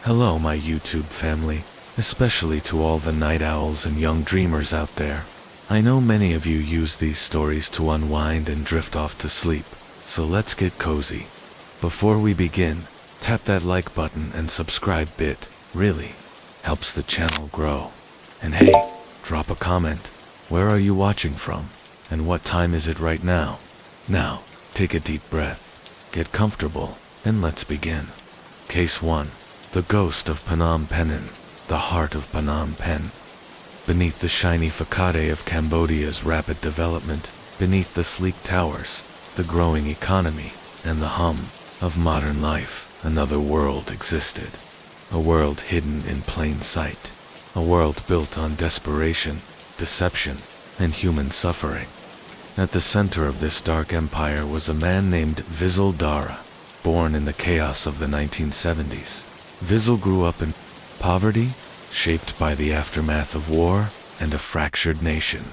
Hello my YouTube family, especially to all the night owls and young dreamers out there. I know many of you use these stories to unwind and drift off to sleep, so let's get cozy. Before we begin, tap that like button and subscribe bit, really helps the channel grow. And hey, drop a comment. Where are you watching from? And what time is it right now? Now, take a deep breath, get comfortable, and let's begin. Case 1. The Ghost of Phnom Penh, the heart of Phnom Penh. Beneath the shiny facade of Cambodia's rapid development, beneath the sleek towers, the growing economy, and the hum of modern life, another world existed. A world hidden in plain sight. A world built on desperation, deception, and human suffering. At the center of this dark empire was a man named Vizsla Dara, born in the chaos of the 1970s. Vizsla grew up in poverty, shaped by the aftermath of war and a fractured nation.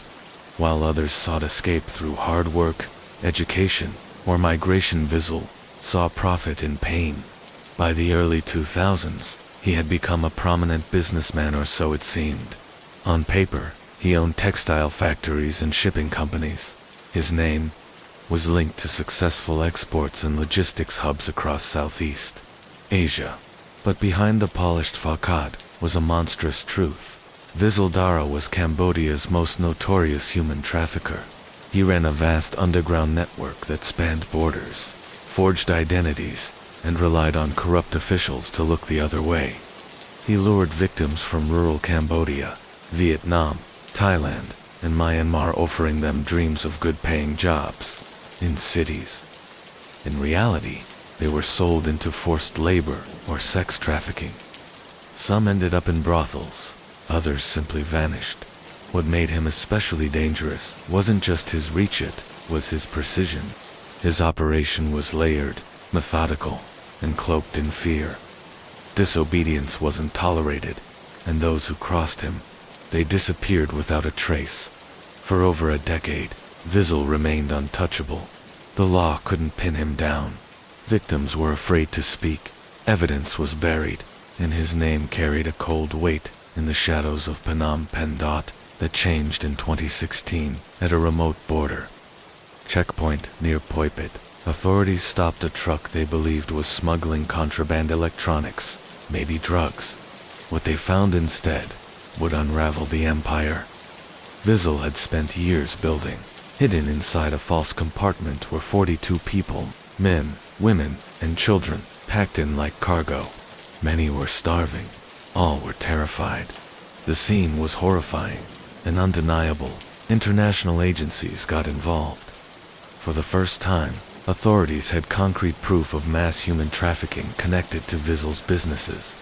While others sought escape through hard work, education, or migration, Vizsla saw profit in pain. By the early 2000s, he had become a prominent businessman, or so it seemed. On paper, he owned textile factories and shipping companies. His name was linked to successful exports and logistics hubs across Southeast Asia. But behind the polished facade was a monstrous truth. Vizsla Dara was Cambodia's most notorious human trafficker. He ran a vast underground network that spanned borders, forged identities, and relied on corrupt officials to look the other way. He lured victims from rural Cambodia, Vietnam, Thailand, and Myanmar, offering them dreams of good-paying jobs in cities. In reality, they were sold into forced labor or sex trafficking. Some ended up in brothels, others simply vanished. What made him especially dangerous wasn't just his reach, it was his precision. His operation was layered, methodical, and cloaked in fear. Disobedience wasn't tolerated, and those who crossed him, they disappeared without a trace. For over a decade, Vizsla remained untouchable. The law couldn't pin him down. Victims were afraid to speak. Evidence was buried, and his name carried a cold weight in the shadows of Phnom Penh. That changed in 2016 at a remote border checkpoint near Poi Pit. Authorities stopped a truck they believed was smuggling contraband electronics, maybe drugs. What they found instead would unravel the empire. Vizsla had spent years building. Hidden inside a false compartment were 42 people, men, women, and children, packed in like cargo. Many were starving. All were terrified. The scene was horrifying and undeniable. International agencies got involved. For the first time, authorities had concrete proof of mass human trafficking connected to Vizsla's businesses.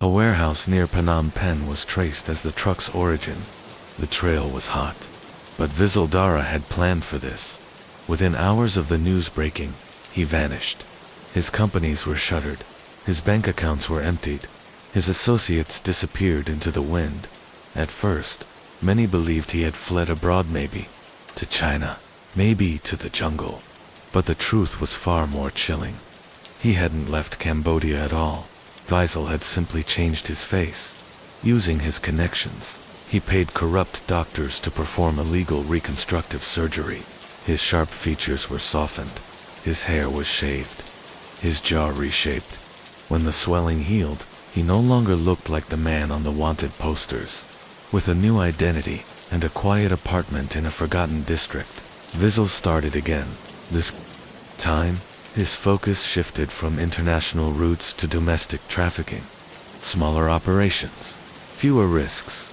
A warehouse near Phnom Penh was traced as the truck's origin. The trail was hot. But Vizsla Dara had planned for this. Within hours of the news breaking, he vanished. His companies were shuttered. His bank accounts were emptied. His associates disappeared into the wind. At first, many believed he had fled abroad, maybe to China, maybe to the jungle. But the truth was far more chilling. He hadn't left Cambodia at all. Vizsla had simply changed his face. Using his connections, he paid corrupt doctors to perform illegal reconstructive surgery. His sharp features were softened. His hair was shaved. His jaw reshaped. When the swelling healed, he no longer looked like the man on the wanted posters. With a new identity and a quiet apartment in a forgotten district, Vizsla started again. This time, his focus shifted from international routes to domestic trafficking. Smaller operations, fewer risks.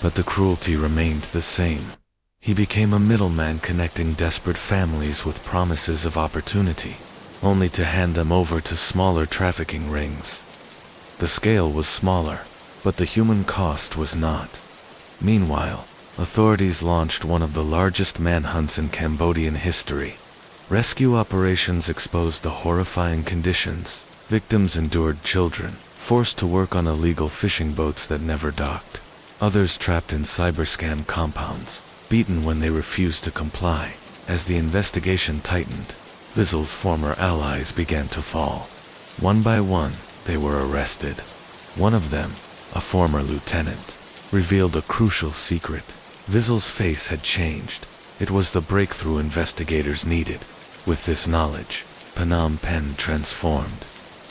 But the cruelty remained the same. He became a middleman connecting desperate families with promises of opportunity, only to hand them over to smaller trafficking rings. The scale was smaller, but the human cost was not. Meanwhile, authorities launched one of the largest manhunts in Cambodian history. Rescue operations exposed the horrifying conditions. Victims endured, children forced to work on illegal fishing boats that never docked. Others trapped in cyberscam compounds, beaten when they refused to comply. As the investigation tightened, Vizsla's former allies began to fall. One by one, they were arrested. One of them, a former lieutenant, revealed a crucial secret. Vizel's face had changed. It was the breakthrough investigators needed. With this knowledge, Phnom Penh transformed.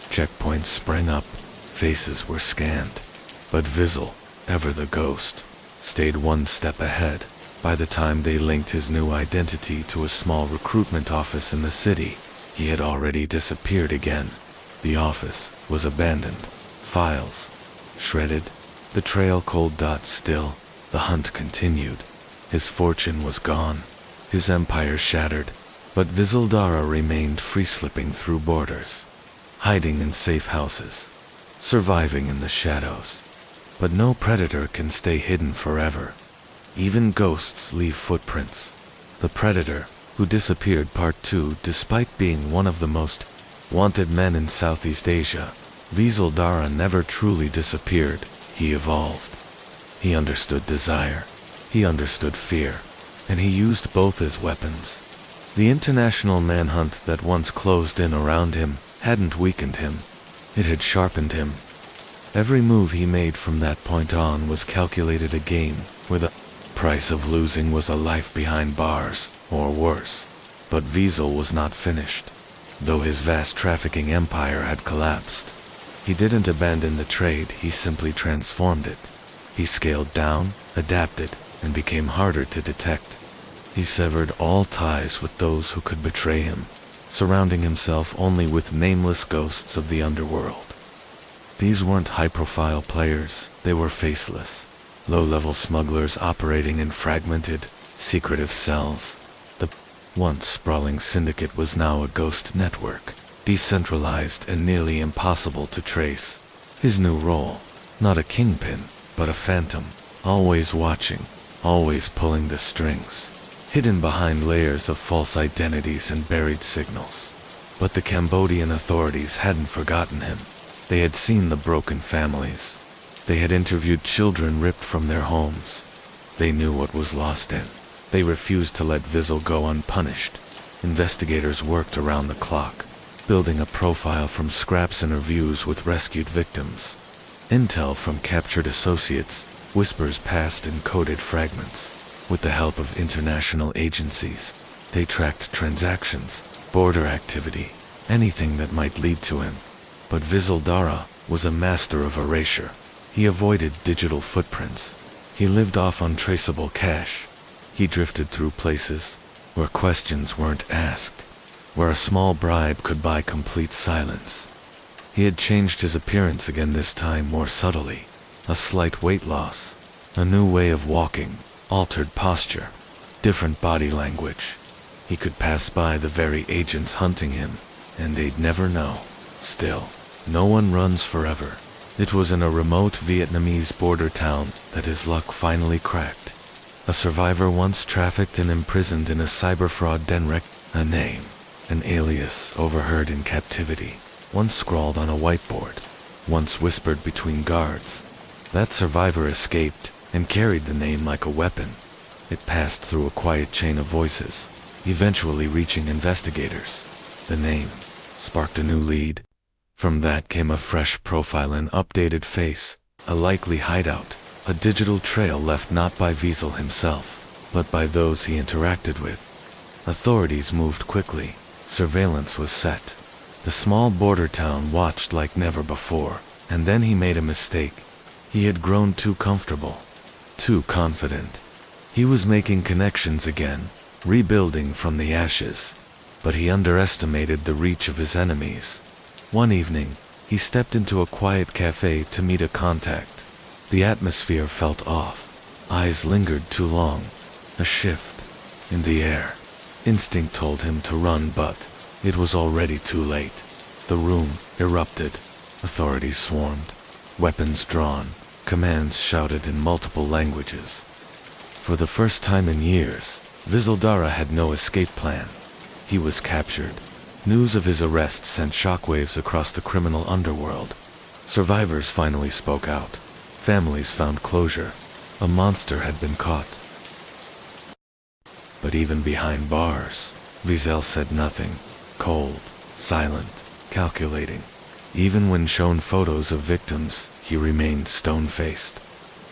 Checkpoints sprang up, faces were scanned. But Vizel, ever the ghost, stayed one step ahead. By the time they linked his new identity to a small recruitment office in the city, he had already disappeared again. The office was abandoned, files shredded, the trail cold dots still. The hunt continued. His fortune was gone, his empire shattered, but Vizildara remained free-slipping through borders, hiding in safe houses, surviving in the shadows. But no predator can stay hidden forever. Even ghosts leave footprints. The Predator, who disappeared Part 2 despite being one of the most wanted men in Southeast Asia, Vizildara never truly disappeared. He evolved. He understood desire, he understood fear, and he used both as weapons. The international manhunt that once closed in around him hadn't weakened him, it had sharpened him. Every move he made from that point on was calculated a game where the price of losing was a life behind bars, or worse. But Vizel was not finished. Though his vast trafficking empire had collapsed, he didn't abandon the trade, he simply transformed it. He scaled down, adapted, and became harder to detect. He severed all ties with those who could betray him, surrounding himself only with nameless ghosts of the underworld. These weren't high-profile players, they were faceless, low-level smugglers operating in fragmented, secretive cells. The once sprawling syndicate was now a ghost network, decentralized and nearly impossible to trace. His new role, not a kingpin, but a phantom, always watching, always pulling the strings, hidden behind layers of false identities and buried signals. But the Cambodian authorities hadn't forgotten him. They had seen the broken families. They had interviewed children ripped from their homes. They knew what was lost in. They refused to let Vizel go unpunished. Investigators worked around the clock, building a profile from scraps interviews with rescued victims. Intel from captured associates, whispers passed in coded fragments. With the help of international agencies, they tracked transactions, border activity, anything that might lead to him. But Vizildara was a master of erasure. He avoided digital footprints. He lived off untraceable cash. He drifted through places where questions weren't asked, where a small bribe could buy complete silence. He had changed his appearance again, this time more subtly. A slight weight loss, a new way of walking, altered posture, different body language. He could pass by the very agents hunting him, and they'd never know. Still, no one runs forever. It was in a remote Vietnamese border town that his luck finally cracked. A survivor once trafficked and imprisoned in a cyber fraud den a name, an alias overheard in captivity, once scrawled on a whiteboard, once whispered between guards. That survivor escaped and carried the name like a weapon. It passed through a quiet chain of voices, eventually reaching investigators. The name sparked a new lead. From that came a fresh profile and updated face, a likely hideout, a digital trail left not by Vizel himself, but by those he interacted with. Authorities moved quickly. Surveillance was set. The small border town watched like never before, and then he made a mistake. He had grown too comfortable, too confident. He was making connections again, rebuilding from the ashes, but he underestimated the reach of his enemies. One evening, he stepped into a quiet cafe to meet a contact. The atmosphere felt off. Eyes lingered too long. A shift in the air. Instinct told him to run, but it was already too late. The room erupted. Authorities swarmed. Weapons drawn. Commands shouted in multiple languages. For the first time in years, Vizildara had no escape plan. He was captured. News of his arrest sent shockwaves across the criminal underworld. Survivors finally spoke out. Families found closure. A monster had been caught. But even behind bars, Vizel said nothing. Cold, silent, calculating. Even when shown photos of victims, he remained stone-faced.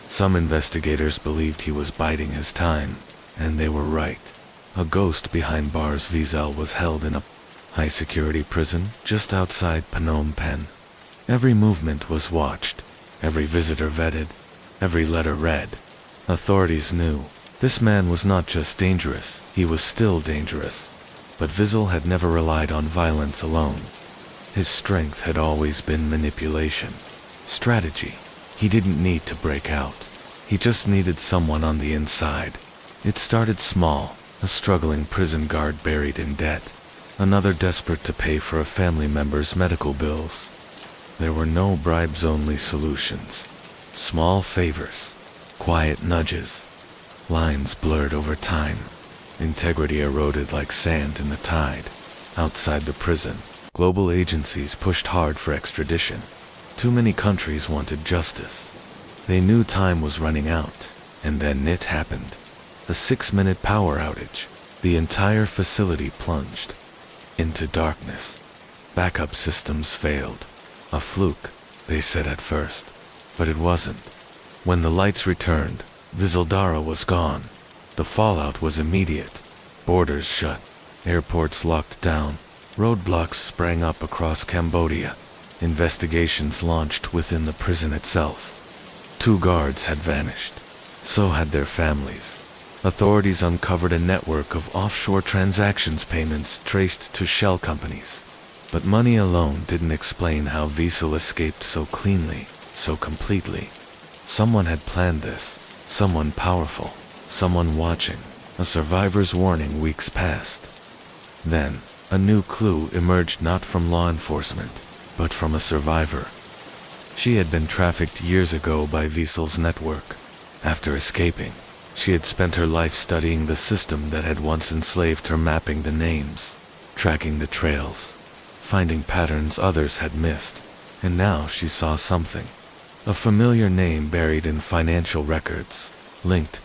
Some investigators believed he was biding his time, and they were right. A ghost behind bars. Wiesel was held in a high-security prison just outside Phnom Penh. Every movement was watched, every visitor vetted, every letter read. Authorities knew this man was not just dangerous, he was still dangerous. But Wiesel had never relied on violence alone. His strength had always been manipulation, strategy. He didn't need to break out. He just needed someone on the inside. It started small, a struggling prison guard buried in debt, another desperate to pay for a family member's medical bills. There were no bribes, only solutions. Small favors, quiet nudges, lines blurred over time. Integrity eroded like sand in the tide. Outside the prison, global agencies pushed hard for extradition. Too many countries wanted justice. They knew time was running out, and then it happened. A 6-minute power outage. The entire facility plunged into darkness. Backup systems failed. A fluke, they said at first, but it wasn't. When the lights returned, Wiesel was gone. The fallout was immediate. Borders shut, airports locked down, roadblocks sprang up across Cambodia. Investigations launched within the prison itself. 2 guards had vanished. So had their families. Authorities uncovered a network of offshore transactions, payments traced to shell companies. But money alone didn't explain how Wiesel escaped so cleanly, so completely. Someone had planned this, someone powerful, someone watching. A survivor's warning. Weeks passed. Then, a new clue emerged, not from law enforcement, but from a survivor. She had been trafficked years ago by Wiesel's network. After escaping, she had spent her life studying the system that had once enslaved her, mapping the names, tracking the trails, finding patterns others had missed. And now she saw something. A familiar name buried in financial records, linked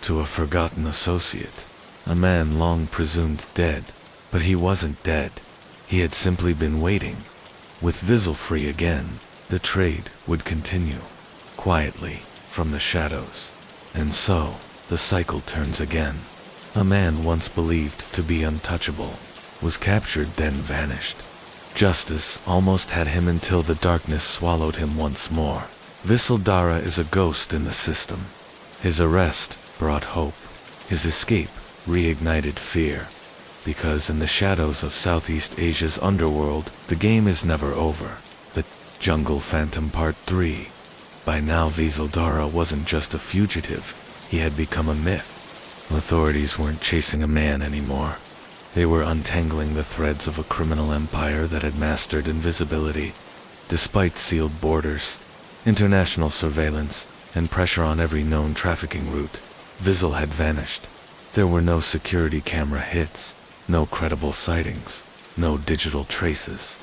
to a forgotten associate. A man long presumed dead, but he wasn't dead. He had simply been waiting. With Wiesel free again, the trade would continue, quietly, from the shadows. And so, the cycle turns again. A man once believed to be untouchable was captured, then vanished. Justice almost had him until the darkness swallowed him once more. Wiesel is a ghost in the system. His arrest brought hope. His escape reignited fear. Because in the shadows of Southeast Asia's underworld, the game is never over. The Jungle Phantom Part 3. By now Wiesel wasn't just a fugitive. He had become a myth. Authorities weren't chasing a man anymore. They were untangling the threads of a criminal empire that had mastered invisibility. Despite sealed borders, international surveillance, and pressure on every known trafficking route, Wiesel had vanished. There were no security camera hits, no credible sightings, no digital traces.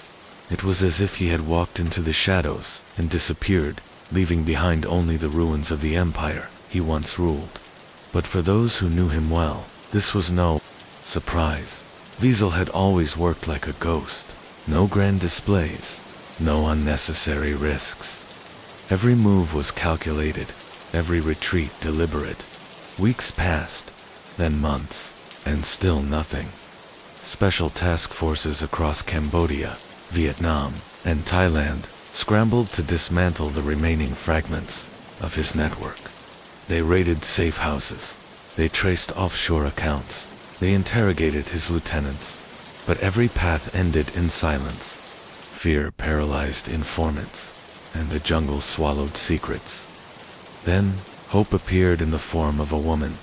It was as if he had walked into the shadows and disappeared, leaving behind only the ruins of the empire he once ruled. But for those who knew him well, this was no surprise. Wiesel had always worked like a ghost. No grand displays, no unnecessary risks. Every move was calculated, every retreat deliberate. Weeks passed, then months, and still nothing. Special task forces across Cambodia, Vietnam, and Thailand scrambled to dismantle the remaining fragments of his network. They raided safe houses. They traced offshore accounts. They interrogated his lieutenants. But every path ended in silence. Fear paralyzed informants, and the jungle swallowed secrets. Then, hope appeared in the form of a woman.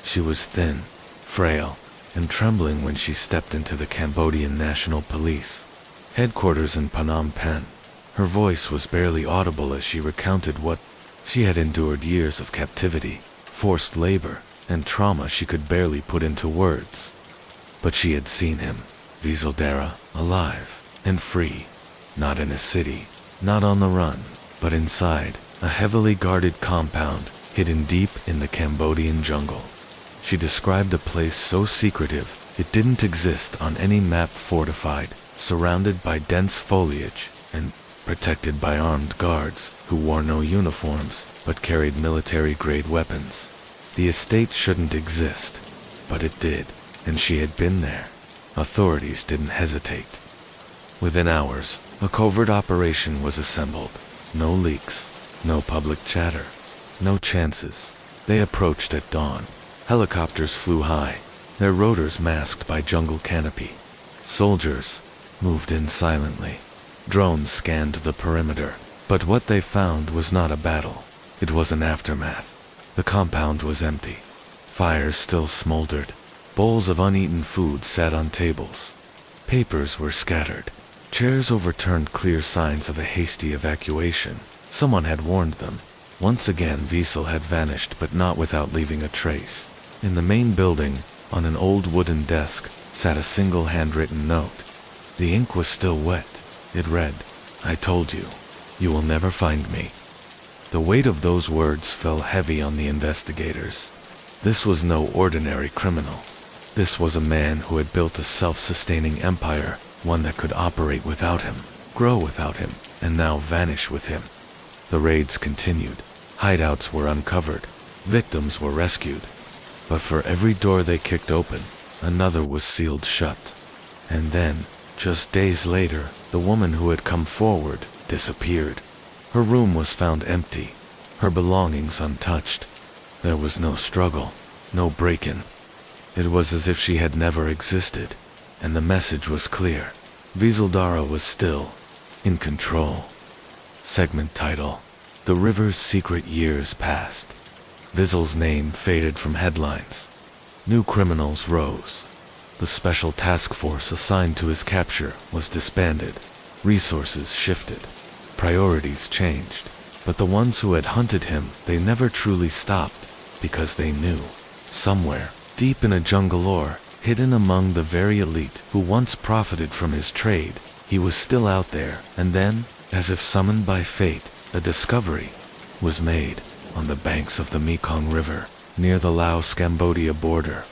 She was thin, frail, and trembling when she stepped into the Cambodian National Police headquarters in Phnom Penh. Her voice was barely audible as she recounted what she had endured: years of captivity, forced labor, and trauma she could barely put into words. But she had seen him, Wiesel, alive and free, not in a city, not on the run, but inside a heavily guarded compound hidden deep in the Cambodian jungle. She described a place so secretive it didn't exist on any map, fortified, surrounded by dense foliage, and protected by armed guards who wore no uniforms but carried military-grade weapons. The estate shouldn't exist, but it did, and she had been there. Authorities didn't hesitate. Within hours, a covert operation was assembled. No leaks, no public chatter, no chances. They approached at dawn. Helicopters flew high, their rotors masked by jungle canopy. Soldiers moved in silently. Drones scanned the perimeter, but what they found was not a battle. It was an aftermath. The compound was empty. Fires still smoldered. Bowls of uneaten food sat on tables. Papers were scattered. Chairs overturned, clear signs of a hasty evacuation. Someone had warned them. Once again, Wiesel had vanished, but not without leaving a trace. In the main building, on an old wooden desk, sat a single handwritten note. The ink was still wet. It read, "I told you, you will never find me." The weight of those words fell heavy on the investigators. This was no ordinary criminal. This was a man who had built a self-sustaining empire, one that could operate without him, grow without him, and now vanish with him. The raids continued. Hideouts were uncovered. Victims were rescued. But for every door they kicked open, another was sealed shut. And then, just days later, the woman who had come forward disappeared. Her room was found empty, her belongings untouched. There was no struggle, no break-in. It was as if she had never existed, and the message was clear. Wieseldara was still in control. Segment title: The River's Secret. Years passed. Wiesel's name faded from headlines. New criminals rose. The special task force assigned to his capture was disbanded. Resources shifted. Priorities changed. But the ones who had hunted him, they never truly stopped, because they knew. Somewhere, deep in a jungle or hidden among the very elite who once profited from his trade, he was still out there. And then, as if summoned by fate, a discovery was made on the banks of the Mekong River, near the Laos-Cambodia border.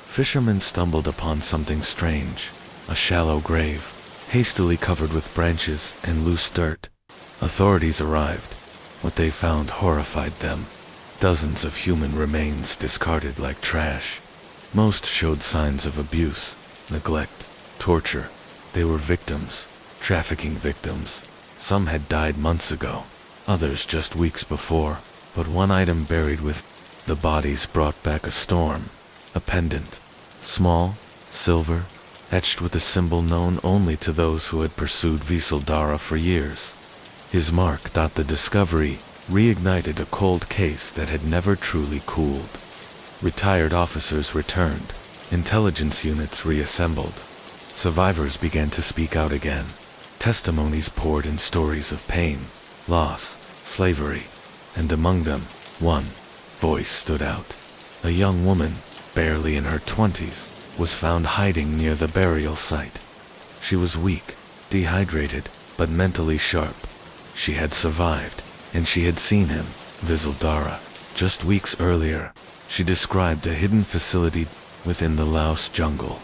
Fishermen stumbled upon something strange, a shallow grave, hastily covered with branches and loose dirt. Authorities arrived. What they found horrified them. Dozens of human remains discarded like trash. Most showed signs of abuse, neglect, torture. They were victims, trafficking victims. Some had died months ago, others just weeks before. But one item buried with the bodies brought back a storm. A pendant, small, silver, etched with a symbol known only to those who had pursued Wieseldara for years. His mark. The discovery reignited a cold case that had never truly cooled. Retired officers returned. Intelligence units reassembled. Survivors began to speak out again. Testimonies poured in, stories of pain, loss, slavery, and among them, one voice stood out. A young woman, barely in her 20s, was found hiding near the burial site. She was weak, dehydrated, but mentally sharp. She had survived, and she had seen him, Wieseldara, just weeks earlier. She described a hidden facility within the Laos jungle,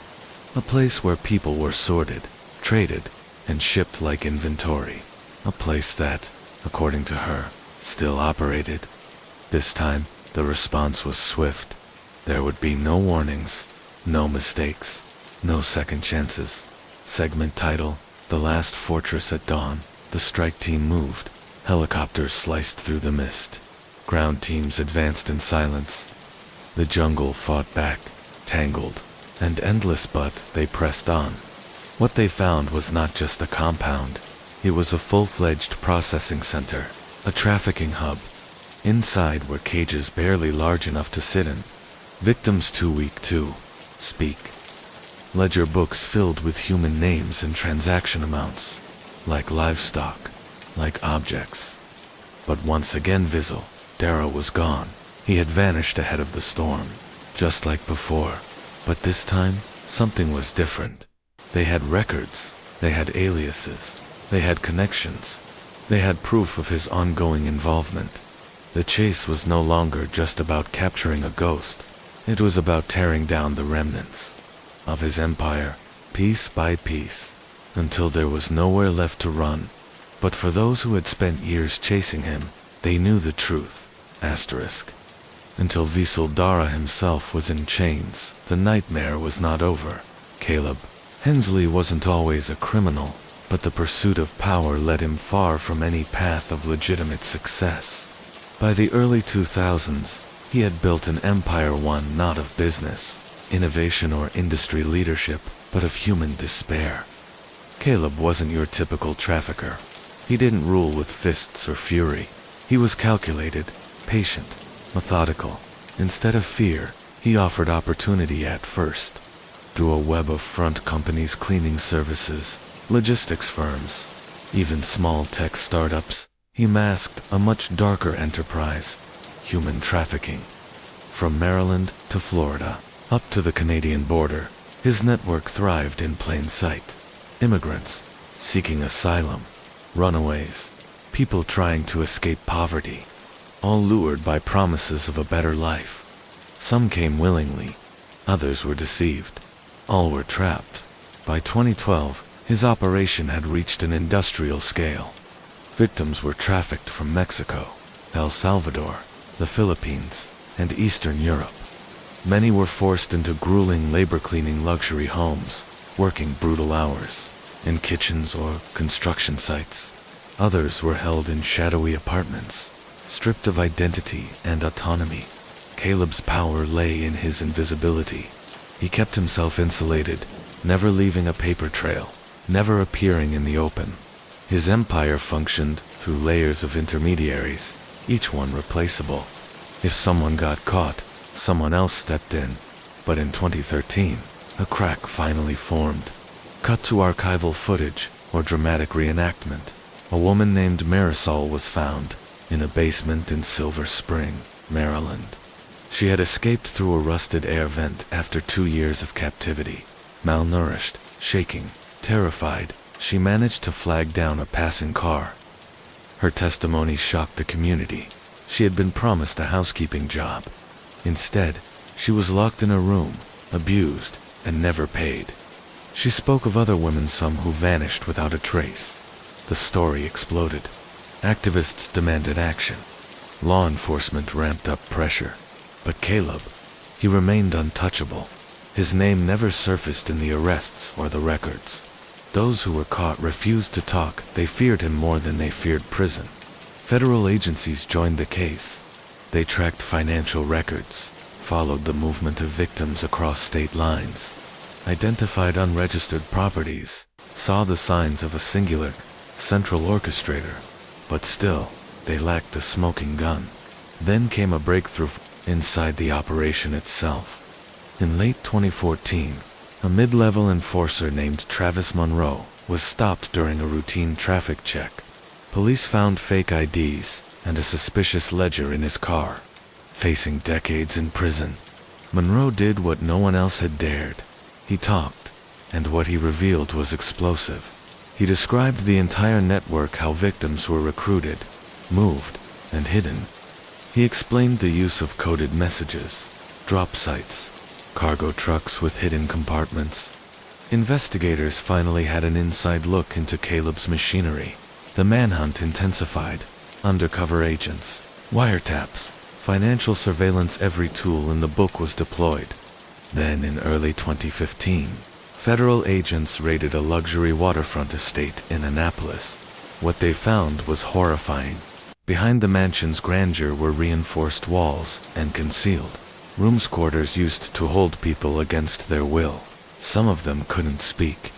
a place where people were sorted, traded, and shipped like inventory. A place that, according to her, still operated. This time, the response was swift. There would be no warnings, no mistakes, no second chances. Segment title: The Last Fortress at Dawn. The strike team moved. Helicopters sliced through the mist. Ground teams advanced in silence. The jungle fought back, tangled and endless, but they pressed on. What they found was not just a compound. It was a full-fledged processing center, a trafficking hub. Inside were cages barely large enough to sit in, victims too weak to speak. Ledger books filled with human names and transaction amounts, like livestock, like objects. But once again Wieseldara was gone. He had vanished ahead of the storm, just like before. But this time, something was different. They had records, they had aliases, they had connections, they had proof of his ongoing involvement. The chase was no longer just about capturing a ghost. It was about tearing down the remnants of his empire, piece by piece, until there was nowhere left to run But for those who had spent years chasing him, they knew the truth. Asterisk. Until Visildara himself was in chains, the nightmare was not over. Caleb Hensley wasn't always a criminal, but the pursuit of power led him far from any path of legitimate success. By the early 2000s, he had built an empire, one not of business, innovation or industry leadership, but of human despair. Caleb wasn't your typical trafficker. He didn't rule with fists or fury. He was calculated, patient, methodical. Instead of fear, he offered opportunity at first. Through a web of front companies, cleaning services, logistics firms, even small tech startups, he masked a much darker enterprise: human trafficking. From Maryland to Florida, up to the Canadian border, his network thrived in plain sight. Immigrants seeking asylum, runaways, people trying to escape poverty, all lured by promises of a better life. Some came willingly, others were deceived. All were trapped. By 2012, his operation had reached an industrial scale. Victims were trafficked from Mexico, El Salvador, the Philippines, and Eastern Europe. Many were forced into grueling labor-cleaning luxury homes, working brutal hours, in kitchens or construction sites. Others were held in shadowy apartments, stripped of identity and autonomy. Caleb's power lay in his invisibility. He kept himself insulated, never leaving a paper trail, never appearing in the open. His empire functioned through layers of intermediaries, each one replaceable. If someone got caught, someone else stepped in. But in 2013, a crack finally formed. Cut to archival footage or dramatic reenactment. A woman named Marisol was found in a basement in Silver Spring, Maryland. She had escaped through a rusted air vent after 2 years of captivity. Malnourished, shaking, terrified, she managed to flag down a passing car. Her testimony shocked the community. She had been promised a housekeeping job. Instead, she was locked in a room, abused, and never paid. She spoke of other women, some who vanished without a trace. The story exploded. Activists demanded action. Law enforcement ramped up pressure. But Caleb, he remained untouchable. His name never surfaced in the arrests or the records. Those who were caught refused to talk. They feared him more than they feared prison. Federal agencies joined the case. They tracked financial records, followed the movement of victims across state lines, identified unregistered properties, saw the signs of a singular, central orchestrator. But still, they lacked a smoking gun. Then came a breakthrough inside the operation itself. In late 2014, a mid-level enforcer named Travis Monroe was stopped during a routine traffic check. Police found fake IDs and a suspicious ledger in his car. Facing decades in prison, Monroe did what no one else had dared. He talked, and what he revealed was explosive. He described the entire network, how victims were recruited, moved, and hidden. He explained the use of coded messages, drop sites, cargo trucks with hidden compartments. Investigators finally had an inside look into Caleb's machinery. The manhunt intensified. Undercover agents, wiretaps, financial surveillance, every tool in the book was deployed. Then in early 2015, federal agents raided a luxury waterfront estate in Annapolis. What they found was horrifying. Behind the mansion's grandeur were reinforced walls and concealed rooms, quarters used to hold people against their will. Some of them couldn't speak.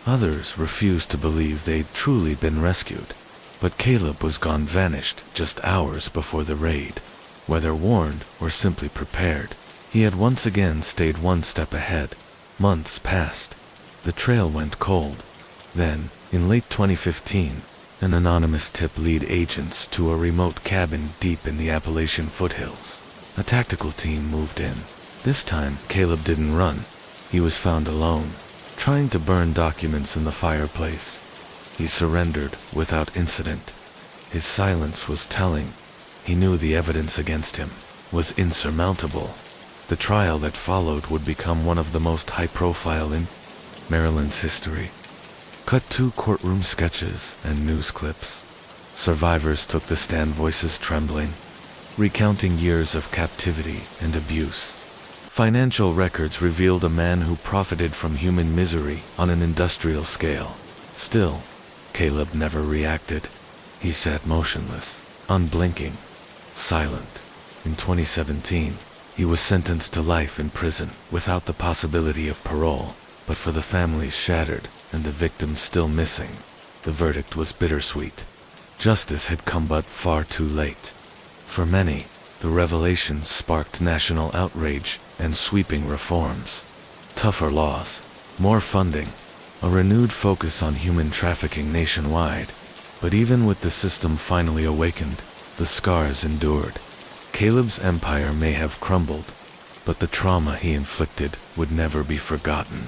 Others refused to believe they'd truly been rescued. But Caleb was gone, vanished just hours before the raid. Whether warned or simply prepared, he had once again stayed one step ahead. Months passed. The trail went cold. Then, in late 2015, an anonymous tip led agents to a remote cabin deep in the Appalachian foothills. A tactical team moved in. This time, Caleb didn't run. He was found alone, trying to burn documents in the fireplace. He surrendered without incident. His silence was telling. He knew the evidence against him was insurmountable. The trial that followed would become one of the most high-profile in Maryland's history. Cut to courtroom sketches and news clips. Survivors took the stand, voices trembling, recounting years of captivity and abuse. Financial records revealed a man who profited from human misery on an industrial scale. Still, Caleb never reacted. He sat motionless, unblinking, silent. In 2017, he was sentenced to life in prison without the possibility of parole, but for the families shattered and the victims still missing, the verdict was bittersweet. Justice had come but far too late. For many, the revelation sparked national outrage and sweeping reforms. Tougher laws, more funding, a renewed focus on human trafficking nationwide. But even with the system finally awakened, the scars endured. Caleb's empire may have crumbled, but the trauma he inflicted would never be forgotten.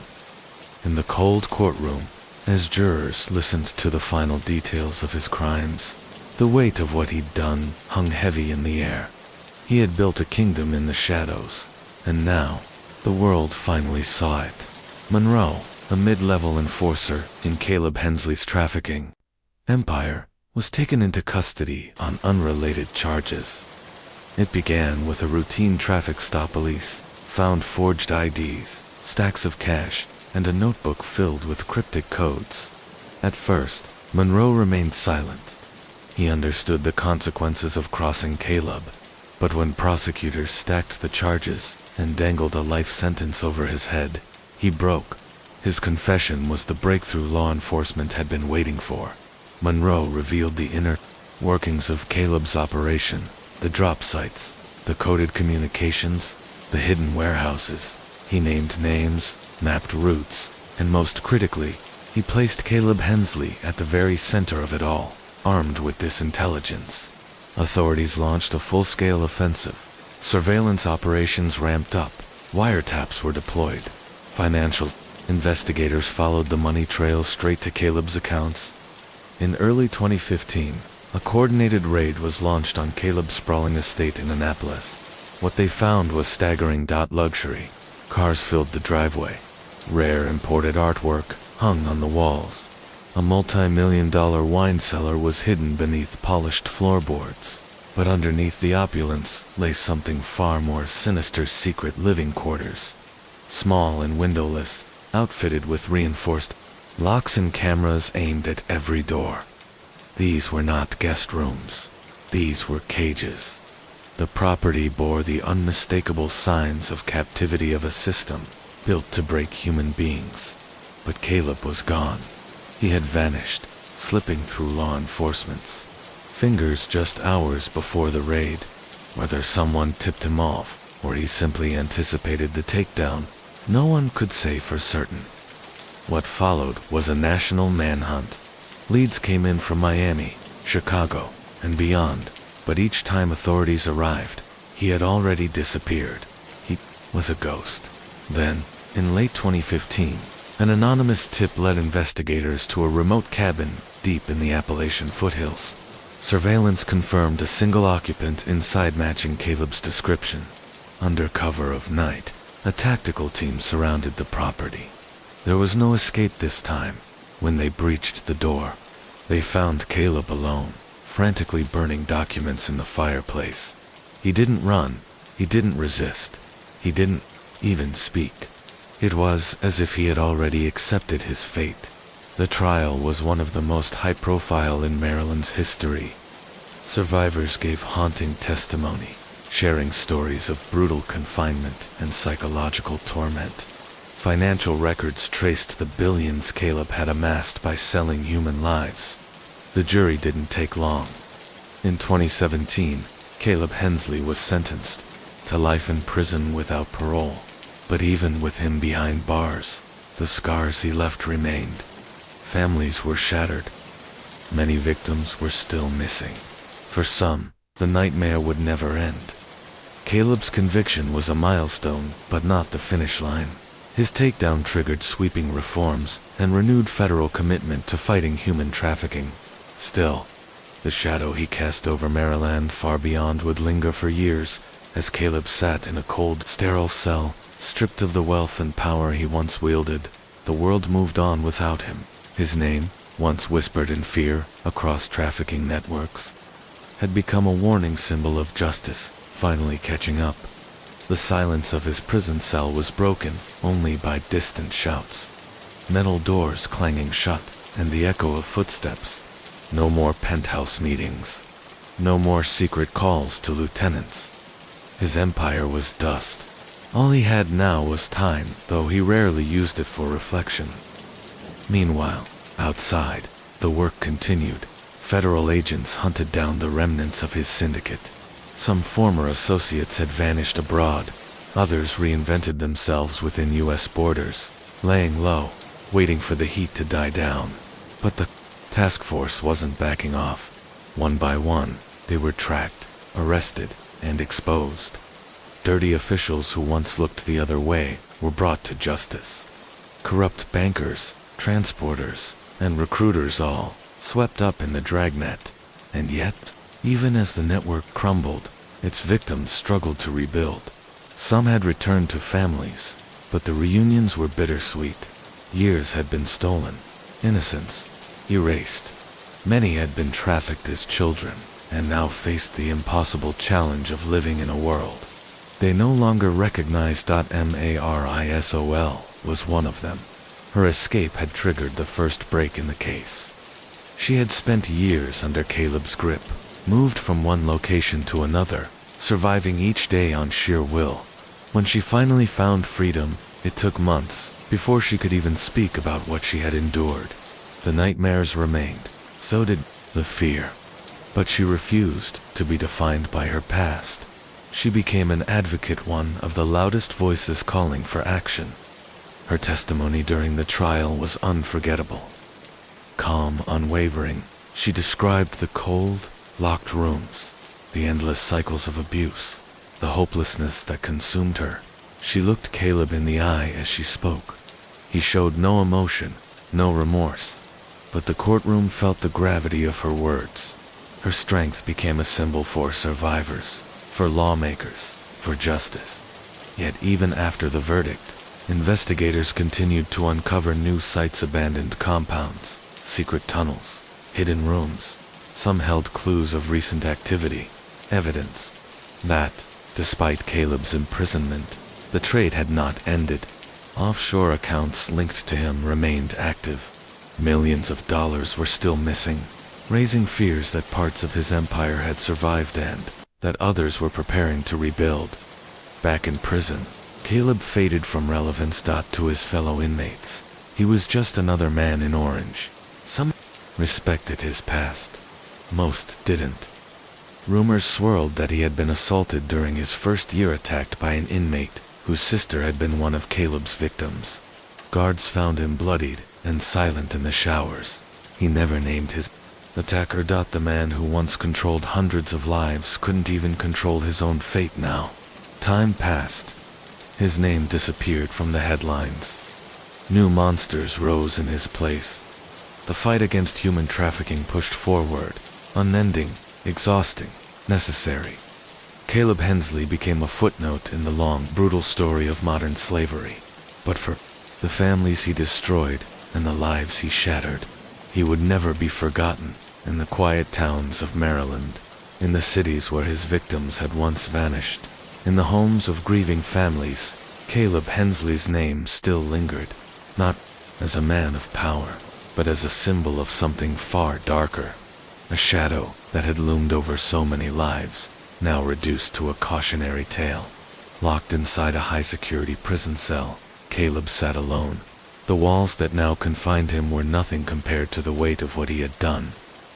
In the cold courtroom, as jurors listened to the final details of his crimes, the weight of what he'd done hung heavy in the air. He had built a kingdom in the shadows, and now, the world finally saw it. Monroe, a mid-level enforcer in Caleb Hensley's trafficking empire, was taken into custody on unrelated charges. It began with a routine traffic stop. Police found forged IDs, stacks of cash, and a notebook filled with cryptic codes. At first, Monroe remained silent. He understood the consequences of crossing Caleb, but when prosecutors stacked the charges and dangled a life sentence over his head, he broke. His confession was the breakthrough law enforcement had been waiting for. Monroe revealed the inner workings of Caleb's operation, the drop sites, the coded communications, the hidden warehouses. He named names, mapped routes, and most critically, he placed Caleb Hensley at the very center of it all. Armed with this intelligence, authorities launched a full-scale offensive. Surveillance operations ramped up, wiretaps were deployed. Financial investigators followed the money trail straight to Caleb's accounts. In early 2015, a coordinated raid was launched on Caleb's sprawling estate in Annapolis. What they found was staggering. Luxury cars filled the driveway. Rare imported artwork hung on the walls. A multi-million-dollar wine cellar was hidden beneath polished floorboards. But underneath the opulence lay something far more sinister: secret living quarters. Small and windowless, outfitted with reinforced locks and cameras aimed at every door. These were not guest rooms. These were cages. The property bore the unmistakable signs of captivity of a system built to break human beings. But Caleb was gone. He had vanished, slipping through law enforcement's fingers just hours before the raid. Whether someone tipped him off, or he simply anticipated the takedown, no one could say for certain. What followed was a national manhunt. Leads came in from Miami, Chicago, and beyond, but each time authorities arrived, he had already disappeared. He was a ghost. Then, in late 2015, an anonymous tip led investigators to a remote cabin deep in the Appalachian foothills. Surveillance confirmed a single occupant inside, matching Caleb's description. Under cover of night, a tactical team surrounded the property. There was no escape this time. When they breached the door, they found Caleb alone, frantically burning documents in the fireplace. He didn't run, he didn't resist, he didn't even speak. It was as if he had already accepted his fate. The trial was one of the most high-profile in Maryland's history. Survivors gave haunting testimony, sharing stories of brutal confinement and psychological torment. Financial records traced the billions Caleb had amassed by selling human lives. The jury didn't take long. In 2017, Caleb Hensley was sentenced to life in prison without parole. But even with him behind bars, the scars he left remained. Families were shattered. Many victims were still missing. For some, the nightmare would never end. Caleb's conviction was a milestone, but not the finish line. His takedown triggered sweeping reforms and renewed federal commitment to fighting human trafficking. Still, the shadow he cast over Maryland far beyond would linger for years, as Caleb sat in a cold, sterile cell, stripped of the wealth and power he once wielded. The world moved on without him, His name, once whispered in fear across trafficking networks, had become a warning symbol of justice finally catching up. The silence of his prison cell was broken only by distant shouts, metal doors clanging shut, and the echo of footsteps. No more penthouse meetings. No more secret calls to lieutenants. His empire was dust. All he had now was time, though he rarely used it for reflection. Meanwhile, outside, the work continued. Federal agents hunted down the remnants of his syndicate. Some former associates had vanished abroad. Others reinvented themselves within U.S. borders, laying low, waiting for the heat to die down. But the task force wasn't backing off. One by one, they were tracked, arrested, and exposed. Dirty officials who once looked the other way were brought to justice. Corrupt bankers, transporters, and recruiters all swept up in the dragnet. And yet, even as the network crumbled, its victims struggled to rebuild. Some had returned to families, but the reunions were bittersweet. Years had been stolen, innocence erased. Many had been trafficked as children, and now faced the impossible challenge of living in a world they no longer recognized. Marisol was one of them. Her escape had triggered the first break in the case. She had spent years under Caleb's grip, moved from one location to another, surviving each day on sheer will. When she finally found freedom, it took months before she could even speak about what she had endured. The nightmares remained, so did the fear. But she refused to be defined by her past. She became an advocate, one of the loudest voices calling for action. Her testimony during the trial was unforgettable. Calm, unwavering, she described the cold, locked rooms, the endless cycles of abuse, the hopelessness that consumed her. She looked Caleb in the eye as she spoke. He showed no emotion, no remorse, but the courtroom felt the gravity of her words. Her strength became a symbol for survivors, for lawmakers, for justice. Yet even after the verdict, investigators continued to uncover new sites, abandoned compounds, secret tunnels, hidden rooms. Some held clues of recent activity, evidence that, despite Caleb's imprisonment, the trade had not ended. Offshore accounts linked to him remained active. Millions of dollars were still missing, raising fears that parts of his empire had survived and that others were preparing to rebuild. Back in prison, Caleb faded from relevance. To his fellow inmates, he was just another man in orange. Some respected his past. Most didn't. Rumors swirled that he had been assaulted during his first year, attacked by an inmate whose sister had been one of Caleb's victims. Guards found him bloodied and silent in the showers. He never named his attacker. The man who once controlled hundreds of lives couldn't even control his own fate now. Time passed. His name disappeared from the headlines. New monsters rose in his place. The fight against human trafficking pushed forward, unending, exhausting, necessary. Caleb Hensley became a footnote in the long, brutal story of modern slavery. But for the families he destroyed and the lives he shattered, he would never be forgotten. In the quiet towns of Maryland, in the cities where his victims had once vanished, in the homes of grieving families, Caleb Hensley's name still lingered, not as a man of power, but as a symbol of something far darker. A shadow that had loomed over so many lives, now reduced to a cautionary tale. Locked inside a high-security prison cell, Caleb sat alone. The walls that now confined him were nothing compared to the weight of what he had done.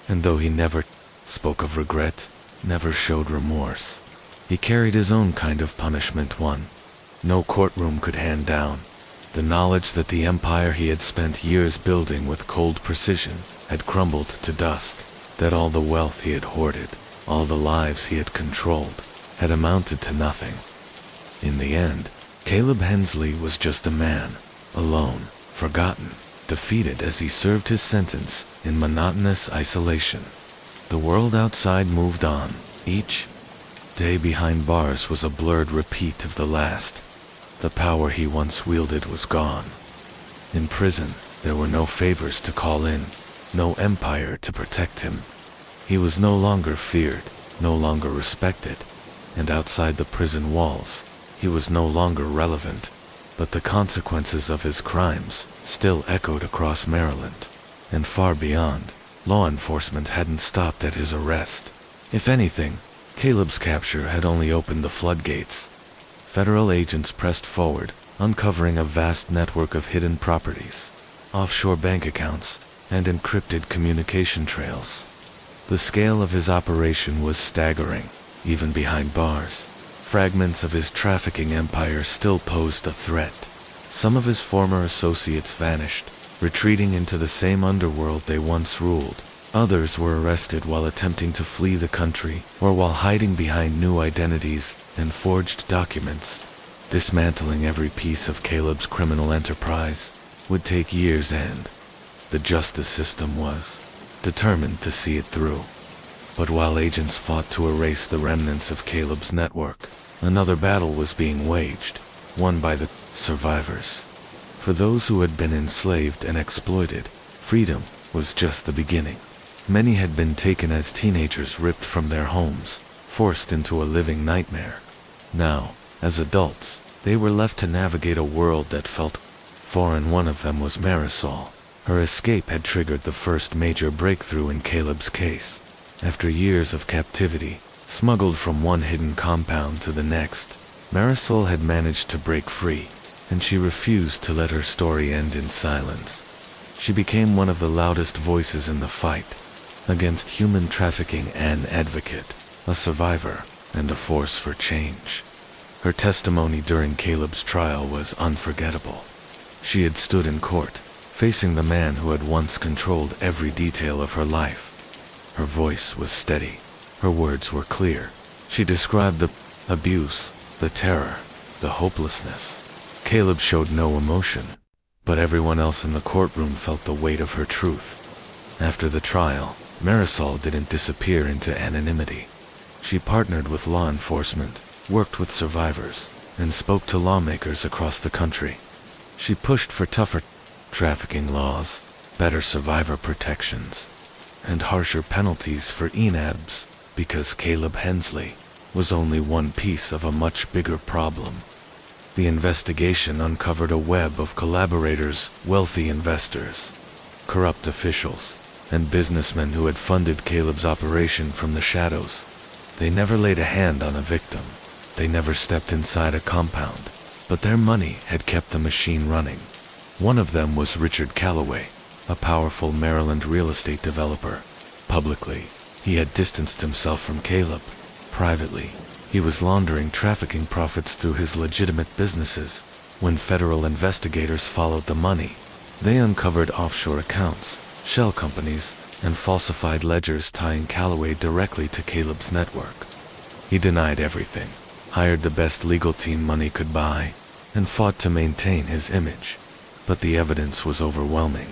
And though he never spoke of regret, never showed remorse, he carried his own kind of punishment, one no courtroom could hand down. The knowledge that the empire he had spent years building with cold precision had crumbled to dust, that all the wealth he had hoarded, all the lives he had controlled, had amounted to nothing. In the end, Caleb Hensley was just a man, alone, forgotten, defeated as he served his sentence in monotonous isolation. The world outside moved on. Each day behind bars was a blurred repeat of the last. The power he once wielded was gone. In prison, There were no favors to call in, no empire to protect him. He was no longer feared, no longer respected, and outside the prison walls, he was no longer relevant. But the consequences of his crimes still echoed across Maryland, and far beyond. Law enforcement hadn't stopped at his arrest. If anything, Caleb's capture had only opened the floodgates. Federal agents pressed forward, uncovering a vast network of hidden properties, offshore bank accounts, and encrypted communication trails. The scale of his operation was staggering, even behind bars. Fragments of his trafficking empire still posed a threat. Some of his former associates vanished, retreating into the same underworld they once ruled. Others were arrested while attempting to flee the country, or while hiding behind new identities and forged documents. Dismantling every piece of Caleb's criminal enterprise would take years, and the justice system was determined to see it through. But while agents fought to erase the remnants of Caleb's network, another battle was being waged, won by the survivors. For those who had been enslaved and exploited, freedom was just the beginning. Many had been taken as teenagers, ripped from their homes, forced into a living nightmare. Now, as adults, they were left to navigate a world that felt foreign. One of them was Marisol. Her escape had triggered the first major breakthrough in Caleb's case. After years of captivity, smuggled from one hidden compound to the next, Marisol had managed to break free, and she refused to let her story end in silence. She became one of the loudest voices in the fight against human trafficking, an advocate, a survivor, and a force for change. Her testimony during Caleb's trial was unforgettable. She had stood in court, facing the man who had once controlled every detail of her life. Her voice was steady. Her words were clear. She described the abuse, the terror, the hopelessness. Caleb showed no emotion, but everyone else in the courtroom felt the weight of her truth. After the trial, Marisol didn't disappear into anonymity. She partnered with law enforcement, worked with survivors, and spoke to lawmakers across the country. She pushed for tougher trafficking laws, better survivor protections, and harsher penalties for ENABs, because Caleb Hensley was only one piece of a much bigger problem. The investigation uncovered a web of collaborators, wealthy investors, corrupt officials, and businessmen who had funded Caleb's operation from the shadows. They never laid a hand on a victim. They never stepped inside a compound, but their money had kept the machine running. One of them was Richard Calloway, a powerful Maryland real estate developer. Publicly, he had distanced himself from Caleb. Privately, he was laundering trafficking profits through his legitimate businesses. When federal investigators followed the money, they uncovered offshore accounts, shell companies, and falsified ledgers tying Calloway directly to Caleb's network. He denied everything, hired the best legal team money could buy, and fought to maintain his image. But the evidence was overwhelming.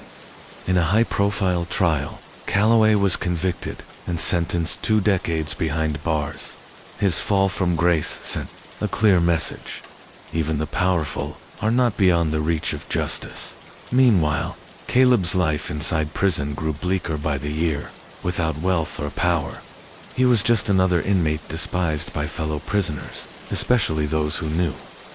In a high-profile trial, Calloway was convicted and sentenced 2 decades behind bars. His fall from grace sent a clear message. Even the powerful are not beyond the reach of justice. Meanwhile, Caleb's life inside prison grew bleaker by the year. Without wealth or power, he was just another inmate despised by fellow prisoners, especially those who knew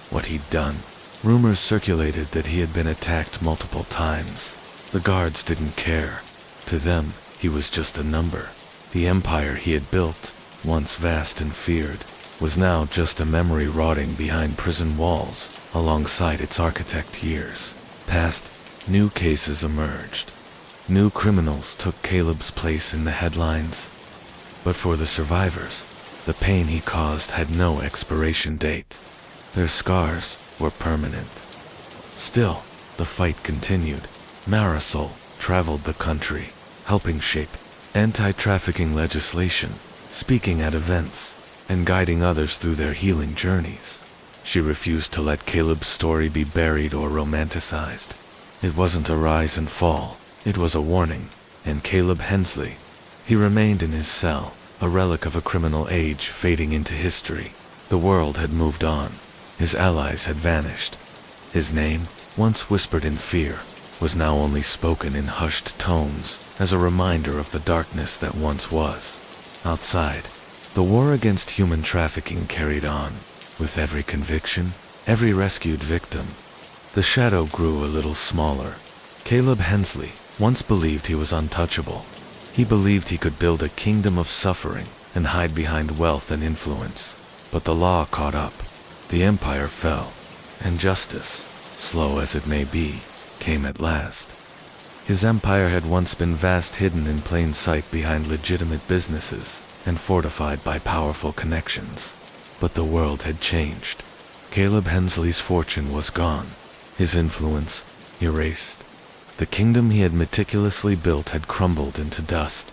what he'd done. Rumors circulated that he had been attacked multiple times. The guards didn't care. To them, he was just a number. The empire he had built, once vast and feared, was now just a memory rotting behind prison walls, alongside its architect. Years passed. New cases emerged. New criminals took Caleb's place in the headlines. But for the survivors, the pain he caused had no expiration date. Their scars were permanent. Still, the fight continued. Marisol traveled the country, helping shape anti-trafficking legislation, speaking at events, and guiding others through their healing journeys. She refused to let Caleb's story be buried or romanticized. It wasn't a rise and fall, it was a warning. And Caleb Hensley, he remained in his cell, a relic of a criminal age fading into history. The world had moved on. His allies had vanished. His name, once whispered in fear, was now only spoken in hushed tones, as a reminder of the darkness that once was. Outside, the war against human trafficking carried on. With every conviction, every rescued victim, the shadow grew a little smaller. Caleb Hensley once believed he was untouchable. He believed he could build a kingdom of suffering and hide behind wealth and influence. But the law caught up. The empire fell, and justice, slow as it may be, came at last. His empire had once been vast, hidden in plain sight behind legitimate businesses and fortified by powerful connections. But the world had changed. Caleb Hensley's fortune was gone, his influence erased. The kingdom he had meticulously built had crumbled into dust.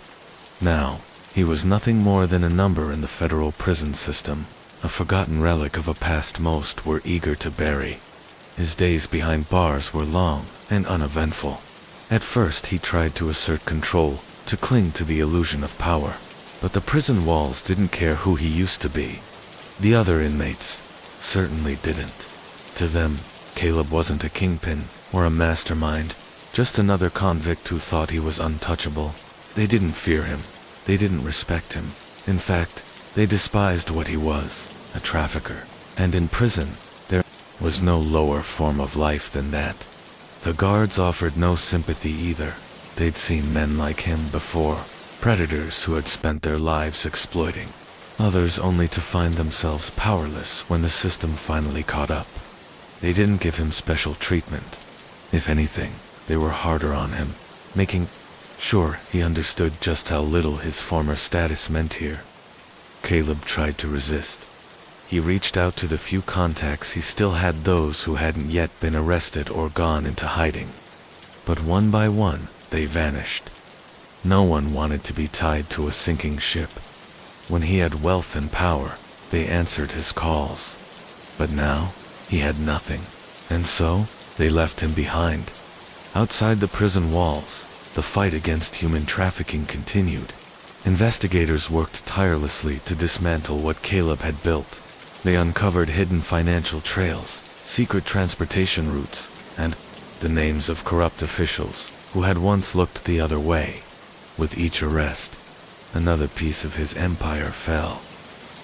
Now, he was nothing more than a number in the federal prison system, a forgotten relic of a past most were eager to bury. His days behind bars were long and uneventful. At first he tried to assert control, to cling to the illusion of power. But the prison walls didn't care who he used to be. The other inmates certainly didn't. To them, Caleb wasn't a kingpin or a mastermind, just another convict who thought he was untouchable. They didn't fear him. They didn't respect him. In fact, they despised what he was, a trafficker. And in prison, there was no lower form of life than that. The guards offered no sympathy either. They'd seen men like him before, predators who had spent their lives exploiting others only to find themselves powerless when the system finally caught up. They didn't give him special treatment. If anything, they were harder on him, making sure he understood just how little his former status meant here. Caleb tried to resist. He reached out to the few contacts he still had, those who hadn't yet been arrested or gone into hiding. But one by one, they vanished. No one wanted to be tied to a sinking ship. When he had wealth and power, they answered his calls. But now, he had nothing, and so, they left him behind. Outside the prison walls, the fight against human trafficking continued. Investigators worked tirelessly to dismantle what Caleb had built. They uncovered hidden financial trails, secret transportation routes, and the names of corrupt officials who had once looked the other way. With each arrest, another piece of his empire fell.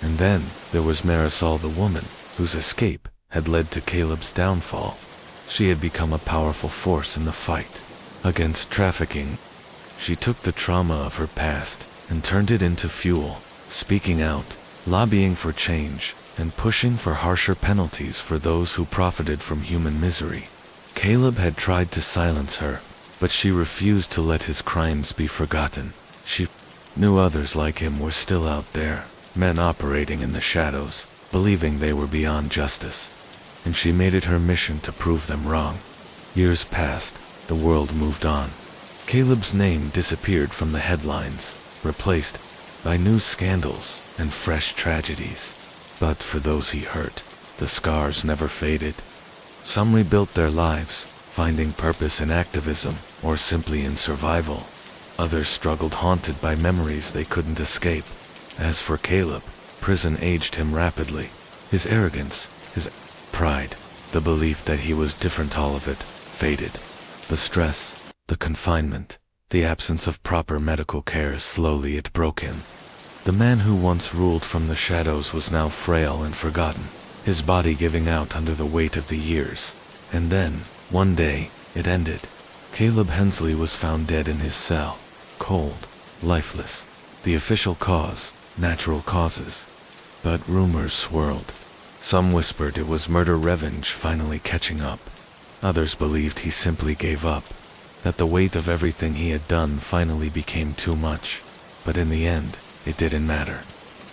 And then there was Marisol, the woman whose escape had led to Caleb's downfall. She had become a powerful force in the fight against trafficking. She took the trauma of her past and turned it into fuel, speaking out, lobbying for change, and pushing for harsher penalties for those who profited from human misery. Caleb had tried to silence her, but she refused to let his crimes be forgotten. She knew others like him were still out there, men operating in the shadows, believing they were beyond justice. And she made it her mission to prove them wrong. Years passed, the world moved on. Caleb's name disappeared from the headlines, replaced by new scandals and fresh tragedies. But for those he hurt, the scars never faded. Some rebuilt their lives, finding purpose in activism or simply in survival. Others struggled, haunted by memories they couldn't escape. As for Caleb, prison aged him rapidly. His arrogance, his pride, the belief that he was different, all of it faded. The stress, the confinement, the absence of proper medical care, slowly it broke him. The man who once ruled from the shadows was now frail and forgotten, his body giving out under the weight of the years. And then, one day, it ended. Caleb Hensley was found dead in his cell, cold, lifeless. The official cause, natural causes. But rumors swirled. Some whispered it was murder, revenge finally catching up. Others believed he simply gave up, that the weight of everything he had done finally became too much. But in the end, it didn't matter.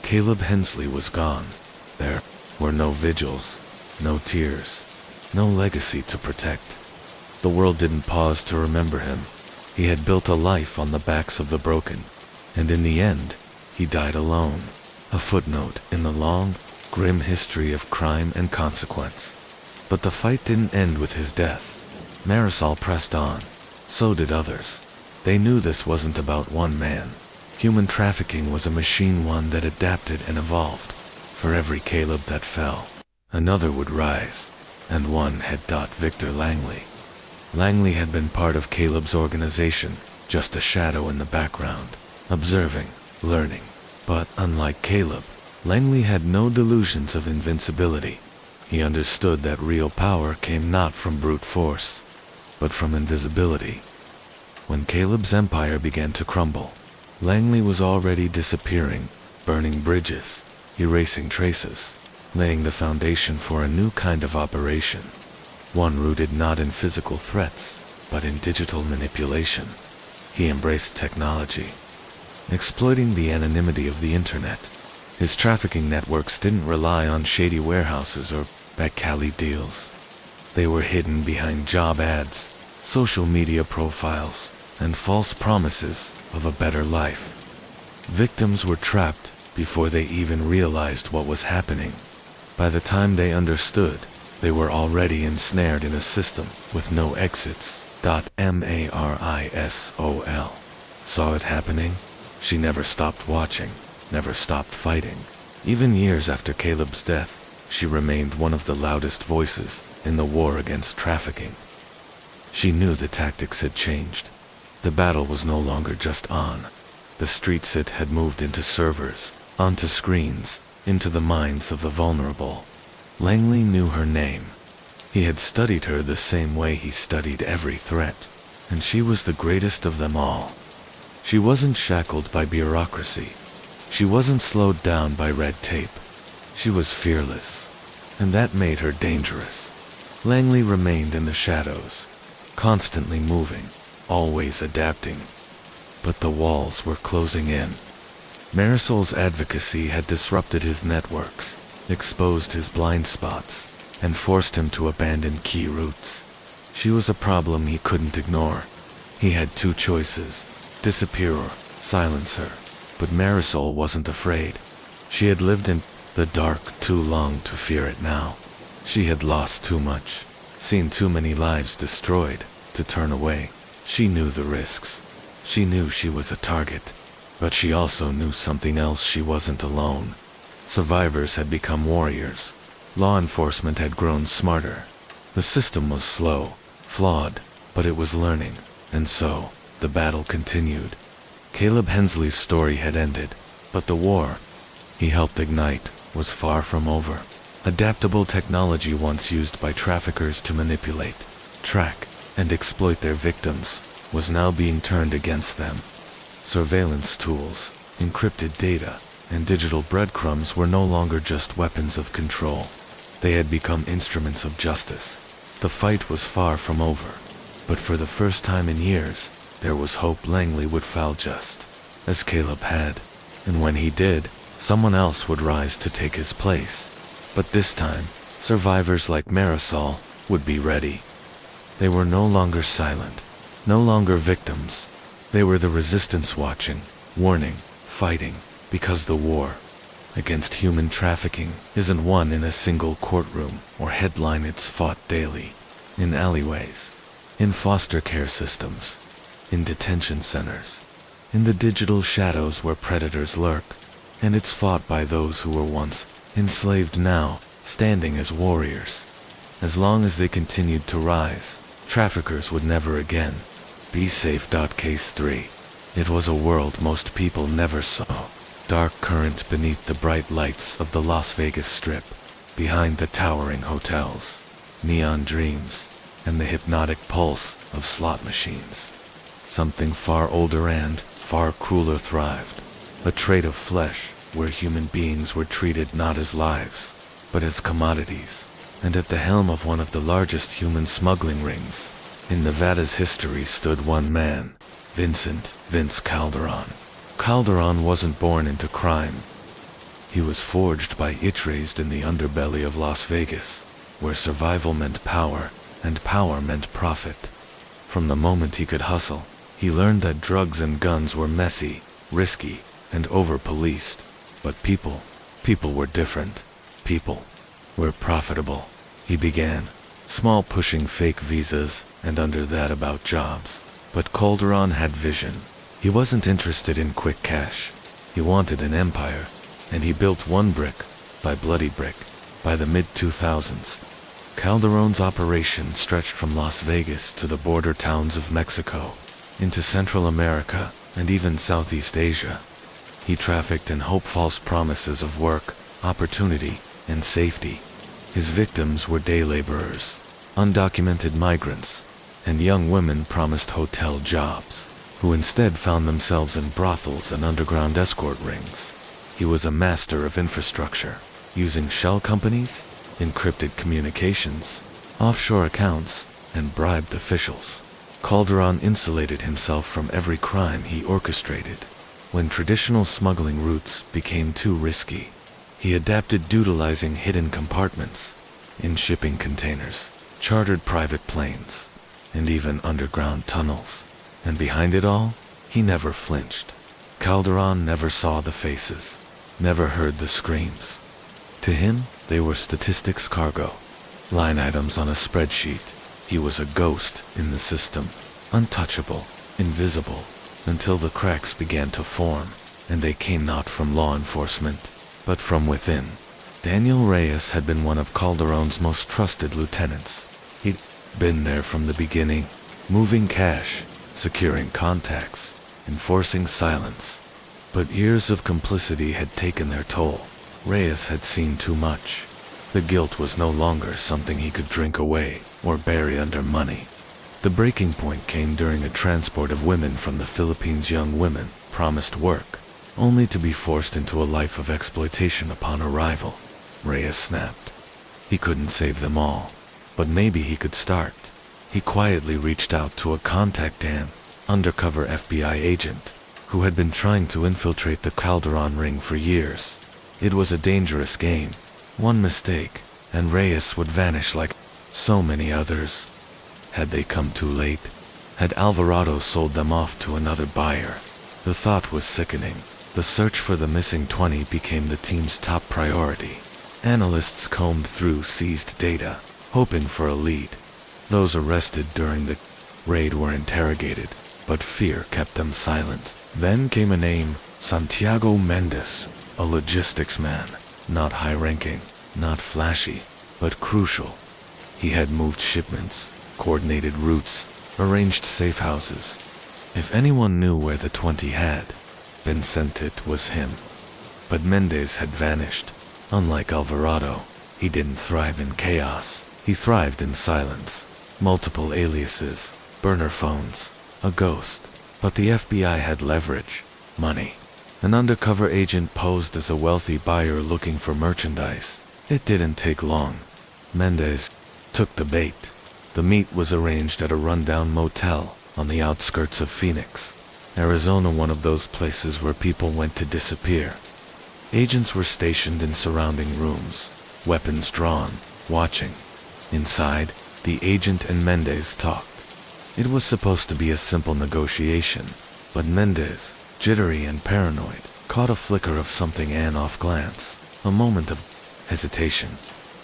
Caleb Hensley was gone. There were no vigils, no tears, no legacy to protect. The world didn't pause to remember him. He had built a life on the backs of the broken, and in the end, he died alone. A footnote in the long, grim history of crime and consequence. But the fight didn't end with his death. Marisol pressed on. So did others. They knew this wasn't about one man. Human trafficking was a machine, one that adapted and evolved. For every Caleb that fell, another would rise, and one had Victor Langley. Langley had been part of Caleb's organization, just a shadow in the background, observing, learning. But unlike Caleb, Langley had no delusions of invincibility. He understood that real power came not from brute force, but from invisibility. When Caleb's empire began to crumble, Langley was already disappearing, burning bridges, erasing traces, laying the foundation for a new kind of operation, one rooted not in physical threats, but in digital manipulation. He embraced technology, exploiting the anonymity of the internet. His trafficking networks didn't rely on shady warehouses or back-alley deals. They were hidden behind job ads, social media profiles, and false promises of a better life. Victims were trapped before they even realized what was happening. By the time they understood, they were already ensnared in a system with no exits. Marisol saw it happening. She never stopped watching, never stopped fighting. Even years after Caleb's death, she remained one of the loudest voices in the war against trafficking. She knew the tactics had changed. The battle was no longer just on. The streets it had moved into servers, onto screens, into the minds of the vulnerable. Langley knew her name. He had studied her the same way he studied every threat, and she was the greatest of them all. She wasn't shackled by bureaucracy. She wasn't slowed down by red tape. She was fearless, and that made her dangerous. Langley remained in the shadows, constantly moving, always adapting. But the walls were closing in. Marisol's advocacy had disrupted his networks, exposed his blind spots, and forced him to abandon key routes. She was a problem he couldn't ignore. He had two choices: disappear or silence her. But Marisol wasn't afraid. She had lived in the dark too long to fear it now. She had lost too much, seen too many lives destroyed, to turn away. She knew the risks. She knew she was a target. But she also knew something else: she wasn't alone. Survivors had become warriors. Law enforcement had grown smarter. The system was slow, flawed, but it was learning. And so, the battle continued. Caleb Hensley's story had ended, but the war he helped ignite was far from over. Adaptable technology once used by traffickers to manipulate, track, and exploit their victims was now being turned against them. Surveillance tools, encrypted data, and digital breadcrumbs were no longer just weapons of control. They had become instruments of justice. The fight was far from over, but for the first time in years, there was hope Langley would fall just, as Caleb had. And when he did, someone else would rise to take his place. But this time, survivors like Marisol would be ready. They were no longer silent, no longer victims. They were the resistance watching, warning, fighting, because the war against human trafficking isn't won in a single courtroom or headline. It's fought daily, in alleyways, in foster care systems, in detention centers, in the digital shadows where predators lurk. And it's fought by those who were once enslaved, now standing as warriors. As long as they continued to rise, traffickers would never again be safe. Case 3. It was a world most people never saw. Dark current beneath the bright lights of the Las Vegas Strip, behind the towering hotels, neon dreams, and the hypnotic pulse of slot machines. Something far older and far crueler thrived. A trade of flesh, where human beings were treated not as lives, but as commodities. And at the helm of one of the largest human smuggling rings in Nevada's history stood one man, Vince Calderon. Calderon wasn't born into crime. He was forged by it, raised in the underbelly of Las Vegas, where survival meant power, and power meant profit. From the moment he could hustle, he learned that drugs and guns were messy, risky, and over-policed. But people were different. People were profitable. He began, small, pushing fake visas, and under that about jobs. But Calderon had vision. He wasn't interested in quick cash. He wanted an empire, and he built one brick by bloody brick by the mid-2000s. Calderon's operation stretched from Las Vegas to the border towns of Mexico, into Central America, and even Southeast Asia. He trafficked in false promises of work, opportunity, and safety. His victims were day laborers, undocumented migrants, and young women promised hotel jobs, who instead found themselves in brothels and underground escort rings. He was a master of infrastructure, using shell companies, encrypted communications, offshore accounts, and bribed officials. Calderon insulated himself from every crime he orchestrated. When traditional smuggling routes became too risky, he adapted, utilizing hidden compartments in shipping containers, chartered private planes, and even underground tunnels. And behind it all, he never flinched. Calderon never saw the faces, never heard the screams. To him, they were statistics cargo, line items on a spreadsheet. He was a ghost in the system, untouchable, invisible, until the cracks began to form, and they came not from law enforcement, but from within. Daniel Reyes had been one of Calderon's most trusted lieutenants. He'd been there from the beginning, moving cash, securing contacts, enforcing silence. But years of complicity had taken their toll. Reyes had seen too much. The guilt was no longer something he could drink away or bury under money. The breaking point came during a transport of women from the Philippines. Young women promised work, only to be forced into a life of exploitation upon arrival. Reyes snapped. He couldn't save them all, but maybe he could start. He quietly reached out to a contact, an undercover FBI agent, who had been trying to infiltrate the Calderon ring for years. It was a dangerous game. One mistake, and Reyes would vanish like so many others. Had they come too late? Had Alvarado sold them off to another buyer? The thought was sickening. The search for the missing 20 became the team's top priority. Analysts combed through seized data, hoping for a lead. Those arrested during the raid were interrogated, but fear kept them silent. Then came a name, Santiago Mendez, a logistics man, not high-ranking, not flashy, but crucial. He had moved shipments, coordinated routes, arranged safe houses. If anyone knew where the 20 had been sent, it was him. But Mendez had vanished. Unlike Alvarado, he didn't thrive in chaos. He thrived in silence. Multiple aliases, burner phones, a ghost. But the FBI had leverage, money. An undercover agent posed as a wealthy buyer looking for merchandise. It didn't take long. Mendez took the bait. The meet was arranged at a rundown motel on the outskirts of Phoenix, Arizona, one of those places where people went to disappear. Agents were stationed in surrounding rooms, weapons drawn, watching. Inside, the agent and Mendez talked. It was supposed to be a simple negotiation, but Mendez, jittery and paranoid, caught a flicker of something, an off glance, a moment of hesitation.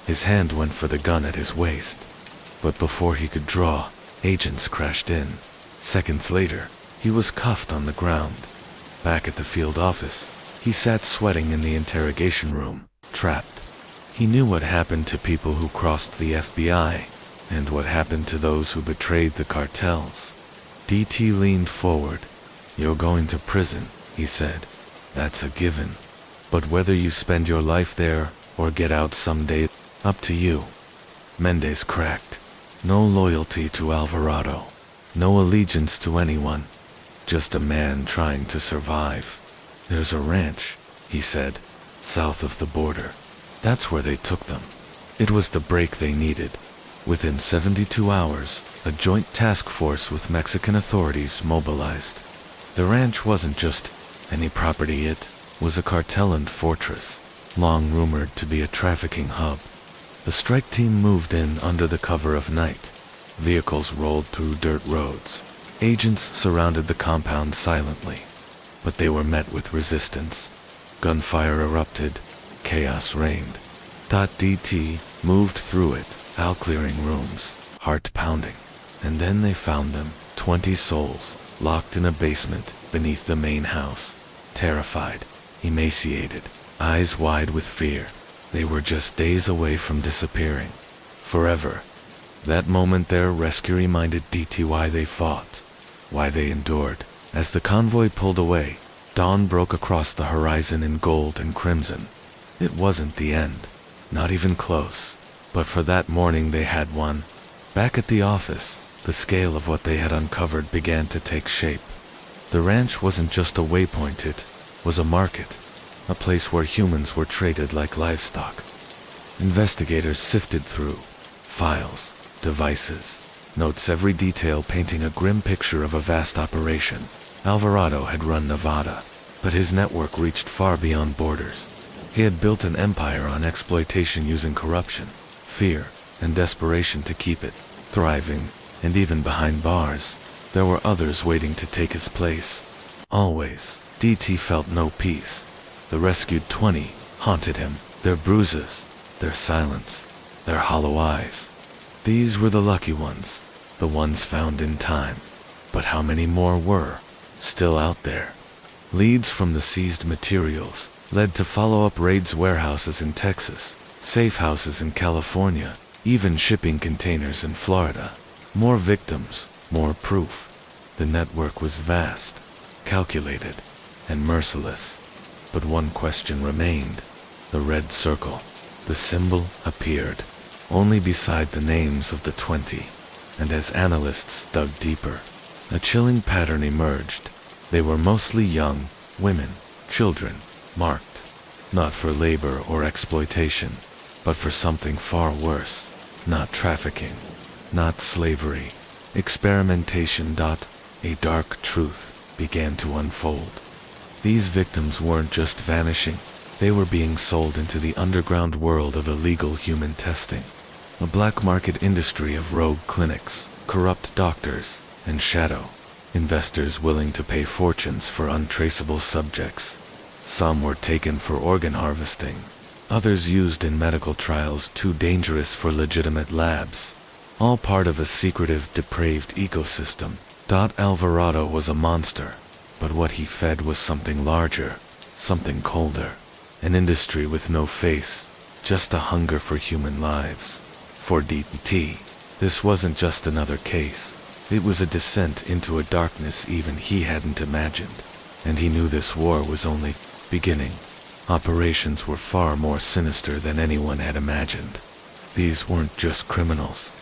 His hand went for the gun at his waist, but before he could draw, agents crashed in. Seconds later, he was cuffed on the ground. Back at the field office, he sat sweating in the interrogation room, trapped. He knew what happened to people who crossed the FBI, and what happened to those who betrayed the cartels. DT leaned forward. "You're going to prison," he said. "That's a given. But whether you spend your life there or get out someday, up to you." Mendez cracked. No loyalty to Alvarado. No allegiance to anyone. Just a man trying to survive. "There's a ranch," he said, "south of the border. That's where they took them." It was the break they needed. Within 72 hours, a joint task force with Mexican authorities mobilized. The ranch wasn't just any property, it was a cartel and fortress, long rumored to be a trafficking hub. The strike team moved in under the cover of night. Vehicles rolled through dirt roads. Agents surrounded the compound silently, but they were met with resistance. Gunfire erupted. Chaos reigned. DT moved through it, clearing rooms, heart pounding. And then they found them, 20 souls, locked in a basement beneath the main house. Terrified, emaciated, eyes wide with fear. They were just days away from disappearing. forever. That moment their rescue reminded DT why they fought, why they endured. As the convoy pulled away, dawn broke across the horizon in gold and crimson. It wasn't the end, not even close, but for that morning they had won. Back at the office, the scale of what they had uncovered began to take shape. The ranch wasn't just a waypoint, it was a market, a place where humans were traded like livestock. Investigators sifted through files, devices, notes, every detail painting a grim picture of a vast operation. Alvarado had run Nevada, but his network reached far beyond borders. He had built an empire on exploitation using corruption, fear, and desperation to keep it thriving, and even behind bars, there were others waiting to take his place. Always, DT felt no peace. The rescued 20 haunted him, their bruises, their silence, their hollow eyes. These were the lucky ones, the ones found in time. But how many more were still out there? Leads from the seized materials led to follow-up raids, warehouses in Texas, safe houses in California, even shipping containers in Florida. More victims, more proof. The network was vast, calculated, and merciless. But one question remained. The red circle. The symbol appeared only beside the names of the 20, and as analysts dug deeper, a chilling pattern emerged. They were mostly young, women, children, marked, not for labor or exploitation, but for something far worse. Not trafficking, not slavery, experimentation. A dark truth began to unfold. These victims weren't just vanishing, they were being sold into the underground world of illegal human testing. A black market industry of rogue clinics, corrupt doctors, and shadow investors willing to pay fortunes for untraceable subjects. Some were taken for organ harvesting, others used in medical trials too dangerous for legitimate labs. All part of a secretive, depraved ecosystem. Alvarado was a monster, but what he fed was something larger, something colder. An industry with no face, just a hunger for human lives. For DT, this wasn't just another case. It was a descent into a darkness even he hadn't imagined. And he knew this war was only beginning. Operations were far more sinister than anyone had imagined. These weren't just criminals.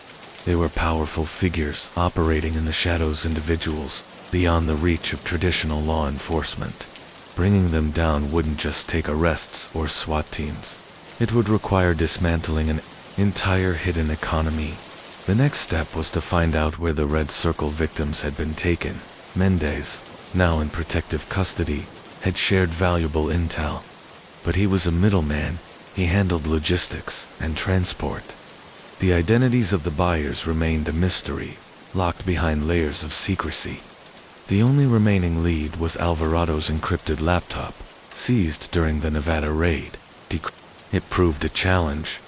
They were powerful figures operating in the shadows, individuals beyond the reach of traditional law enforcement. Bringing them down wouldn't just take arrests or SWAT teams. It would require dismantling an entire hidden economy. The next step was to find out where the Red Circle victims had been taken. Mendez, now in protective custody, had shared valuable intel. But he was a middleman. He handled logistics and transport. The identities of the buyers remained a mystery, locked behind layers of secrecy. The only remaining lead was Alvarado's encrypted laptop, seized during the Nevada raid. It proved a challenge.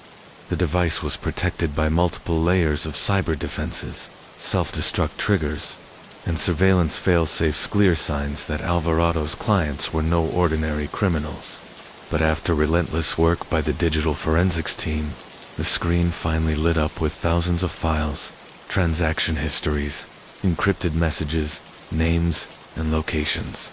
The device was protected by multiple layers of cyber defenses, self-destruct triggers, and surveillance fail-safes, clear signs that Alvarado's clients were no ordinary criminals. But after relentless work by the digital forensics team, the screen finally lit up with thousands of files, transaction histories, encrypted messages, names, and locations.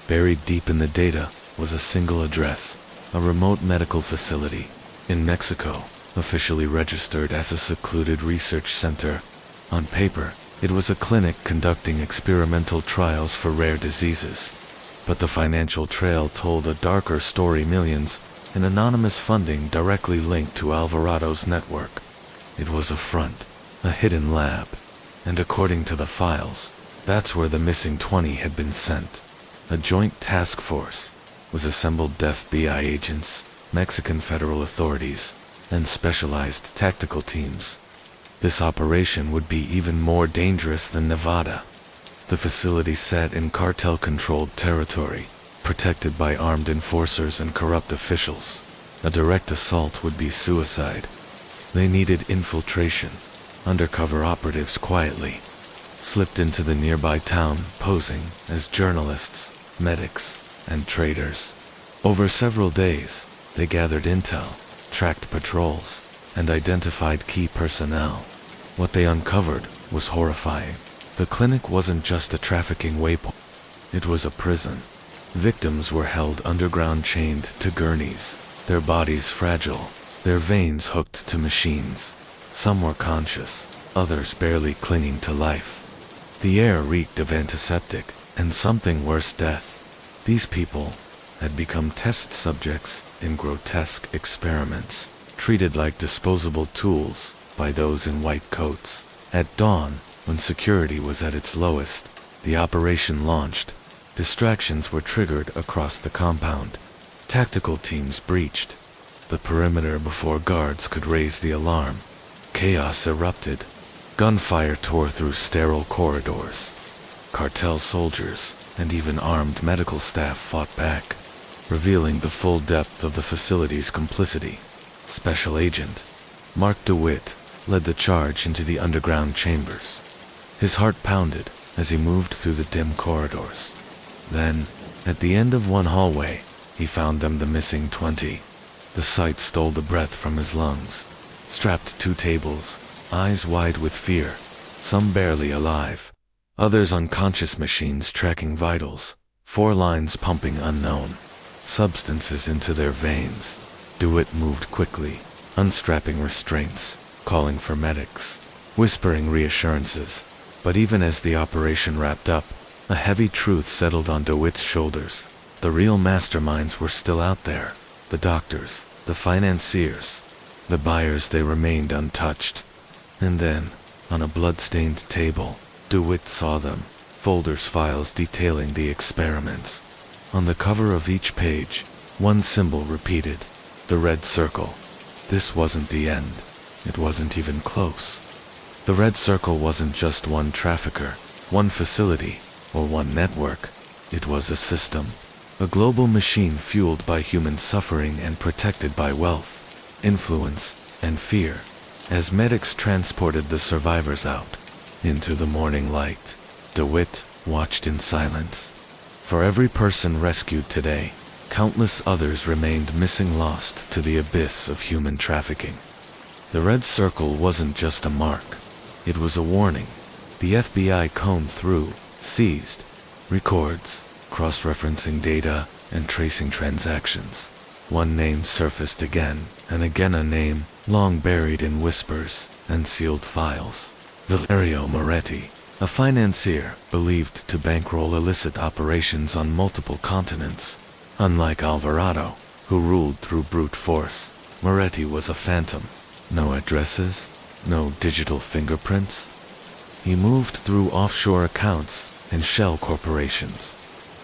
Buried deep in the data was a single address, a remote medical facility in Mexico, officially registered as a secluded research center. On paper, it was a clinic conducting experimental trials for rare diseases. But the financial trail told a darker story. Millions in anonymous funding directly linked to Alvarado's network. It was a front, a hidden lab, and according to the files, that's where the missing 20 had been sent. A joint task force was assembled: FBI agents, Mexican federal authorities, and specialized tactical teams. This operation would be even more dangerous than Nevada. The facility sat in cartel-controlled territory, protected by armed enforcers and corrupt officials. A direct assault would be suicide. They needed infiltration. Undercover operatives quietly slipped into the nearby town, posing as journalists, medics, and traders. Over several days, they gathered intel, tracked patrols, and identified key personnel. What they uncovered was horrifying. The clinic wasn't just a trafficking waypoint. It was a prison. Victims were held underground, chained to gurneys, their bodies fragile, their veins hooked to machines. Some were conscious, others barely clinging to life. The air reeked of antiseptic, and something worse, death. These people had become test subjects in grotesque experiments, treated like disposable tools by those in white coats. At dawn, when security was at its lowest, the operation launched. Distractions were triggered across the compound. Tactical teams breached the perimeter before guards could raise the alarm. Chaos erupted. Gunfire tore through sterile corridors. Cartel soldiers and even armed medical staff fought back, revealing the full depth of the facility's complicity. Special Agent Mark DeWitt led the charge into the underground chambers. His heart pounded as he moved through the dim corridors. Then, at the end of one hallway, he found them, the missing 20. The sight stole the breath from his lungs. Strapped to 2 tables, eyes wide with fear, some barely alive, others unconscious, machines tracking vitals, 4 lines pumping unknown substances into their veins. DeWitt moved quickly, unstrapping restraints, calling for medics, whispering reassurances. But even as the operation wrapped up, a heavy truth settled on DeWitt's shoulders. The real masterminds were still out there. The doctors, the financiers, the buyers. They remained untouched. And then, on a blood-stained table, DeWitt saw them, folders, files detailing the experiments. On the cover of each page, one symbol repeated, the red circle. This wasn't the end. It wasn't even close. The red circle wasn't just one trafficker, one facility, or one network. It was a system. A global machine fueled by human suffering and protected by wealth, influence, and fear. As medics transported the survivors out into the morning light, DeWitt watched in silence. For every person rescued today, countless others remained missing, lost to the abyss of human trafficking. The red circle wasn't just a mark. It was a warning. The FBI combed through, seized records, cross-referencing data, and tracing transactions. One name surfaced again and again, a name long buried in whispers and sealed files. Valerio Moretti, a financier believed to bankroll illicit operations on multiple continents. Unlike Alvarado, who ruled through brute force, Moretti was a phantom. No addresses, no digital fingerprints. He moved through offshore accounts and shell corporations,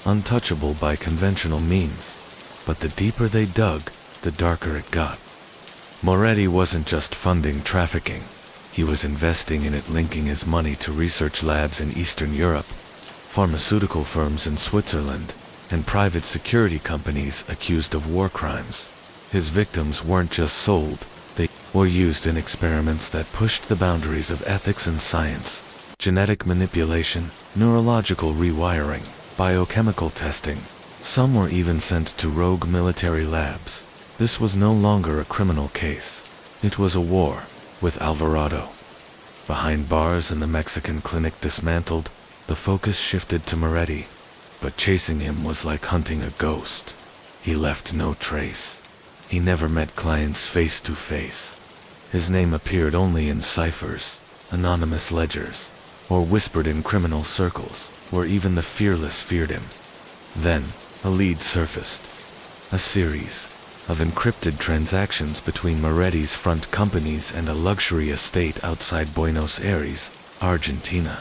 untouchable by conventional means. But the deeper they dug, the darker it got. Moretti wasn't just funding trafficking. He was investing in it, linking his money to research labs in Eastern Europe, pharmaceutical firms in Switzerland, and private security companies accused of war crimes. His victims weren't just sold, they were used in experiments that pushed the boundaries of ethics and science. Genetic manipulation, neurological rewiring, biochemical testing. Some were even sent to rogue military labs. This was no longer a criminal case. It was a war with Alvarado. Behind bars and the Mexican clinic dismantled, the focus shifted to Moretti. But chasing him was like hunting a ghost. He left no trace. He never met clients face to face. His name appeared only in ciphers, anonymous ledgers, or whispered in criminal circles, where even the fearless feared him. Then, a lead surfaced. A series of encrypted transactions between Moretti's front companies and a luxury estate outside Buenos Aires, Argentina.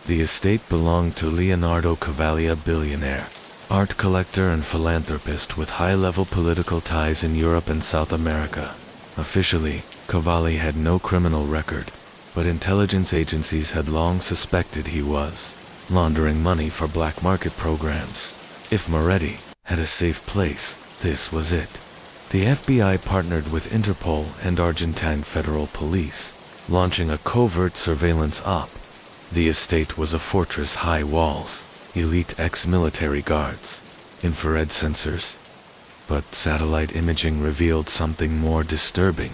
The estate belonged to Leonardo Cavalli, a billionaire, art collector and philanthropist with high-level political ties in Europe and South America. Officially, Cavalli had no criminal record, but intelligence agencies had long suspected he was laundering money for black market programs. If Moretti had a safe place, this was it. The FBI partnered with Interpol and Argentine federal police, launching a covert surveillance op. The estate was a fortress, high walls, elite ex-military guards, infrared sensors. But satellite imaging revealed something more disturbing.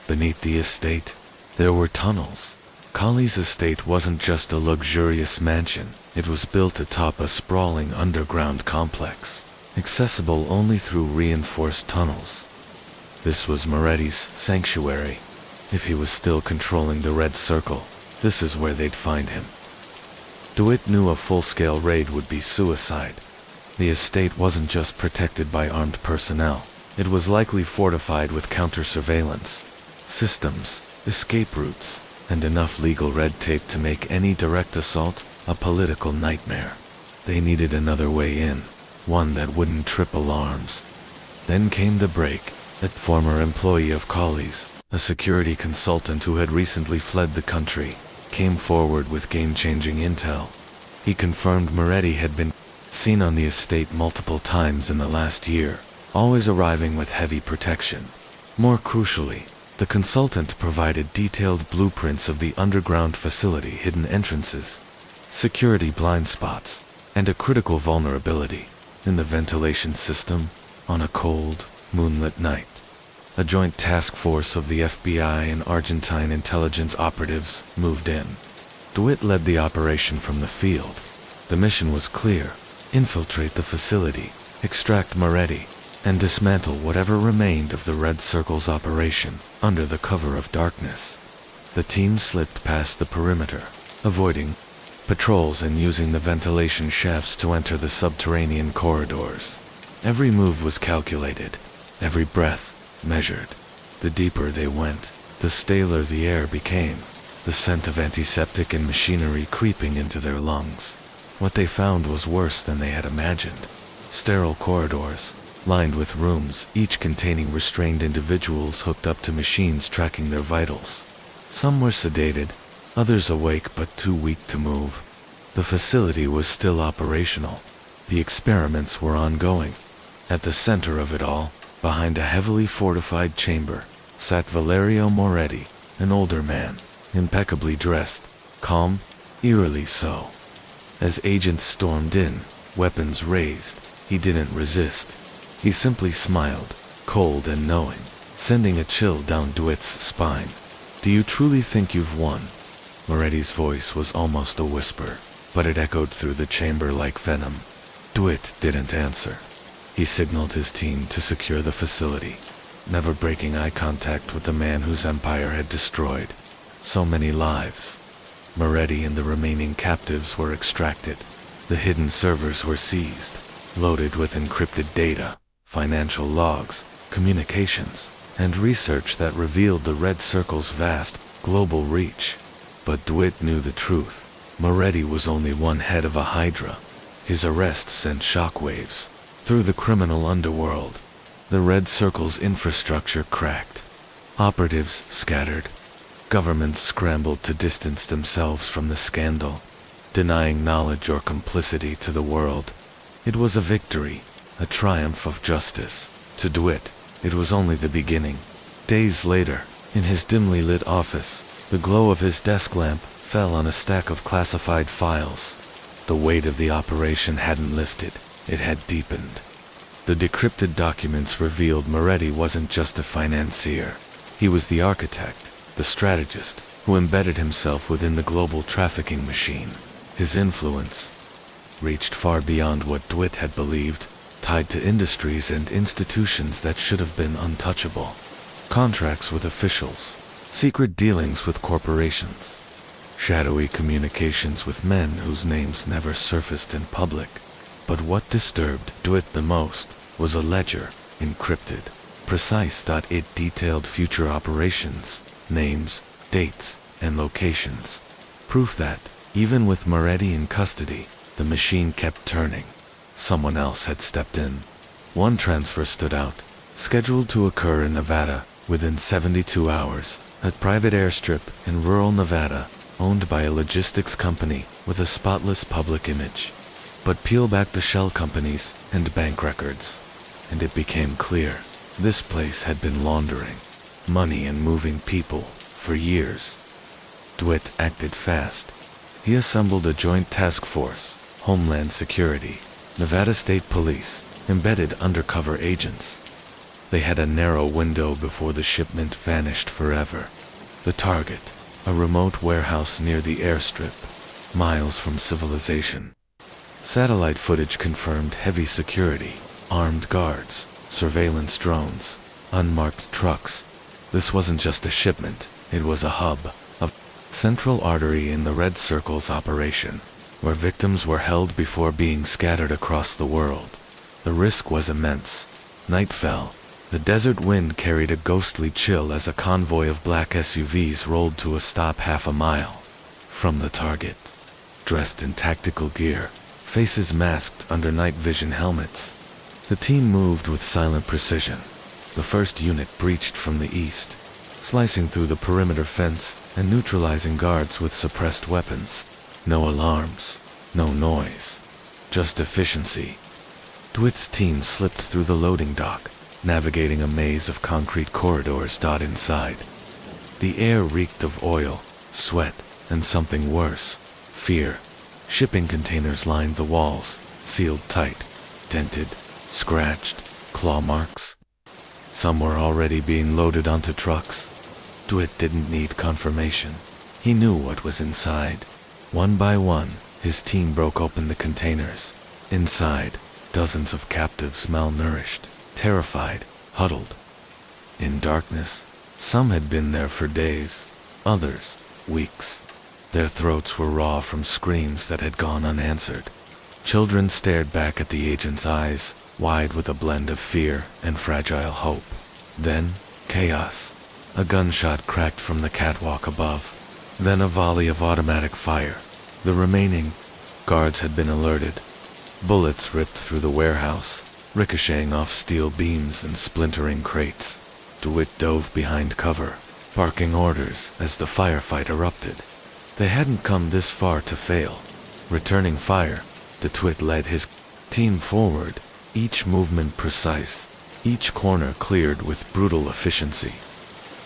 Beneath the estate, there were tunnels. Kali's estate wasn't just a luxurious mansion, it was built atop a sprawling underground complex, accessible only through reinforced tunnels. This was Moretti's sanctuary. If he was still controlling the Red Circle, this is where they'd find him. DeWitt knew a full-scale raid would be suicide. The estate wasn't just protected by armed personnel, it was likely fortified with counter-surveillance systems, escape routes, and enough legal red tape to make any direct assault a political nightmare. They needed another way in, one that wouldn't trip alarms. Then came the break. A former employee of Kali's, a security consultant who had recently fled the country, came forward with game-changing intel. He confirmed Moretti had been seen on the estate multiple times in the last year, always arriving with heavy protection. More crucially, the consultant provided detailed blueprints of the underground facility, hidden entrances, security blind spots, and a critical vulnerability in the ventilation system on a cold, moonlit night. A joint task force of the FBI and Argentine intelligence operatives moved in. DeWitt led the operation from the field. The mission was clear: infiltrate the facility, extract Moretti, and dismantle whatever remained of the Red Circle's operation under the cover of darkness. The team slipped past the perimeter, avoiding patrols and using the ventilation shafts to enter the subterranean corridors. Every move was calculated, every breath measured. The deeper they went, the staler the air became, the scent of antiseptic and machinery creeping into their lungs. What they found was worse than they had imagined. Sterile corridors, lined with rooms, each containing restrained individuals hooked up to machines tracking their vitals. Some were sedated, others awake but too weak to move. The facility was still operational. The experiments were ongoing. At the center of it all, behind a heavily fortified chamber, sat Valerio Moretti, an older man, impeccably dressed, calm, eerily so. As agents stormed in, weapons raised, he didn't resist. He simply smiled, cold and knowing, sending a chill down DeWitt's spine. "Do you truly think you've won?" Moretti's voice was almost a whisper, but it echoed through the chamber like venom. DeWitt didn't answer. He signaled his team to secure the facility, never breaking eye contact with the man whose empire had destroyed so many lives. Moretti and the remaining captives were extracted. The hidden servers were seized, loaded with encrypted data, financial logs, communications, and research that revealed the Red Circle's vast, global reach. But DeWitt knew the truth. Moretti was only one head of a hydra. His arrest sent shockwaves through the criminal underworld. The Red Circle's infrastructure cracked. Operatives scattered. Governments scrambled to distance themselves from the scandal, denying knowledge or complicity to the world. It was a victory, a triumph of justice. To DeWitt, it was only the beginning. Days later, in his dimly lit office, the glow of his desk lamp fell on a stack of classified files. The weight of the operation hadn't lifted, it had deepened. The decrypted documents revealed Moretti wasn't just a financier. He was the architect, the strategist, who embedded himself within the global trafficking machine. His influence reached far beyond what DeWitt had believed, tied to industries and institutions that should have been untouchable. Contracts with officials, secret dealings with corporations, shadowy communications with men whose names never surfaced in public. But what disturbed DeWitt the most was a ledger, encrypted, precise. It detailed future operations, names, dates, and locations. Proof that, even with Moretti in custody, the machine kept turning. Someone else had stepped in. One transfer stood out, scheduled to occur in Nevada within 72 hours, a private airstrip in rural Nevada, owned by a logistics company with a spotless public image. But peel back the shell companies and bank records, and it became clear this place had been laundering money and moving people for years. DeWitt acted fast. He assembled a joint task force, Homeland Security, Nevada State Police, embedded undercover agents. They had a narrow window before the shipment vanished forever. The target, a remote warehouse near the airstrip, miles from civilization. Satellite footage confirmed heavy security, armed guards, surveillance drones, unmarked trucks. This wasn't just a shipment, it was a hub, a central artery in the Red Circle's operation, where victims were held before being scattered across the world. The risk was immense. Night fell. The desert wind carried a ghostly chill as a convoy of black SUVs rolled to a stop half a mile from the target. Dressed in tactical gear, faces masked under night vision helmets, the team moved with silent precision. The first unit breached from the east, slicing through the perimeter fence and neutralizing guards with suppressed weapons. No alarms, no noise, just efficiency. DeWitt's team slipped through the loading dock, navigating a maze of concrete corridors inside. The air reeked of oil, sweat, and something worse, fear. Shipping containers lined the walls, sealed tight, dented, scratched, claw marks. Some were already being loaded onto trucks. DeWitt didn't need confirmation. He knew what was inside. One by one, his team broke open the containers. Inside, dozens of captives malnourished, terrified, huddled. In darkness, some had been there for days, others, weeks. Their throats were raw from screams that had gone unanswered. Children stared back at the agent's eyes, wide with a blend of fear and fragile hope. Then, chaos. A gunshot cracked from the catwalk above. Then a volley of automatic fire. The remaining guards had been alerted. Bullets ripped through the warehouse, ricocheting off steel beams and splintering crates. DeWitt dove behind cover, barking orders as the firefight erupted. They hadn't come this far to fail. Returning fire, DeWitt led his team forward, each movement precise, each corner cleared with brutal efficiency.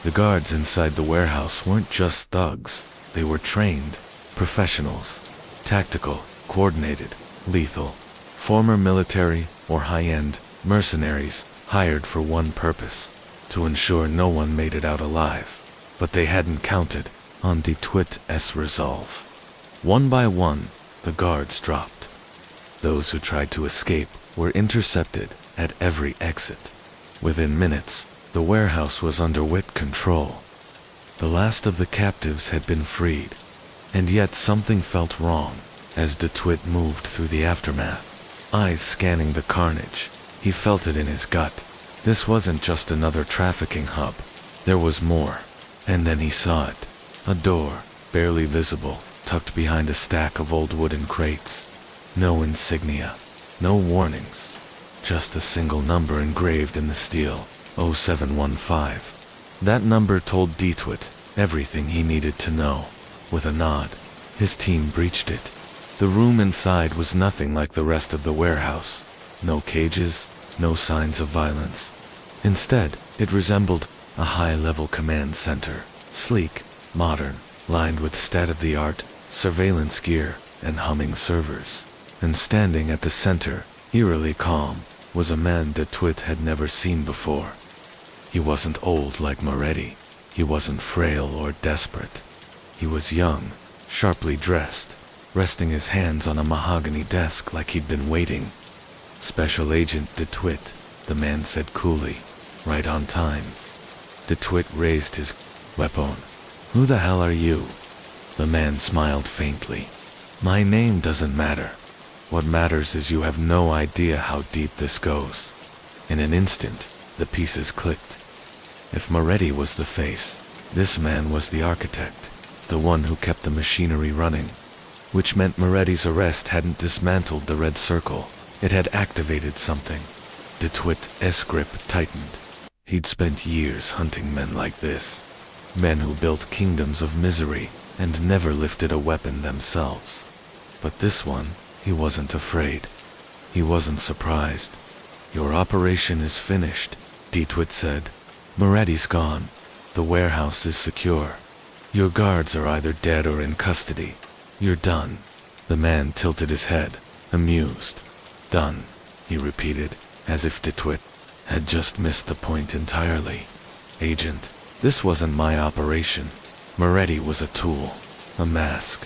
The guards inside the warehouse weren't just thugs. They were trained, professionals, tactical, coordinated, lethal, former military or high-end mercenaries hired for one purpose, to ensure no one made it out alive. But they hadn't counted on DeWitt's resolve. One by one, the guards dropped. Those who tried to escape were intercepted at every exit. Within minutes, the warehouse was under DeWitt control. The last of the captives had been freed, and yet something felt wrong as DeWitt moved through the aftermath. Eyes scanning the carnage, he felt it in his gut. This wasn't just another trafficking hub. There was more. And then he saw it. A door, barely visible, tucked behind a stack of old wooden crates. No insignia, no warnings, just a single number engraved in the steel, 0715. That number told DeWitt everything he needed to know. With a nod, his team breached it. The room inside was nothing like the rest of the warehouse. No cages, no signs of violence. Instead, it resembled a high-level command center, sleek, modern, lined with state-of-the-art surveillance gear and humming servers. And standing at the center, eerily calm, was a man DeWitt had never seen before. He wasn't old like Moretti. He wasn't frail or desperate. He was young, sharply dressed, resting his hands on a mahogany desk like he'd been waiting. Special Agent DeWitt, the man said coolly, right on time. DeWitt raised his weapon. Who the hell are you? The man smiled faintly. My name doesn't matter. What matters is you have no idea how deep this goes. In an instant, the pieces clicked. If Moretti was the face, this man was the architect, the one who kept the machinery running. Which meant Moretti's arrest hadn't dismantled the Red Circle. It had activated something. DeWitt's grip tightened. He'd spent years hunting men like this. Men who built kingdoms of misery and never lifted a weapon themselves. But this one, he wasn't afraid. He wasn't surprised. Your operation is finished, DeWitt said. Moretti's gone. The warehouse is secure. Your guards are either dead or in custody. You're done. The man tilted his head, amused. Done, he repeated, as if DeWitt had just missed the point entirely. Agent, this wasn't my operation. Moretti was a tool, a mask.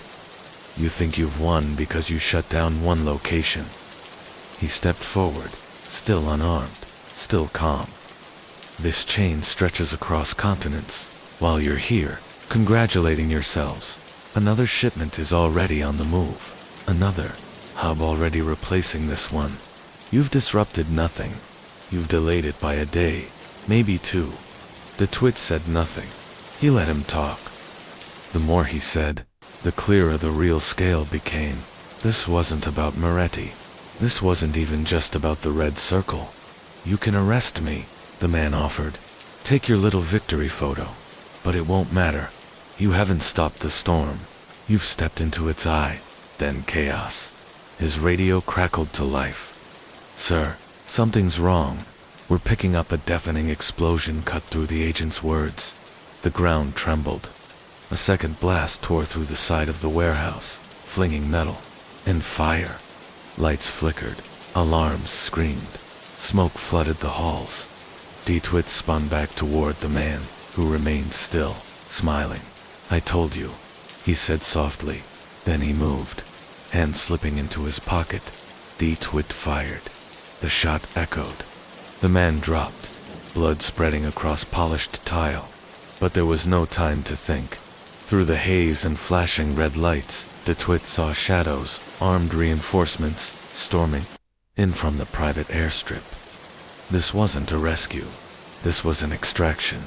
You think you've won because you shut down one location. He stepped forward, still unarmed, still calm. This chain stretches across continents. While you're here, congratulating yourselves, another shipment is already on the move. Another hub already replacing this one. You've disrupted nothing. You've delayed it by a day, maybe two. DeTwitt said nothing. He let him talk. The more he said, the clearer the real scale became. This wasn't about Moretti. This wasn't even just about the red circle. You can arrest me, the man offered. Take your little victory photo. But it won't matter. You haven't stopped the storm. You've stepped into its eye. Then chaos. His radio crackled to life. Sir, something's wrong. We're picking up a deafening explosion cut through the agent's words. The ground trembled. A second blast tore through the side of the warehouse, flinging metal and fire. Lights flickered. Alarms screamed. Smoke flooded the halls. DeTwitt spun back toward the man, who remained still, smiling. I told you, he said softly. Then he moved, hand slipping into his pocket. DeTwitt fired. The shot echoed. The man dropped, blood spreading across polished tile. But there was no time to think. Through the haze and flashing red lights, DeTwitt saw shadows, armed reinforcements, storming in from the private airstrip. This wasn't a rescue. This was an extraction.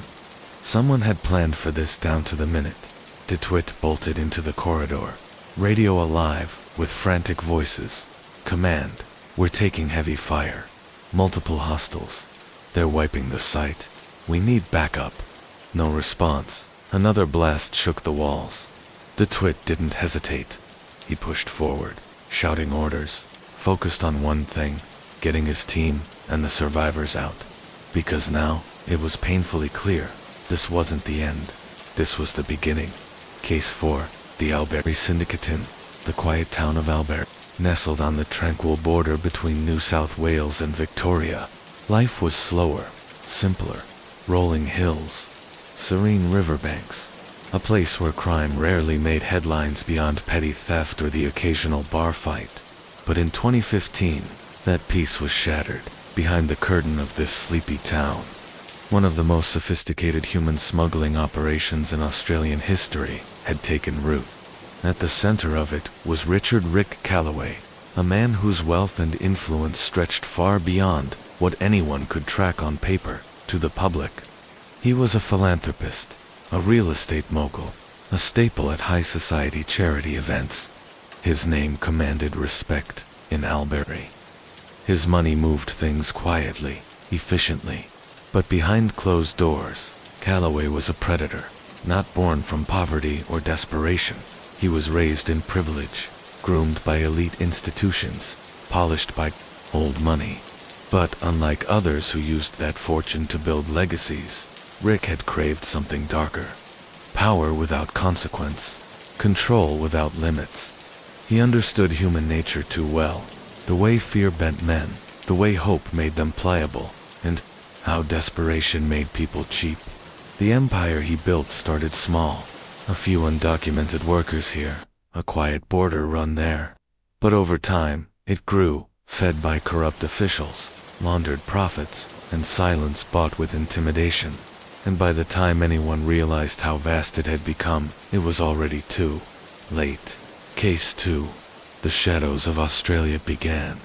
Someone had planned for this down to the minute. DeTwitt bolted into the corridor, radio alive with frantic voices. Command, we're taking heavy fire. Multiple hostiles. They're wiping the site. We need backup. No response. Another blast shook the walls. DeTwitt didn't hesitate. He pushed forward, shouting orders, focused on one thing, getting his team and the survivors out. Because now, it was painfully clear, this wasn't the end. This was the beginning. Case 4, the Albury Syndicatin, the quiet town of Albury, nestled on the tranquil border between New South Wales and Victoria. Life was slower, simpler, rolling hills, serene riverbanks, a place where crime rarely made headlines beyond petty theft or the occasional bar fight. But in 2015, that peace was shattered behind the curtain of this sleepy town. One of the most sophisticated human smuggling operations in Australian history had taken root. At the center of it was Richard "Rick" Calloway, a man whose wealth and influence stretched far beyond what anyone could track on paper to the public. He was a philanthropist, a real estate mogul, a staple at high society charity events. His name commanded respect in Albury. His money moved things quietly, efficiently. But behind closed doors, Calloway was a predator, not born from poverty or desperation. He was raised in privilege, groomed by elite institutions, polished by old money. But unlike others who used that fortune to build legacies, Rick had craved something darker. Power without consequence, control without limits. He understood human nature too well, the way fear bent men, the way hope made them pliable, and how desperation made people cheap. The empire he built started small. A few undocumented workers here, a quiet border run there. But over time, it grew, fed by corrupt officials, laundered profits, and silence bought with intimidation. And by the time anyone realized how vast it had become, it was already too late. Case 2. The shadows of Australia began.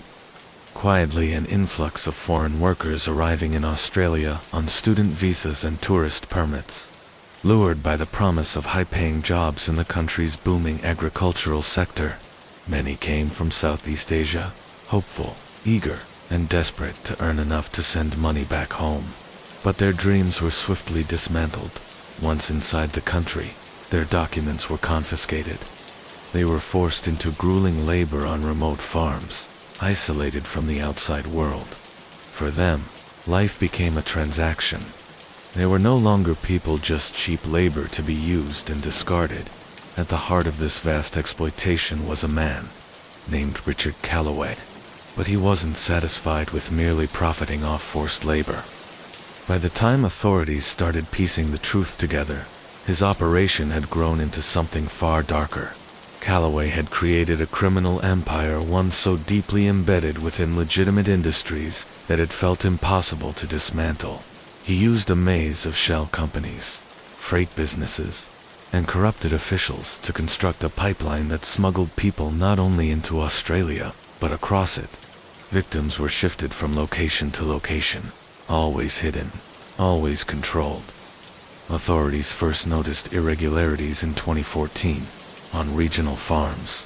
Quietly, an influx of foreign workers arriving in Australia on student visas and tourist permits. Lured by the promise of high-paying jobs in the country's booming agricultural sector, many came from Southeast Asia, hopeful, eager, and desperate to earn enough to send money back home. But their dreams were swiftly dismantled. Once inside the country, their documents were confiscated. They were forced into grueling labor on remote farms, isolated from the outside world. For them, life became a transaction. They were no longer people, just cheap labor to be used and discarded. At the heart of this vast exploitation was a man named Richard Calloway. But he wasn't satisfied with merely profiting off forced labor. By the time authorities started piecing the truth together, his operation had grown into something far darker. Calloway had created a criminal empire, one so deeply embedded within legitimate industries that it felt impossible to dismantle. He used a maze of shell companies, freight businesses, and corrupted officials to construct a pipeline that smuggled people not only into Australia, but across it. Victims were shifted from location to location, always hidden, always controlled. Authorities first noticed irregularities in 2014 on regional farms.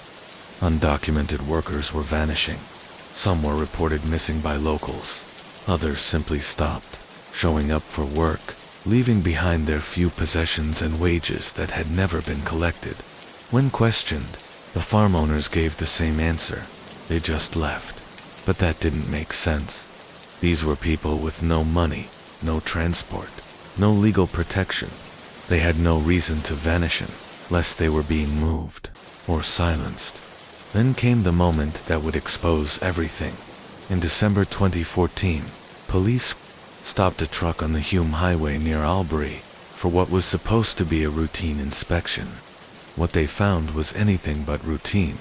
Undocumented workers were vanishing. Some were reported missing by locals. Others simply stopped showing up for work, leaving behind their few possessions and wages that had never been collected. When questioned, the farm owners gave the same answer: they just left. But that didn't make sense. These were people with no money, no transport, no legal protection. They had no reason to vanish unless they were being moved or silenced. Then came the moment that would expose everything. In December 2014, police stopped a truck on the Hume Highway near Albury for what was supposed to be a routine inspection. What they found was anything but routine.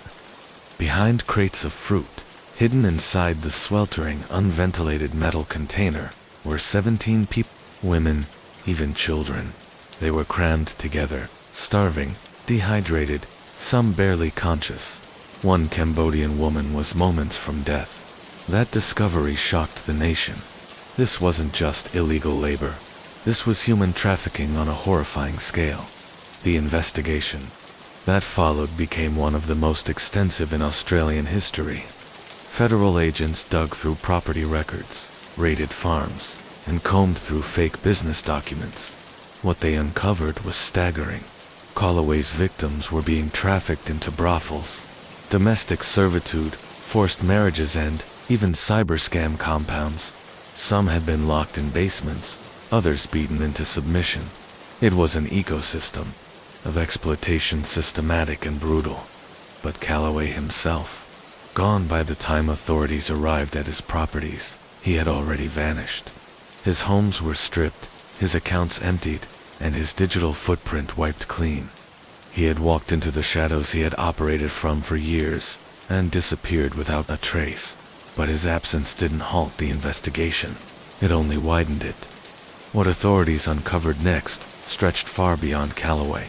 Behind crates of fruit, hidden inside the sweltering, unventilated metal container, were 17 people, women, even children. They were crammed together, starving, dehydrated, some barely conscious. One Cambodian woman was moments from death. That discovery shocked the nation. This wasn't just illegal labor. This was human trafficking on a horrifying scale. The investigation that followed became one of the most extensive in Australian history. Federal agents dug through property records, raided farms, and combed through fake business documents. What they uncovered was staggering. Calloway's victims were being trafficked into brothels, domestic servitude, forced marriages, and even cyber scam compounds. Some had been locked in basements, others beaten into submission. It was an ecosystem of exploitation, systematic and brutal. But Calloway himself, gone by the time authorities arrived at his properties, he had already vanished. His homes were stripped, his accounts emptied, and his digital footprint wiped clean. He had walked into the shadows he had operated from for years, and disappeared without a trace. But his absence didn't halt the investigation. It only widened it. What authorities uncovered next stretched far beyond Calloway.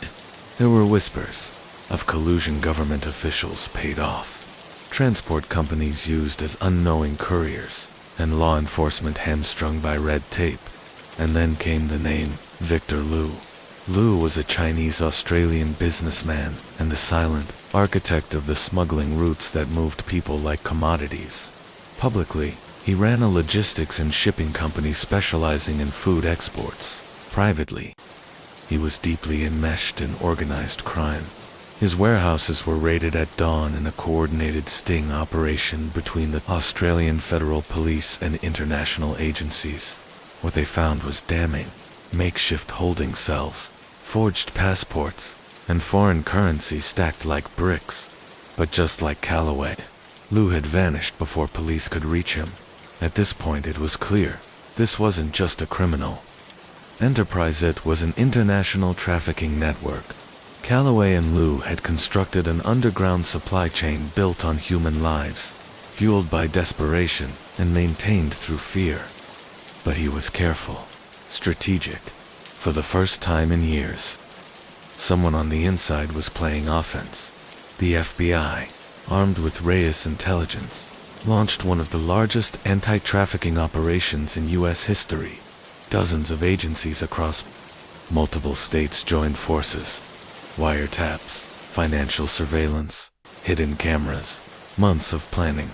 There were whispers of collusion, government officials paid off, transport companies used as unknowing couriers, and law enforcement hamstrung by red tape. And then came the name Victor Liu. Liu was a Chinese-Australian businessman and the silent architect of the smuggling routes that moved people like commodities. Publicly, he ran a logistics and shipping company specializing in food exports. Privately, he was deeply enmeshed in organized crime. His warehouses were raided at dawn in a coordinated sting operation between the Australian Federal Police and international agencies. What they found was damning: makeshift holding cells, forged passports, and foreign currency stacked like bricks. But just like Calloway, Liu had vanished before police could reach him. At this point it was clear, this wasn't just a criminal enterprise, it was an international trafficking network. Calloway and Liu had constructed an underground supply chain built on human lives, fueled by desperation and maintained through fear. But he was careful, strategic. For the first time in years, someone on the inside was playing offense. The FBI, armed with Reyes intelligence, launched one of the largest anti-trafficking operations in U.S. history. Dozens of agencies across multiple states joined forces. Wiretaps, financial surveillance, hidden cameras, months of planning.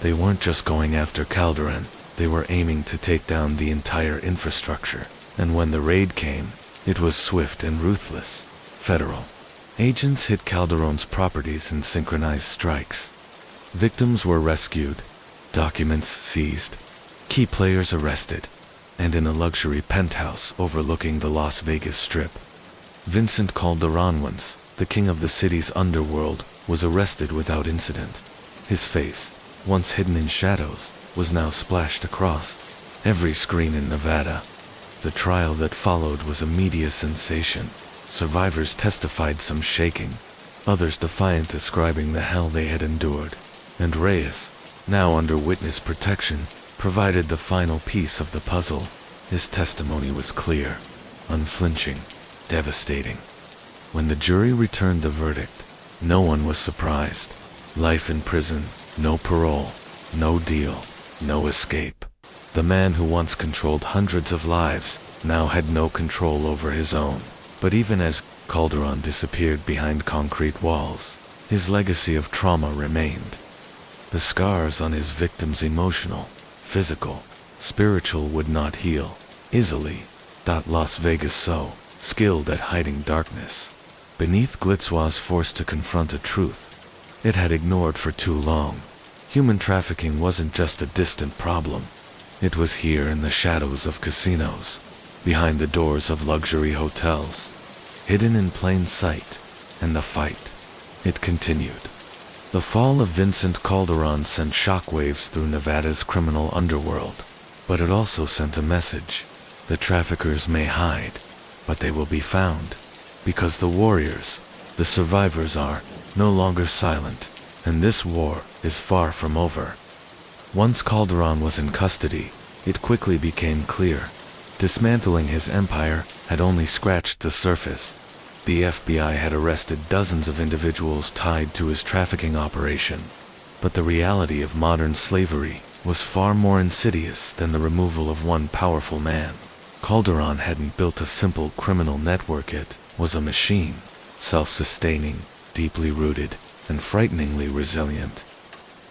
They weren't just going after Calderon, they were aiming to take down the entire infrastructure. And when the raid came, it was swift and ruthless. Federal agents hit Calderon's properties in synchronized strikes. Victims were rescued, documents seized, key players arrested, and in a luxury penthouse overlooking the Las Vegas Strip, Vincent Calderon, once the king of the city's underworld, was arrested without incident. His face, once hidden in shadows, was now splashed across every screen in Nevada. The trial that followed was a media sensation. Survivors testified, some shaking, others defiant, describing the hell they had endured. And Reyes, now under witness protection, provided the final piece of the puzzle. His testimony was clear, unflinching, devastating. When the jury returned the verdict, no one was surprised. Life in prison, no parole, no deal, no escape. The man who once controlled hundreds of lives now had no control over his own. But even as Calderon disappeared behind concrete walls, his legacy of trauma remained. The scars on his victims, emotional, physical, spiritual, would not heal easily. Las Vegas, so skilled at hiding darkness beneath glitz, was forced to confront a truth it had ignored for too long. Human trafficking wasn't just a distant problem. It was here, in the shadows of casinos, behind the doors of luxury hotels, hidden in plain sight. And the fight, it continued. The fall of Vincent Calderon sent shockwaves through Nevada's criminal underworld, but it also sent a message. The traffickers may hide, but they will be found, because the warriors, the survivors, are no longer silent, and this war is far from over. Once Calderon was in custody, it quickly became clear. Dismantling his empire had only scratched the surface. The FBI had arrested dozens of individuals tied to his trafficking operation, but the reality of modern slavery was far more insidious than the removal of one powerful man. Calderon hadn't built a simple criminal network, it was a machine, self-sustaining, deeply rooted, and frighteningly resilient.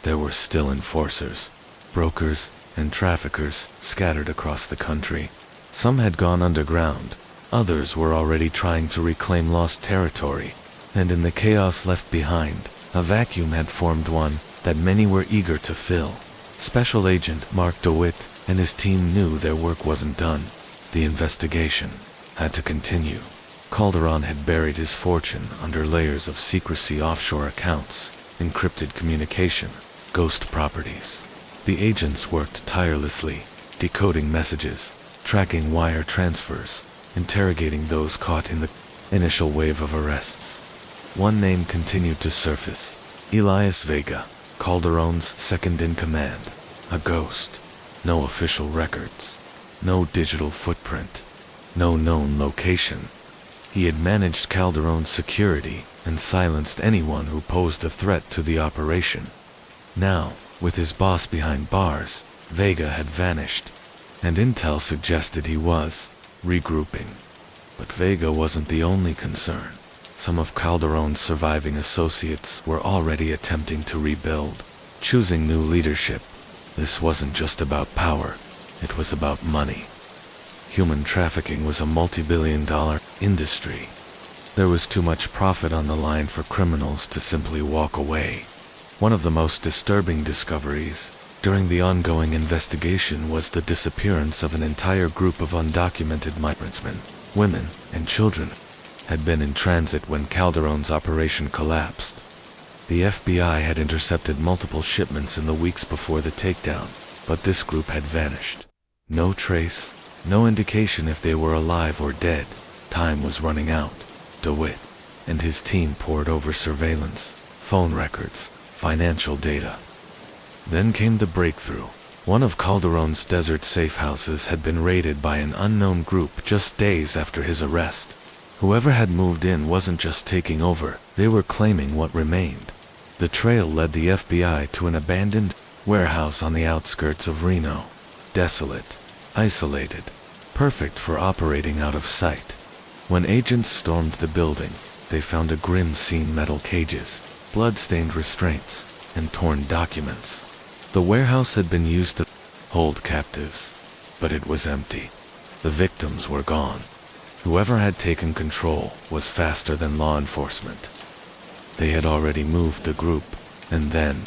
There were still enforcers, brokers, and traffickers scattered across the country. Some had gone underground, others were already trying to reclaim lost territory, and in the chaos left behind, a vacuum had formed, one that many were eager to fill. Special Agent Mark DeWitt and his team knew their work wasn't done. The investigation had to continue. Calderon had buried his fortune under layers of secrecy, offshore accounts, encrypted communication, ghost properties. The agents worked tirelessly, decoding messages, tracking wire transfers, interrogating those caught in the initial wave of arrests. One name continued to surface: Elias Vega, Calderon's second-in-command. A ghost. No official records. No digital footprint. No known location. He had managed Calderon's security and silenced anyone who posed a threat to the operation. Now, with his boss behind bars, Vega had vanished, and intel suggested he was regrouping. But Vega wasn't the only concern. Some of Calderon's surviving associates were already attempting to rebuild, choosing new leadership. This wasn't just about power, it was about money. Human trafficking was a multi-billion-dollar industry. There was too much profit on the line for criminals to simply walk away. One of the most disturbing discoveries during the ongoing investigation was the disappearance of an entire group of undocumented migrantsmen. Women and children had been in transit when Calderon's operation collapsed. The FBI had intercepted multiple shipments in the weeks before the takedown, but this group had vanished. No trace, no indication if they were alive or dead. Time was running out. DeWitt and his team pored over surveillance, phone records, financial data. Then came the breakthrough. One of Calderon's desert safe houses had been raided by an unknown group just days after his arrest. Whoever had moved in wasn't just taking over, they were claiming what remained. The trail led the FBI to an abandoned warehouse on the outskirts of Reno. Desolate, isolated, perfect for operating out of sight. When agents stormed the building, they found a grim scene: metal cages, blood-stained restraints, and torn documents. The warehouse had been used to hold captives, but it was empty. The victims were gone. Whoever had taken control was faster than law enforcement. They had already moved the group, and then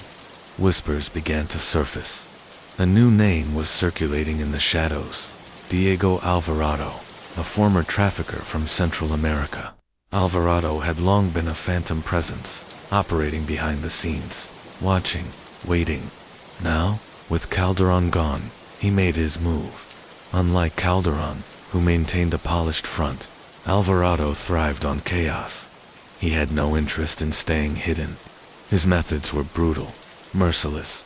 whispers began to surface. A new name was circulating in the shadows: Diego Alvarado, a former trafficker from Central America. Alvarado had long been a phantom presence, operating behind the scenes, watching, waiting, Now, with Calderon gone, he made his move. Unlike Calderon, who maintained a polished front, Alvarado thrived on chaos. He had no interest in staying hidden. His methods were brutal, merciless.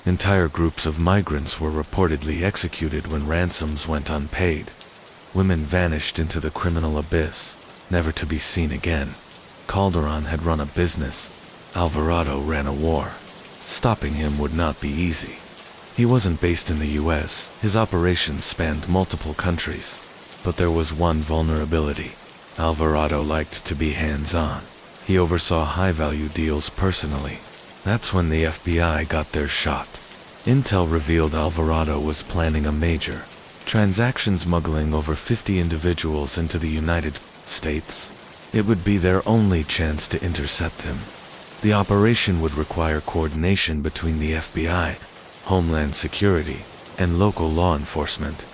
Entire groups of migrants were reportedly executed when ransoms went unpaid. Women vanished into the criminal abyss, never to be seen again. Calderon had run a business. Alvarado ran a war. Stopping him would not be easy. He wasn't based in the US, his operations spanned multiple countries. But there was one vulnerability. Alvarado liked to be hands-on. He oversaw high-value deals personally. That's when the FBI got their shot. Intel revealed Alvarado was planning a major transaction smuggling over 50 individuals into the United States. It would be their only chance to intercept him. The operation would require coordination between the FBI, Homeland Security, and local law enforcement.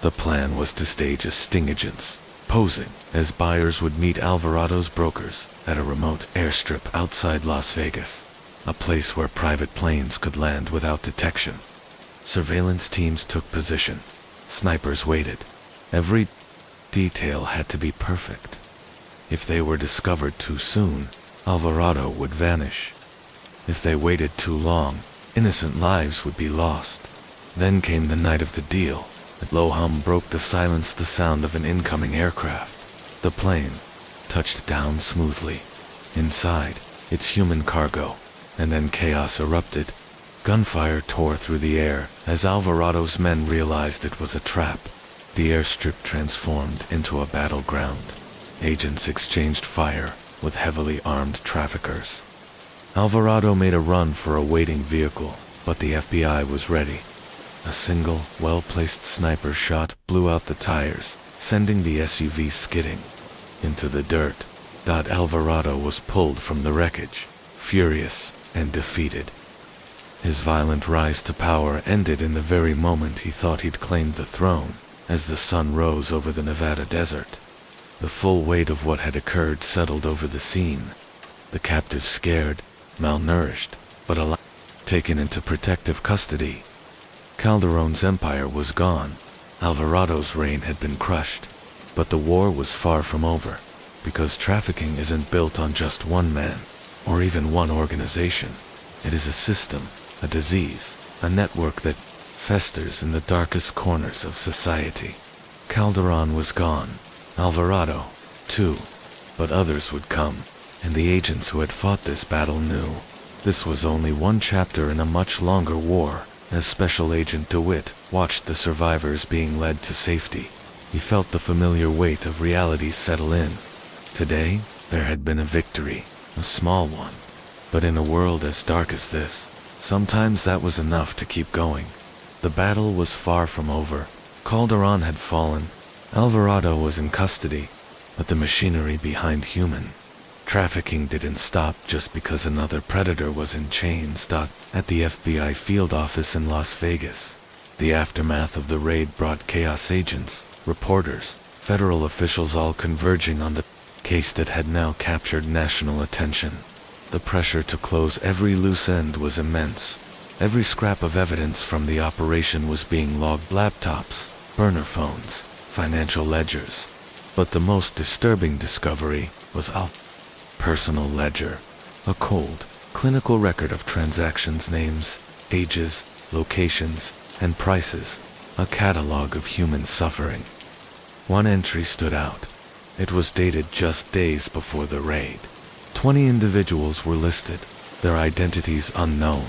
The plan was to stage a sting agents, posing as buyers would meet Alvarado's brokers at a remote airstrip outside Las Vegas, a place where private planes could land without detection. Surveillance teams took position. Snipers waited. Every detail had to be perfect. If they were discovered too soon, Alvarado would vanish. If they waited too long, innocent lives would be lost. Then came the night of the deal. A low hum broke the silence, the sound of an incoming aircraft. The plane touched down smoothly. Inside, its human cargo, and then chaos erupted. Gunfire tore through the air as Alvarado's men realized it was a trap. The airstrip transformed into a battleground. Agents exchanged fire with heavily armed traffickers. Alvarado made a run for a waiting vehicle, but the FBI was ready. A single, well-placed sniper shot blew out the tires, sending the SUV skidding into the dirt. Alvarado was pulled from the wreckage, furious and defeated. His violent rise to power ended in the very moment he thought he'd claimed the throne, as the sun rose over the Nevada desert. The full weight of what had occurred settled over the scene. The captives scared, malnourished, but alive, taken into protective custody. Calderon's empire was gone. Alvarado's reign had been crushed. But the war was far from over, because trafficking isn't built on just one man, or even one organization. It is a system, a disease, a network that festers in the darkest corners of society. Calderon was gone. Alvarado, too. But others would come, and the agents who had fought this battle knew. This was only one chapter in a much longer war. As Special Agent DeWitt watched the survivors being led to safety, he felt the familiar weight of reality settle in. Today, there had been a victory, a small one. But in a world as dark as this, sometimes that was enough to keep going. The battle was far from over. Calderon had fallen. Alvarado was in custody, but the machinery behind human trafficking didn't stop just because another predator was in chains. At the FBI field office in Las Vegas, the aftermath of the raid brought chaos agents, reporters, federal officials all converging on the case that had now captured national attention. The pressure to close every loose end was immense. Every scrap of evidence from the operation was being logged: laptops, burner phones, financial ledgers. But the most disturbing discovery was Al's personal ledger, a cold, clinical record of transactions, names, ages, locations, and prices, a catalog of human suffering. One entry stood out. It was dated just days before the raid. 20 individuals were listed, their identities unknown,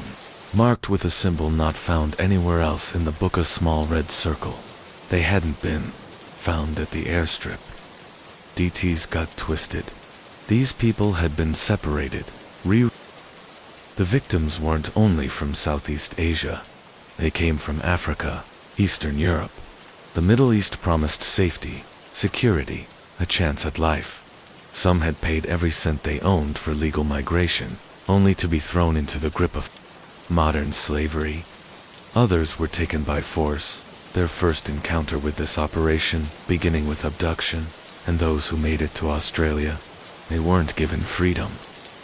marked with a symbol not found anywhere else in the book, a small red circle. They hadn't been found at the airstrip. DT's got twisted. These people had been separated, The victims weren't only from Southeast Asia. They came from Africa, Eastern Europe. The Middle East promised safety, security, a chance at life. Some had paid every cent they owned for legal migration, only to be thrown into the grip of modern slavery. Others were taken by force, their first encounter with this operation beginning with abduction, and those who made it to Australia. They weren't given freedom.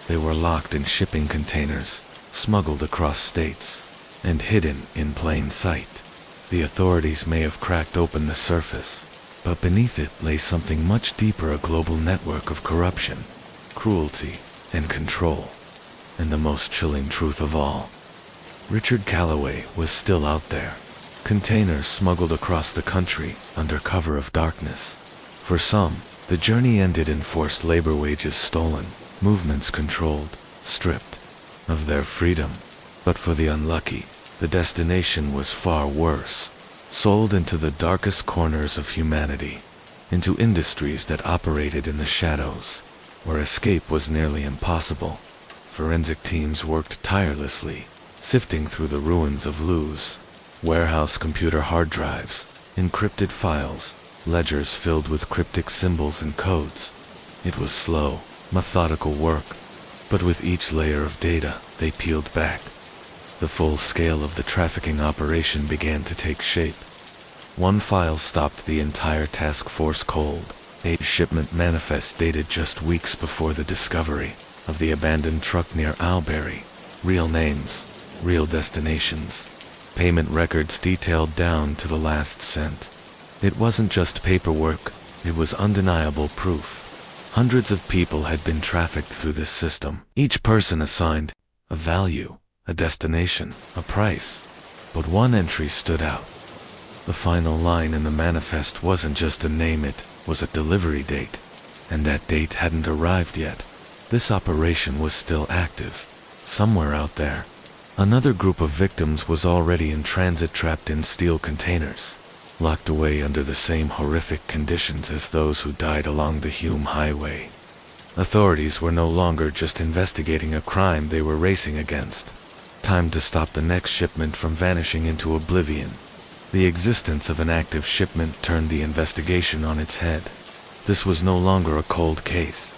They were locked in shipping containers, smuggled across states. and hidden in plain sight. The authorities may have cracked open the surface, but beneath it lay something much deeper, a global network of corruption, cruelty, and control. And the most chilling truth of all, Richard Calloway was still out there. Containers smuggled across the country under cover of darkness. For some, the journey ended in forced labor, wages stolen, movements controlled, stripped of their freedom. But for the unlucky, the destination was far worse. Sold into the darkest corners of humanity, into industries that operated in the shadows, where escape was nearly impossible. Forensic teams worked tirelessly, sifting through the ruins of loose warehouse computer hard drives, encrypted files, ledgers filled with cryptic symbols and codes. It was slow, methodical work, but with each layer of data they peeled back, the full scale of the trafficking operation began to take shape. One file stopped the entire task force cold. A shipment manifest dated just weeks before the discovery of the abandoned truck near Albury. Real names, real destinations, payment records detailed down to the last cent. It wasn't just paperwork, it was undeniable proof. Hundreds of people had been trafficked through this system, each person assigned a value, a destination, a price. But one entry stood out. The final line in the manifest wasn't just a name, it was a delivery date. And that date hadn't arrived yet. This operation was still active. Somewhere out there, another group of victims was already in transit, trapped in steel containers, locked away under the same horrific conditions as those who died along the Hume Highway. Authorities were no longer just investigating a crime they were racing against. Time to stop the next shipment from vanishing into oblivion. The existence of an active shipment turned the investigation on its head. This was no longer a cold case.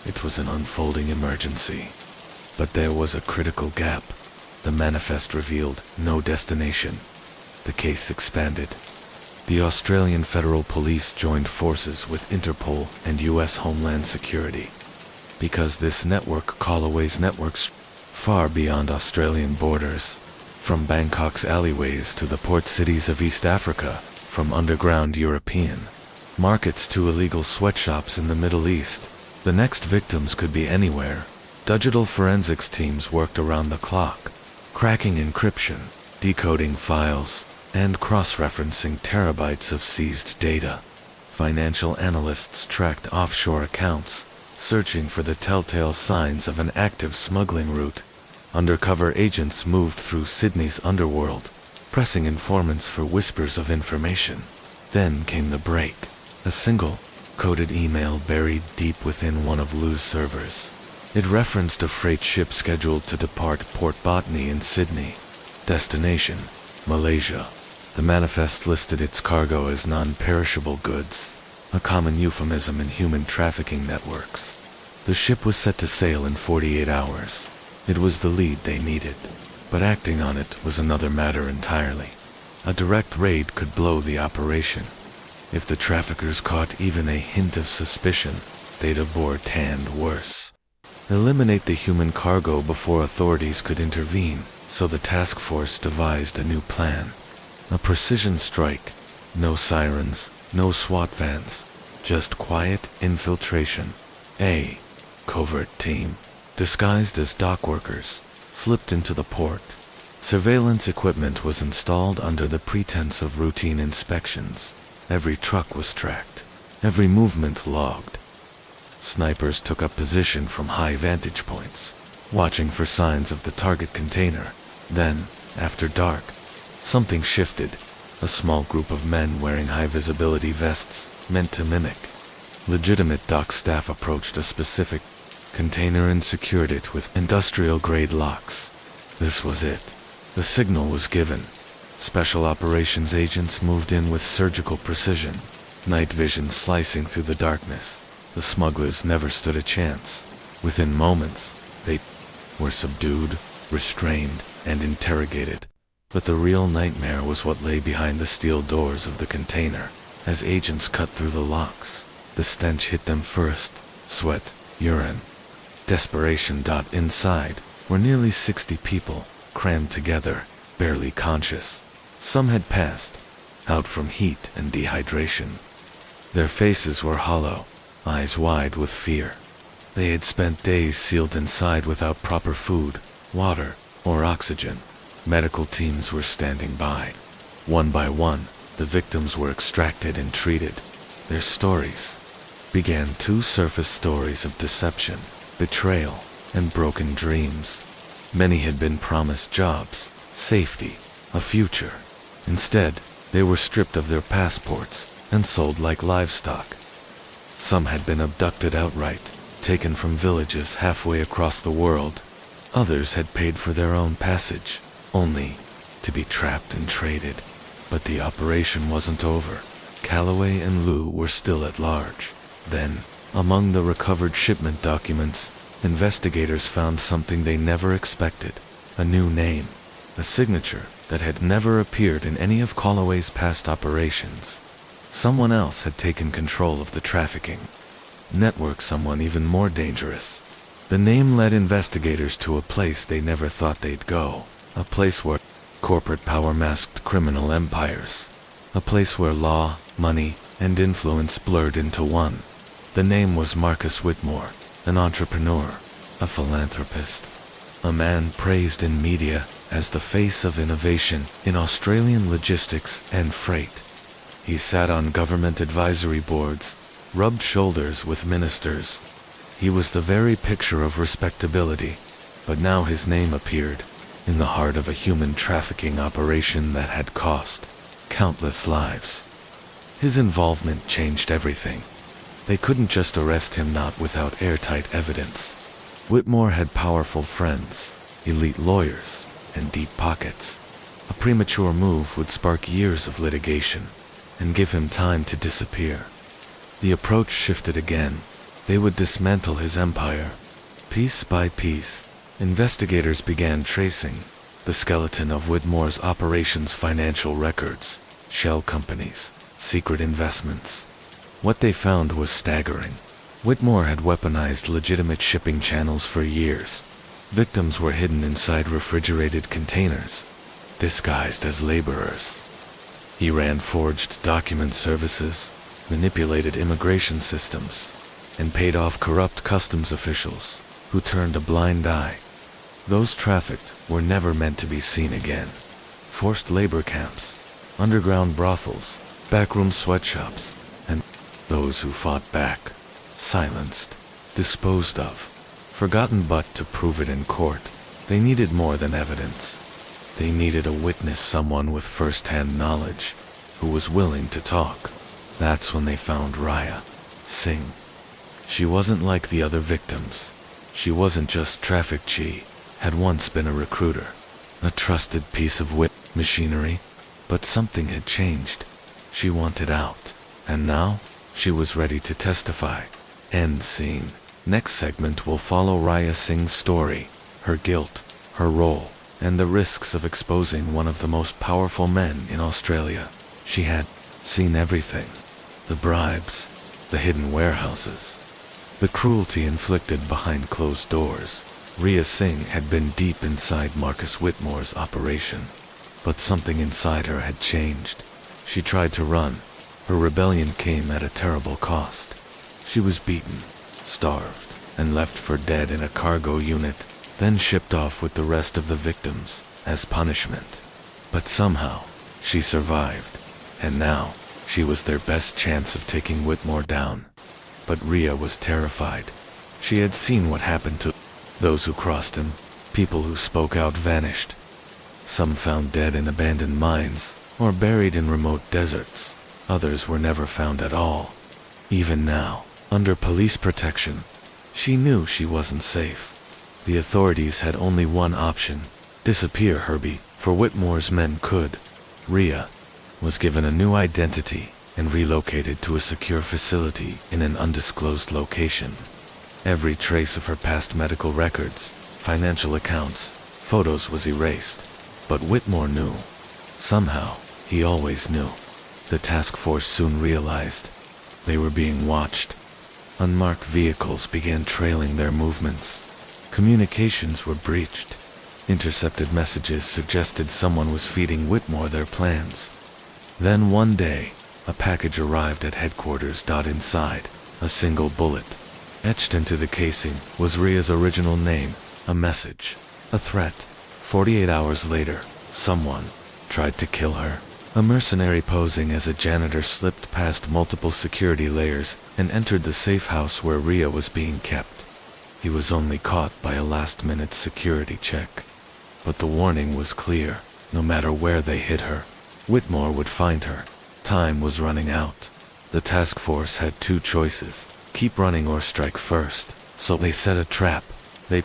It was an unfolding emergency. But there was a critical gap. The manifest revealed no destination. The case expanded. The Australian Federal Police joined forces with Interpol and US Homeland Security. Because this network, Calloway's networks, far beyond Australian borders. From Bangkok's alleyways to the port cities of East Africa, from underground European markets to illegal sweatshops in the Middle East, the next victims could be anywhere. Digital forensics teams worked around the clock, cracking encryption, decoding files, and cross-referencing terabytes of seized data. Financial analysts tracked offshore accounts, searching for the telltale signs of an active smuggling route. Undercover agents moved through Sydney's underworld, pressing informants for whispers of information. Then came the break. A single, coded email buried deep within one of Lou's servers. It referenced a freight ship scheduled to depart Port Botany in Sydney. Destination, Malaysia. The manifest listed its cargo as non-perishable goods, a common euphemism in human trafficking networks. The ship was set to sail in 48 hours. It was the lead they needed, but acting on it was another matter entirely. A direct raid could blow the operation. If the traffickers caught even a hint of suspicion, they'd abort and worse. Eliminate the human cargo before authorities could intervene, so the task force devised a new plan. A precision strike. No sirens, no SWAT vans, just quiet infiltration. A covert team, disguised as dock workers, slipped into the port. Surveillance equipment was installed under the pretense of routine inspections. Every truck was tracked, every movement logged. Snipers took up position from high vantage points, watching for signs of the target container. Then, after dark, something shifted. A small group of men wearing high-visibility vests, meant to mimic legitimate dock staff, approached a specific container and secured it with industrial-grade locks. This was it. The signal was given. Special operations agents moved in with surgical precision, night vision slicing through the darkness. The smugglers never stood a chance. Within moments, they were subdued, restrained, and interrogated. But the real nightmare was what lay behind the steel doors of the container. As agents cut through the locks, the stench hit them first. Sweat, urine, desperation. Inside were nearly 60 people, crammed together, barely conscious. Some had passed out from heat and dehydration. Their faces were hollow, eyes wide with fear. They had spent days sealed inside without proper food, water, or oxygen. Medical teams were standing by. One by one, the victims were extracted and treated. Their stories began, two surface stories of deception, betrayal, and broken dreams. Many had been promised jobs, safety, a future. Instead, they were stripped of their passports and sold like livestock. Some had been abducted outright, taken from villages halfway across the world. Others had paid for their own passage, only to be trapped and traded. But the operation wasn't over. Calloway and Liu were still at large. Then, among the recovered shipment documents, investigators found something they never expected. A new name, a signature that had never appeared in any of Calloway's past operations. Someone else had taken control of the trafficking network, someone even more dangerous. The name led investigators to a place they never thought they'd go, a place where corporate power masked criminal empires, a place where law, money, and influence blurred into one. The name was Marcus Whitmore, an entrepreneur, a philanthropist, a man praised in media as the face of innovation in Australian logistics and freight. He sat on government advisory boards, rubbed shoulders with ministers. He was the very picture of respectability, but now his name appeared in the heart of a human trafficking operation that had cost countless lives. His involvement changed everything. They couldn't just arrest him, not without airtight evidence. Whitmore had powerful friends, elite lawyers, and deep pockets. A premature move would spark years of litigation and give him time to disappear. The approach shifted again. They would dismantle his empire. Piece by piece, investigators began tracing the skeleton of Whitmore's operations, financial records, shell companies, secret investments. What they found was staggering. Whitmore had weaponized legitimate shipping channels for years. Victims were hidden inside refrigerated containers, disguised as laborers. He ran forged document services, manipulated immigration systems, and paid off corrupt customs officials who turned a blind eye. Those trafficked were never meant to be seen again. Forced labor camps, underground brothels, backroom sweatshops, and those who fought back, silenced, disposed of, forgotten. But to prove it in court, they needed more than evidence. They needed a witness, someone with first-hand knowledge, who was willing to talk. That's when they found Raya Singh. She wasn't like the other victims. She wasn't just trafficked. She had once been a recruiter, a trusted piece of machinery. But something had changed. She wanted out, and now she was ready to testify. End scene. Next segment will follow Raya Singh's story, her guilt, her role, and the risks of exposing one of the most powerful men in Australia. She had seen everything. The bribes, the hidden warehouses, the cruelty inflicted behind closed doors. Raya Singh had been deep inside Marcus Whitmore's operation, but something inside her had changed. She tried to run. Her rebellion came at a terrible cost. She was beaten, starved, and left for dead in a cargo unit, then shipped off with the rest of the victims as punishment. But somehow, she survived, and now she was their best chance of taking Whitmore down. But Raya was terrified. She had seen what happened to those who crossed him. People who spoke out vanished. Some found dead in abandoned mines or buried in remote deserts. Others were never found at all. Even now, under police protection, she knew she wasn't safe. The authorities had only one option: disappear her before Whitmore's men could. Raya was given a new identity and relocated to a secure facility in an undisclosed location. Every trace of her past medical records, financial accounts, photos was erased. But Whitmore knew. Somehow, he always knew. The task force soon realized they were being watched. Unmarked vehicles began trailing their movements. Communications were breached. Intercepted messages suggested someone was feeding Whitmore their plans. Then one day, a package arrived at headquarters. Inside, a single bullet. Etched into the casing was Ria's original name, a message, a threat. 48 hours later, someone tried to kill her. A mercenary posing as a janitor slipped past multiple security layers and entered the safe house where Ria was being kept. He was only caught by a last-minute security check. But the warning was clear. No matter where they hid her, Whitmore would find her. Time was running out. The task force had two choices: keep running or strike first. So they set a trap. They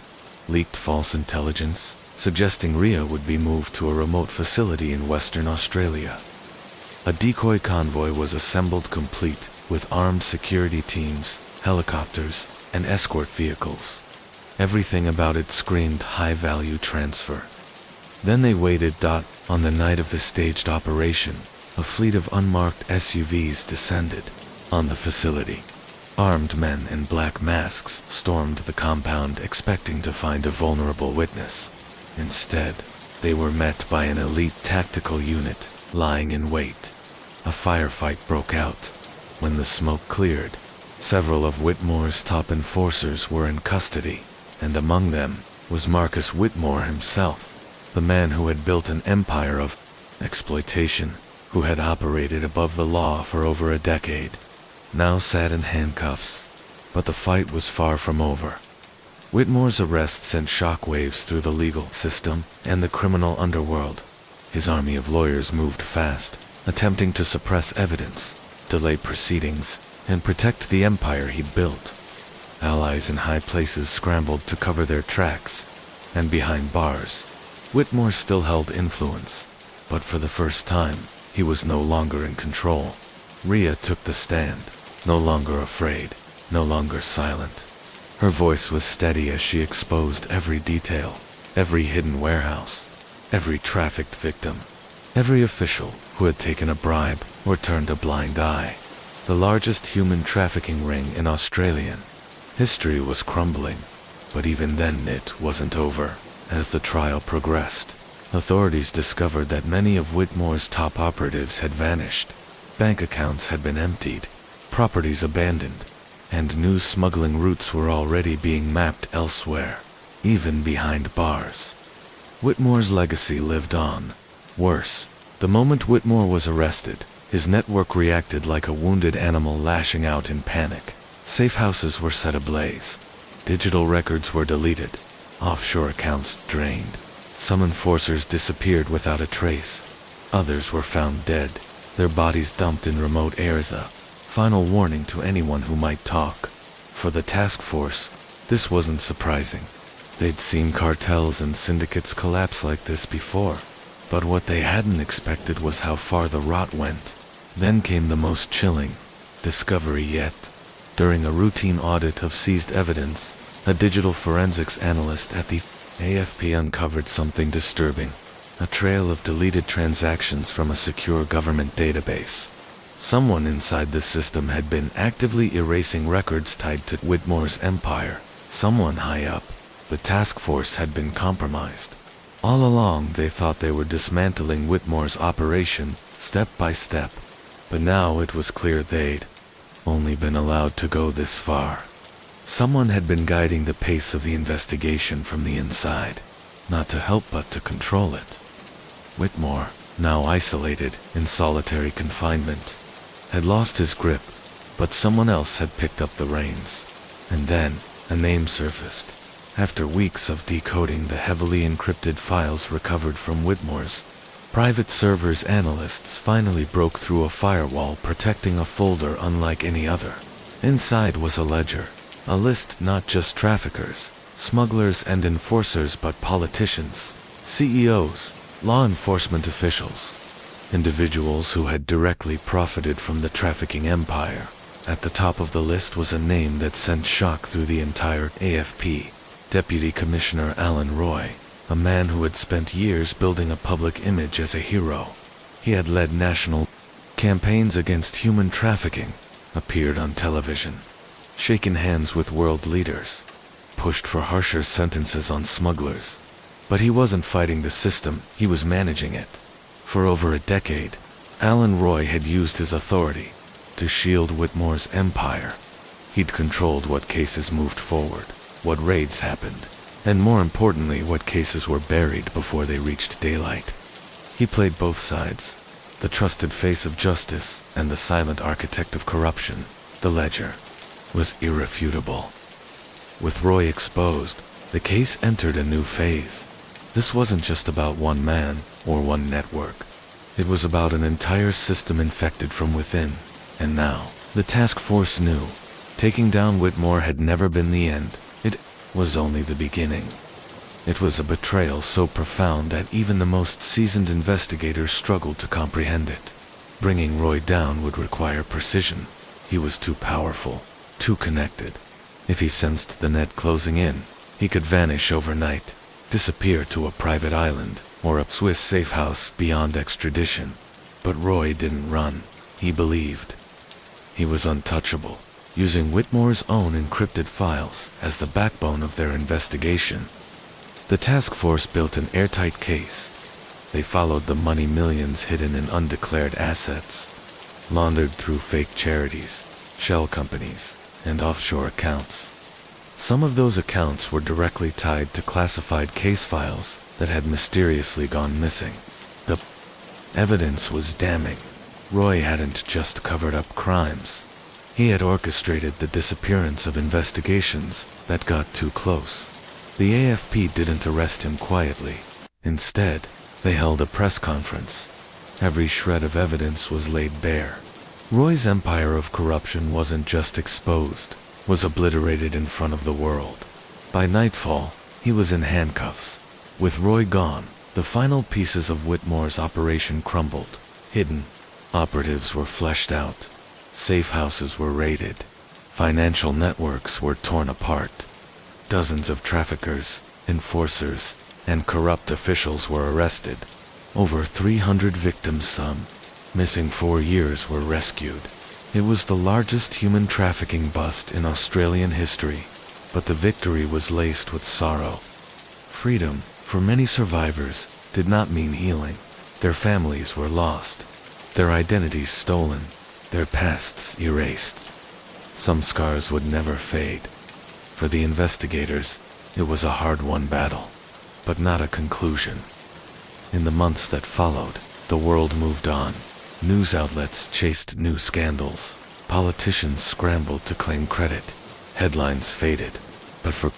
leaked false intelligence, suggesting Ria would be moved to a remote facility in Western Australia. A decoy convoy was assembled, complete with armed security teams, helicopters, and escort vehicles. Everything about it screamed high-value transfer. Then they waited. On the night of the staged operation, a fleet of unmarked SUVs descended on the facility. Armed men in black masks stormed the compound, expecting to find a vulnerable witness. Instead, they were met by an elite tactical unit lying in wait. A firefight broke out. When the smoke cleared, several of Whitmore's top enforcers were in custody, and among them was Marcus Whitmore himself, the man who had built an empire of exploitation, who had operated above the law for over a decade, now sat in handcuffs. But the fight was far from over. Whitmore's arrest sent shockwaves through the legal system and the criminal underworld. His army of lawyers moved fast, attempting to suppress evidence, delay proceedings, and protect the empire he'd built. Allies in high places scrambled to cover their tracks, and behind bars, Whitmore still held influence. But for the first time, he was no longer in control. Ria took the stand, no longer afraid, no longer silent. Her voice was steady as she exposed every detail, every hidden warehouse, every trafficked victim, every official who had taken a bribe or turned a blind eye. The largest human trafficking ring in Australia. History was crumbling, but even then it wasn't over. As the trial progressed, authorities discovered that many of Whitmore's top operatives had vanished. Bank accounts had been emptied, properties abandoned, and new smuggling routes were already being mapped elsewhere, even behind bars. Whitmore's legacy lived on. Worse, the moment Whitmore was arrested, his network reacted like a wounded animal lashing out in panic. Safe houses were set ablaze. Digital records were deleted. Offshore accounts drained. Some enforcers disappeared without a trace. Others were found dead, their bodies dumped in remote areas. A final warning to anyone who might talk. For the task force, this wasn't surprising. They'd seen cartels and syndicates collapse like this before. But what they hadn't expected was how far the rot went. Then came the most chilling discovery yet. During a routine audit of seized evidence, a digital forensics analyst at the AFP uncovered something disturbing. A trail of deleted transactions from a secure government database. Someone inside the system had been actively erasing records tied to Whitmore's empire. Someone high up. The task force had been compromised. All along they thought they were dismantling Whitmore's operation, step by step. But now it was clear they'd only been allowed to go this far. Someone had been guiding the pace of the investigation from the inside, not to help but to control it. Whitmore, now isolated in solitary confinement, had lost his grip, but someone else had picked up the reins. And then, a name surfaced. After weeks of decoding the heavily encrypted files recovered from Whitmore's private servers, analysts finally broke through a firewall protecting a folder unlike any other. Inside was a ledger. A list not just traffickers, smugglers and enforcers but politicians, CEOs, law enforcement officials, individuals who had directly profited from the trafficking empire. At the top of the list was a name that sent shock through the entire AFP. Deputy Commissioner Alan Roy, a man who had spent years building a public image as a hero. He had led national campaigns against human trafficking, appeared on television, shaken hands with world leaders, pushed for harsher sentences on smugglers. But he wasn't fighting the system, he was managing it. For over a decade, Alan Roy had used his authority to shield Whitmore's empire. He'd controlled what cases moved forward, what raids happened, and more importantly, what cases were buried before they reached daylight. He played both sides, the trusted face of justice and the silent architect of corruption. The ledger was irrefutable. With Roy exposed, the case entered a new phase. This wasn't just about one man or one network. It was about an entire system infected from within. And now, the task force knew, taking down Whitmore had never been the end. It was only the beginning. It was a betrayal so profound that even the most seasoned investigators struggled to comprehend it. Bringing Roy down would require precision. He was too powerful, too connected. If he sensed the net closing in, he could vanish overnight, disappear to a private island or a Swiss safe house beyond extradition. But Roy didn't run. He believed. He was untouchable, using Whitmore's own encrypted files as the backbone of their investigation. The task force built an airtight case. They followed the money millions hidden in undeclared assets, laundered through fake charities, shell companies, and offshore accounts. Some of those accounts were directly tied to classified case files that had mysteriously gone missing. The evidence was damning. Roy hadn't just covered up crimes. He had orchestrated the disappearance of investigations that got too close. The AFP didn't arrest him quietly. Instead, they held a press conference. Every shred of evidence was laid bare. Roy's empire of corruption wasn't just exposed, was obliterated in front of the world. By nightfall, he was in handcuffs. With Roy gone, the final pieces of Whitmore's operation crumbled. Hidden operatives were fleshed out. Safe houses were raided. Financial networks were torn apart. Dozens of traffickers, enforcers, and corrupt officials were arrested. Over 300 victims, some missing 4 years, were rescued. It was the largest human trafficking bust in Australian history, but the victory was laced with sorrow. Freedom, for many survivors, did not mean healing. Their families were lost, their identities stolen, their pasts erased. Some scars would never fade. For the investigators, it was a hard-won battle, but not a conclusion. In the months that followed, the world moved on. News outlets chased new scandals. Politicians scrambled to claim credit. Headlines faded. But for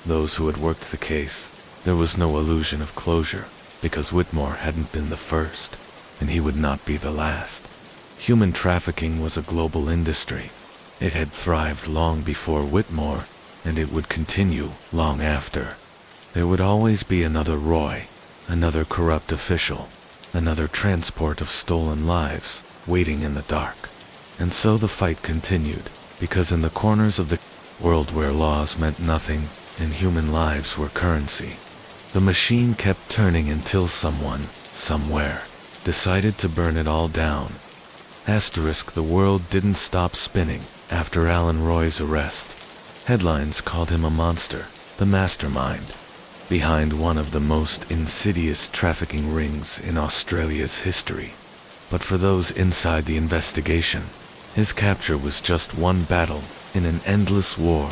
those who had worked the case, there was no illusion of closure, because Whitmore hadn't been the first, and he would not be the last. Human trafficking was a global industry. It had thrived long before Whitmore, and it would continue long after. There would always be another Roy, another corrupt official, another transport of stolen lives waiting in the dark. And so the fight continued, because in the corners of the world where laws meant nothing and human lives were currency, the machine kept turning until someone, somewhere, decided to burn it all down. Asterisk, the world didn't stop spinning after Alan Roy's arrest. Headlines called him a monster, the mastermind behind one of the most insidious trafficking rings in Australia's history. But for those inside the investigation, his capture was just one battle in an endless war.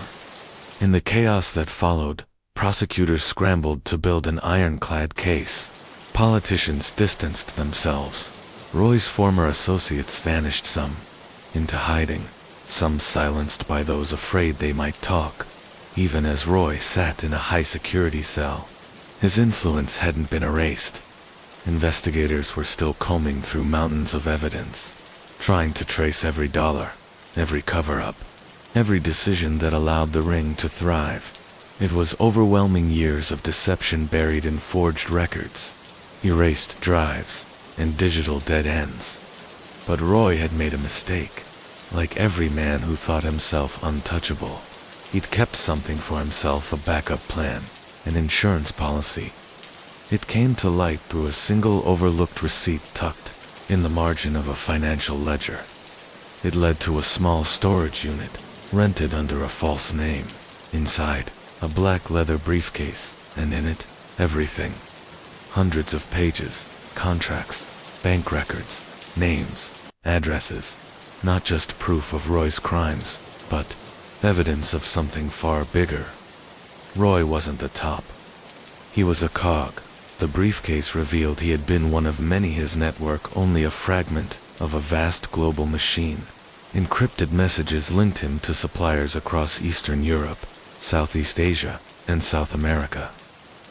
In the chaos that followed, prosecutors scrambled to build an ironclad case. Politicians distanced themselves. Roy's former associates vanished, some into hiding, some silenced by those afraid they might talk. Even as Roy sat in a high-security cell, his influence hadn't been erased. Investigators were still combing through mountains of evidence, trying to trace every dollar, every cover-up, every decision that allowed the ring to thrive. It was overwhelming years of deception buried in forged records, erased drives, and digital dead ends. But Roy had made a mistake. Like every man who thought himself untouchable, he'd kept something for himself, a backup plan, an insurance policy. It came to light through a single overlooked receipt tucked in the margin of a financial ledger. It led to a small storage unit, rented under a false name. Inside, a black leather briefcase, and in it, Everything. Hundreds of pages, contracts, bank records, names, addresses. Not just proof of Roy's crimes, but evidence of something far bigger. Roy wasn't the top. He was a cog. The briefcase revealed he had been one of many, his network only a fragment of a vast global machine. Encrypted messages linked him to suppliers across Eastern Europe, Southeast Asia, and South America.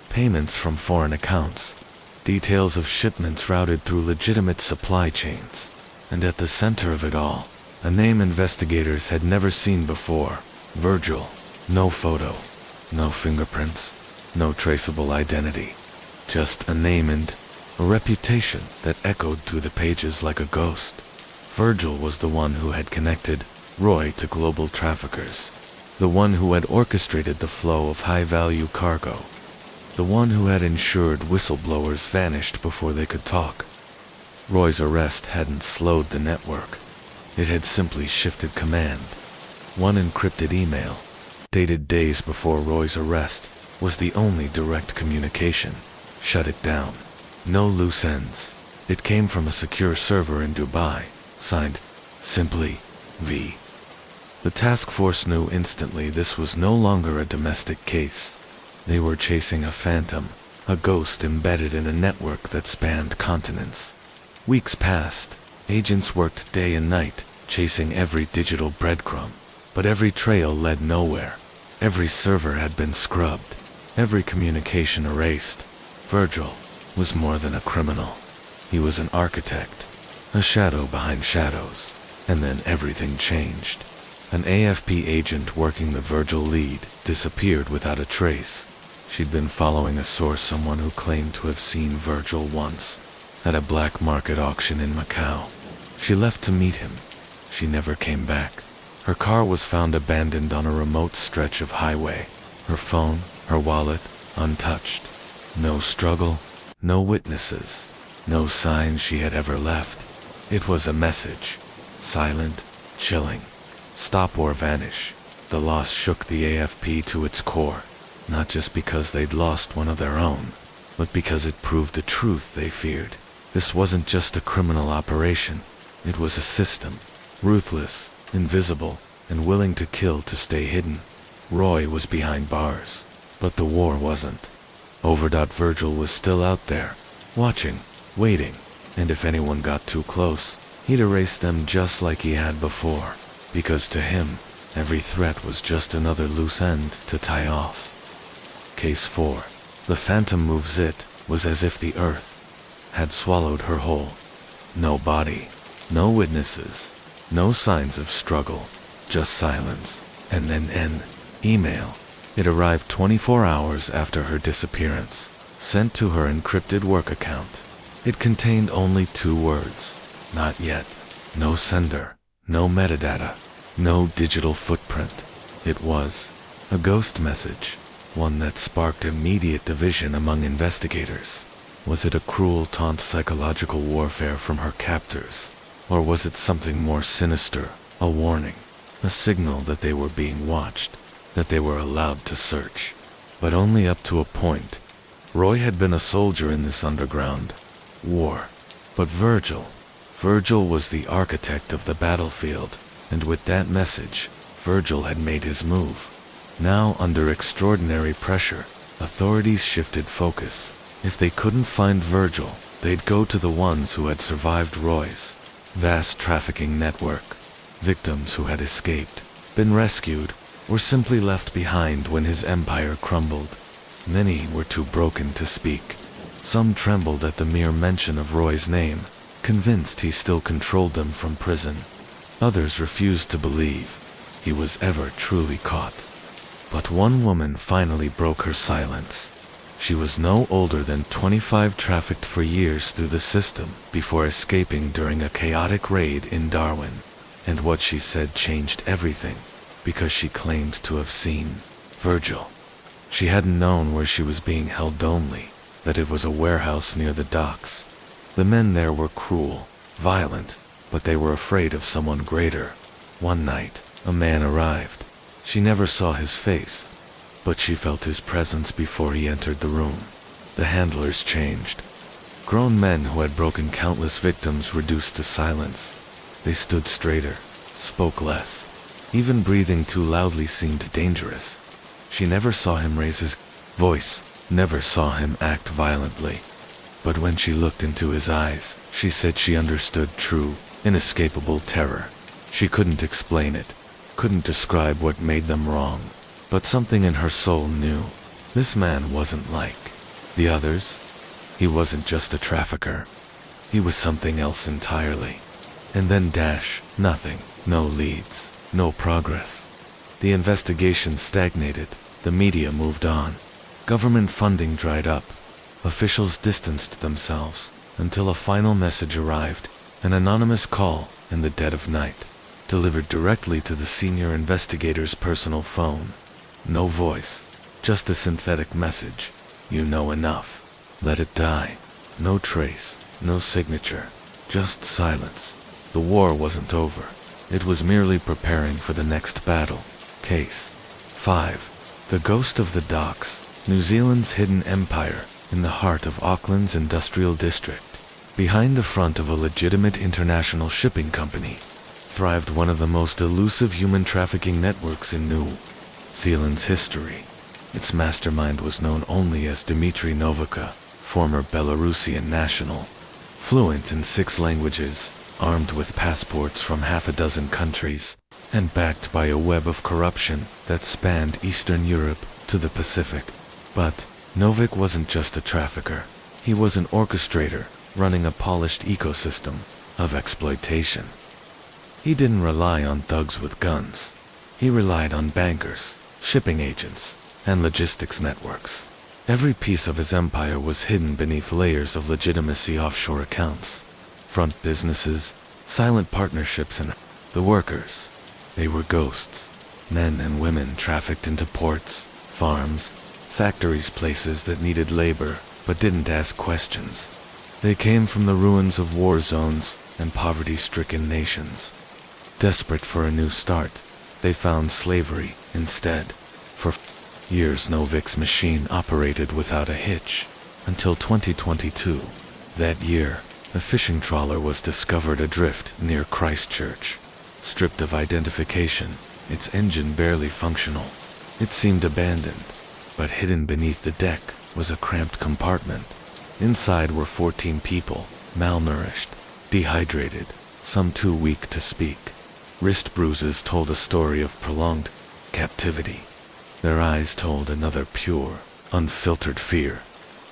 Payments from foreign accounts. Details of shipments routed through legitimate supply chains. And at the center of it all, a name investigators had never seen before. Virgil. No photo. No fingerprints. No traceable identity. Just a name and a reputation that echoed through the pages like a ghost. Virgil was the one who had connected Roy to global traffickers. The one who had orchestrated the flow of high-value cargo. The one who had ensured whistleblowers vanished before they could talk. Roy's arrest hadn't slowed the network. It had simply shifted command. One encrypted email, dated days before Roy's arrest, was the only direct communication. Shut it down. No loose ends. It came from a secure server in Dubai, signed, simply, V. The task force knew instantly this was no longer a domestic case. They were chasing a phantom, a ghost embedded in a network that spanned continents. Weeks passed. Agents worked day and night, chasing every digital breadcrumb. But every trail led nowhere. Every server had been scrubbed. Every communication erased. Virgil was more than a criminal. He was an architect, a shadow behind shadows. And then everything changed. An AFP agent working the Virgil lead disappeared without a trace. She'd been following a source, someone who claimed to have seen Virgil once, at a black market auction in Macau. She left to meet him. She never came back. Her car was found abandoned on a remote stretch of highway. Her phone, her wallet, untouched. No struggle, no witnesses, no sign she had ever left. It was a message. Silent, chilling. Stop or vanish. The loss shook the AFP to its core. Not just because they'd lost one of their own, but because it proved the truth they feared. This wasn't just a criminal operation. It was a system. Ruthless, invisible, and willing to kill to stay hidden. Roy was behind bars, but the war wasn't. Virgil was still out there, watching, waiting, and if anyone got too close, he'd erase them just like he had before, because to him, every threat was just another loose end to tie off. Case 4. The phantom moves. It was as if the earth had swallowed her whole. No body, no witnesses, no signs of struggle, just silence. And then an email. It arrived 24 hours after her disappearance, sent to her encrypted work account. It contained only 2 words. Not yet. No sender, no metadata, no digital footprint. It was a ghost message, one that sparked immediate division among investigators. Was it a cruel taunt, psychological warfare from her captors? Or was it something more sinister, a warning, a signal that they were being watched, that they were allowed to search? But only up to a point. Roy had been a soldier in this underground war. But Virgil was the architect of the battlefield, and with that message, Virgil had made his move. Now, under extraordinary pressure, authorities shifted focus. If they couldn't find Virgil, they'd go to the ones who had survived Roy's vast trafficking network. Victims who had escaped, been rescued, or simply left behind when his empire crumbled. Many were too broken to speak. Some trembled at the mere mention of Roy's name, convinced he still controlled them from prison. Others refused to believe he was ever truly caught. But one woman finally broke her silence. She was no older than 25, trafficked for years through the system before escaping during a chaotic raid in Darwin. And what she said changed everything, because she claimed to have seen Virgil. She hadn't known where she was being held, only that it was a warehouse near the docks. The men there were cruel, violent, but they were afraid of someone greater. One night, a man arrived. She never saw his face, but she felt his presence before he entered the room. The handlers changed. Grown men who had broken countless victims reduced to silence. They stood straighter, spoke less. Even breathing too loudly seemed dangerous. She never saw him raise his voice, never saw him act violently. But when she looked into his eyes, she said she understood true, inescapable terror. She couldn't explain it, couldn't describe what made them wrong, but something in her soul knew. This man wasn't like the others. He wasn't just a trafficker. He was something else entirely. And then nothing, no leads, no progress. The investigation stagnated, the media moved on. Government funding dried up. Officials distanced themselves, until a final message arrived, an anonymous call in the dead of night, delivered directly to the senior investigator's personal phone. No voice, just a synthetic message. You know enough. Let it die. No trace, no signature, just silence. The war wasn't over. It was merely preparing for the next battle. Case 5. The Ghost of the Docks, New Zealand's hidden empire in the heart of Auckland's industrial district. Behind the front of a legitimate international shipping company, thrived one of the most elusive human trafficking networks in New Zealand's history. Its mastermind was known only as Dmitry Novica, former Belarusian national, fluent in 6 languages, armed with passports from half a dozen countries, and backed by a web of corruption that spanned Eastern Europe to the Pacific. But Novik wasn't just a trafficker. He was an orchestrator, running a polished ecosystem of exploitation. He didn't rely on thugs with guns. He relied on bankers, shipping agents, and logistics networks. Every piece of his empire was hidden beneath layers of legitimacy offshore accounts, front businesses, silent partnerships, and the workers. They were ghosts, men and women trafficked into ports, farms, factories, places that needed labor but didn't ask questions. They came from the ruins of war zones and poverty-stricken nations. Desperate for a new start, they found slavery instead. For years Novik's machine operated without a hitch, until 2022. That year, a fishing trawler was discovered adrift near Christchurch. Stripped of identification, its engine barely functional. It seemed abandoned, but hidden beneath the deck was a cramped compartment. Inside were 14 people, malnourished, dehydrated, some too weak to speak. Wrist bruises told a story of prolonged captivity. Their eyes told another pure, unfiltered fear.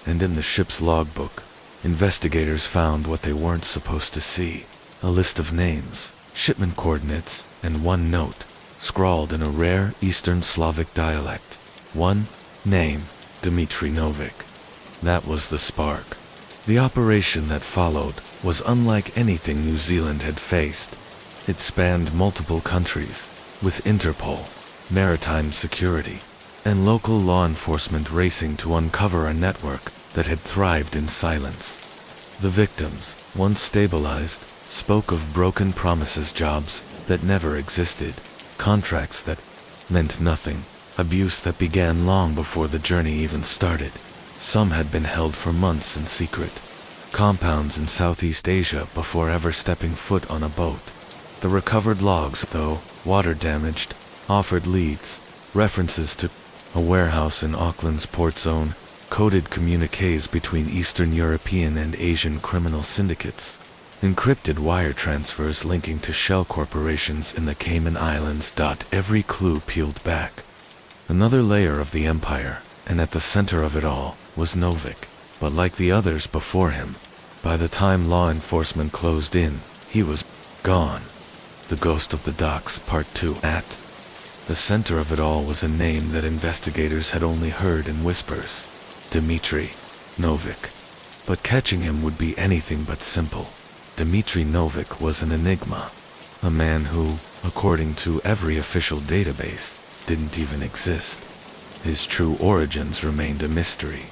And in the ship's logbook, investigators found what they weren't supposed to see: a list of names, shipment coordinates, and one note, scrawled in a rare Eastern Slavic dialect. One name, Dmitry Novik. That was the spark. The operation that followed was unlike anything New Zealand had faced. It spanned multiple countries, with Interpol, maritime security, and local law enforcement racing to uncover a network that had thrived in silence. The victims, once stabilized, spoke of broken promises, jobs that never existed, contracts that meant nothing, abuse that began long before the journey even started. Some had been held for months in secret compounds in Southeast Asia before ever stepping foot on a boat. The recovered logs, though water-damaged, offered leads, references to a warehouse in Auckland's port zone, coded communiques between Eastern European and Asian criminal syndicates, encrypted wire transfers linking to shell corporations in the Cayman Islands. Every clue peeled back. Another layer of the empire, and at the center of it all was Novik. But like the others before him, by the time law enforcement closed in, he was gone. The Ghost of the Docks, Part 2. At the center of it all was a name that investigators had only heard in whispers: Dmitry Novik. But catching him would be anything but simple. Dmitry Novik was an enigma, a man who, according to every official database, didn't even exist. His true origins remained a mystery.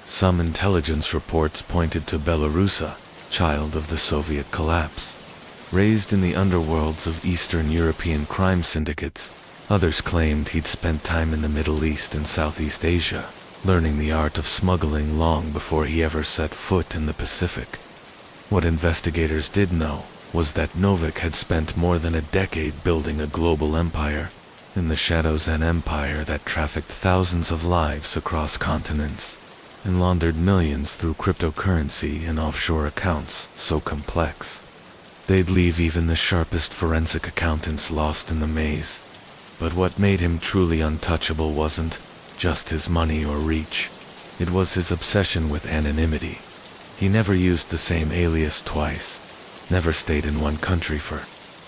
Some intelligence reports pointed to Belarusa, child of the Soviet collapse. Raised in the underworlds of Eastern European crime syndicates, others claimed he'd spent time in the Middle East and Southeast Asia, learning the art of smuggling long before he ever set foot in the Pacific. What investigators did know was that Novik had spent more than a decade building a global empire. In the shadows, an empire that trafficked thousands of lives across continents and laundered millions through cryptocurrency and offshore accounts so complex they'd leave even the sharpest forensic accountants lost in the maze. But what made him truly untouchable wasn't just his money or reach. It was his obsession with anonymity. He never used the same alias twice, never stayed in one country for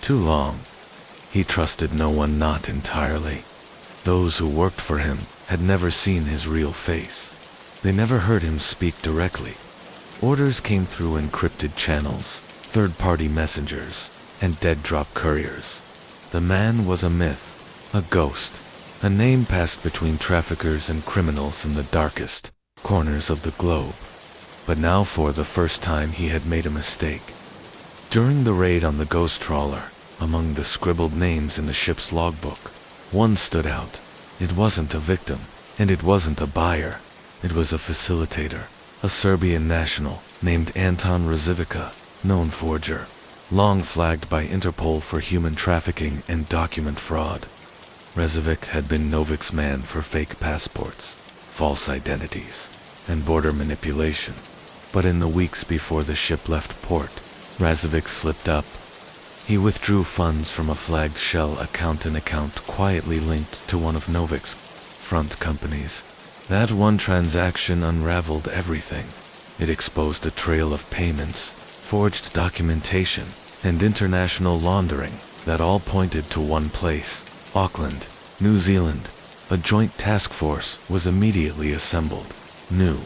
too long. He trusted no one, not entirely. Those who worked for him had never seen his real face. They never heard him speak directly. Orders came through encrypted channels, third-party messengers, and dead-drop couriers. The man was a myth, a ghost, a name passed between traffickers and criminals in the darkest corners of the globe. But now, for the first time, he had made a mistake. During the raid on the ghost trawler, among the scribbled names in the ship's logbook, one stood out. It wasn't a victim, and it wasn't a buyer. It was a facilitator, a Serbian national named Anton Razivica, known forger, long flagged by Interpol for human trafficking and document fraud. Razivic had been Novik's man for fake passports, false identities, and border manipulation. But in the weeks before the ship left port, Razivic slipped up. He withdrew funds from a flagged shell account, an account quietly linked to one of Novik's front companies. That one transaction unraveled everything. It exposed a trail of payments, forged documentation, and international laundering that all pointed to one place, Auckland, New Zealand. A joint task force was immediately assembled. New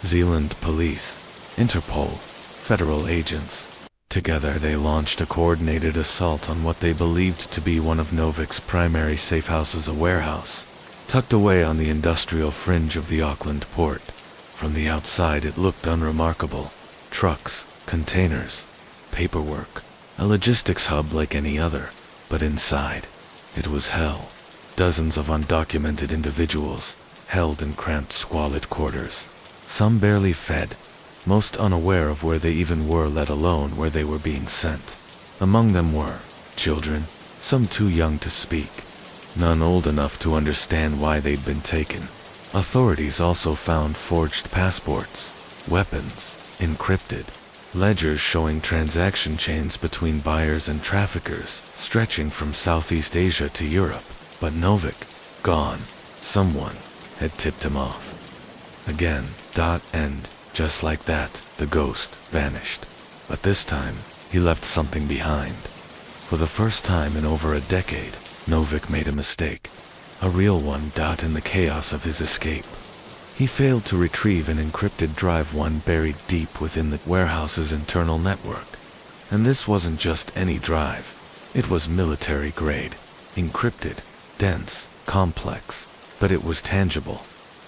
Zealand police, Interpol, federal agents. Together they launched a coordinated assault on what they believed to be one of Novik's primary safe houses, a warehouse, tucked away on the industrial fringe of the Auckland port. From the outside it looked unremarkable. Trucks, containers, paperwork, a logistics hub like any other. But inside, it was hell. Dozens of undocumented individuals, held in cramped, squalid quarters. Some barely fed, most unaware of where they even were, let alone where they were being sent. Among them were children, some too young to speak, none old enough to understand why they'd been taken. Authorities also found forged passports, weapons, encrypted, ledgers showing transaction chains between buyers and traffickers stretching from Southeast Asia to Europe. But Novik, gone. Someone had tipped him off. Again, and just like that, the ghost vanished. But this time, he left something behind. For the first time in over a decade, Novik made a mistake. A real one. In the chaos of his escape, he failed to retrieve an encrypted drive, one buried deep within the warehouse's internal network. And this wasn't just any drive. It was military grade, encrypted, dense, complex, but it was tangible.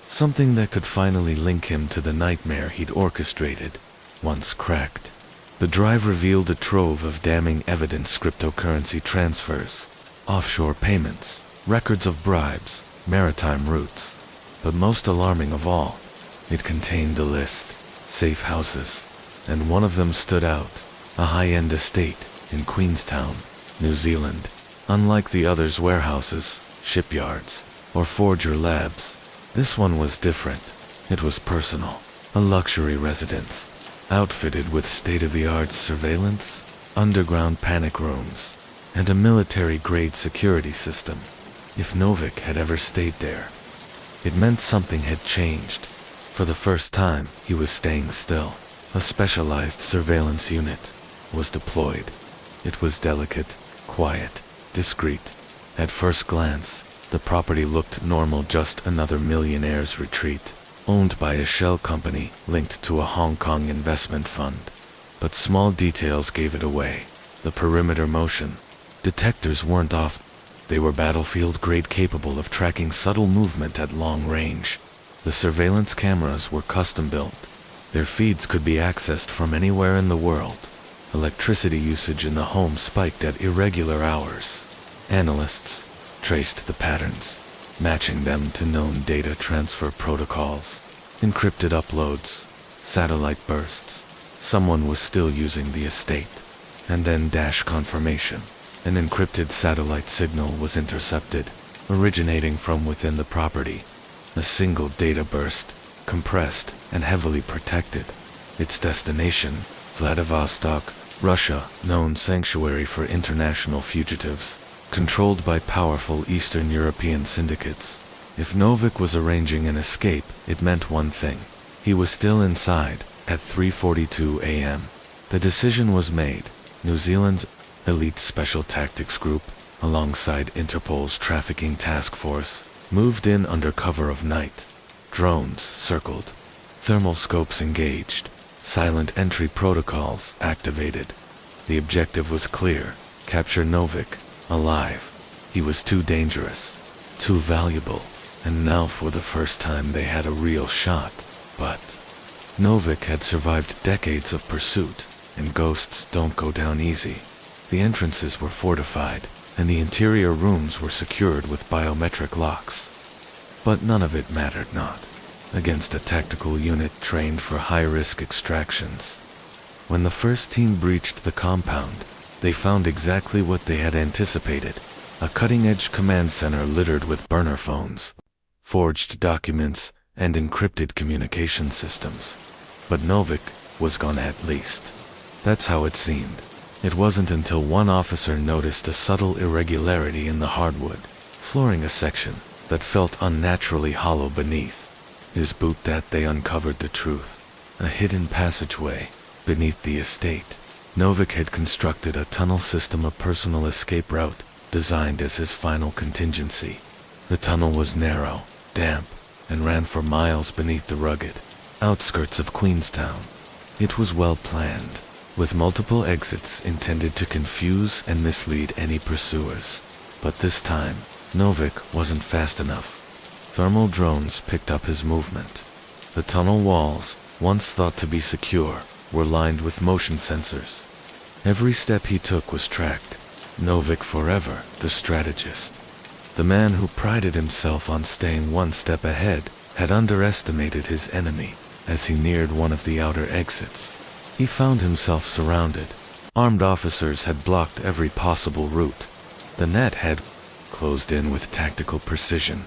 Something that could finally link him to the nightmare he'd orchestrated. Once cracked, the drive revealed a trove of damning evidence: cryptocurrency transfers, offshore payments, records of bribes, maritime routes. But most alarming of all, it contained a list, safe houses, and one of them stood out, a high-end estate in Queenstown, New Zealand. Unlike the others' warehouses, shipyards, or forger labs, this one was different. It was personal, a luxury residence, outfitted with state-of-the-art surveillance, underground panic rooms, and a military-grade security system. If Novik had ever stayed there, it meant something had changed. For the first time, he was staying still. A specialized surveillance unit was deployed. It was delicate, quiet, discreet. At first glance, the property looked normal, just another millionaire's retreat, owned by a shell company linked to a Hong Kong investment fund. But small details gave it away. The perimeter motion detectors weren't off. They were battlefield-grade, capable of tracking subtle movement at long range. The surveillance cameras were custom-built. Their feeds could be accessed from anywhere in the world. Electricity usage in the home spiked at irregular hours. Analysts traced the patterns. matching them to known data transfer protocols. Encrypted uploads, satellite bursts. Someone was still using the estate. And then dash confirmation. An encrypted satellite signal was intercepted, originating from within the property. A single data burst, compressed and heavily protected. Its destination, Vladivostok, Russia, known sanctuary for international fugitives, controlled by powerful Eastern European syndicates. If Novik was arranging an escape, it meant one thing. He was still inside, at 3:42 a.m. The decision was made. New Zealand's elite special tactics group, alongside Interpol's trafficking task force, moved in under cover of night. Drones circled, thermal scopes engaged, silent entry protocols activated. The objective was clear: capture Novik, alive. He was too dangerous, too valuable, and now for the first time they had a real shot. But Novik had survived decades of pursuit, and ghosts don't go down easy. The entrances were fortified, and the interior rooms were secured with biometric locks. But none of it mattered not, against a tactical unit trained for high-risk extractions. When the first team breached the compound, they found exactly what they had anticipated: a cutting-edge command center littered with burner phones, forged documents, and encrypted communication systems. But Novik was gone at least. That's how it seemed. It wasn't until one officer noticed a subtle irregularity in the hardwood, flooring a section that felt unnaturally hollow beneath his boot that they uncovered the truth. A hidden passageway beneath the estate. Novik had constructed a tunnel system, a personal escape route, designed as his final contingency. The tunnel was narrow, damp, and ran for miles beneath the rugged outskirts of Queenstown. It was well planned, with multiple exits intended to confuse and mislead any pursuers. But this time, Novik wasn't fast enough. Thermal drones picked up his movement. The tunnel walls, once thought to be secure, were lined with motion sensors. Every step he took was tracked. Novik forever, the strategist. The man who prided himself on staying one step ahead had underestimated his enemy as he neared one of the outer exits. He found himself surrounded. Armed officers had blocked every possible route. The net had closed in with tactical precision.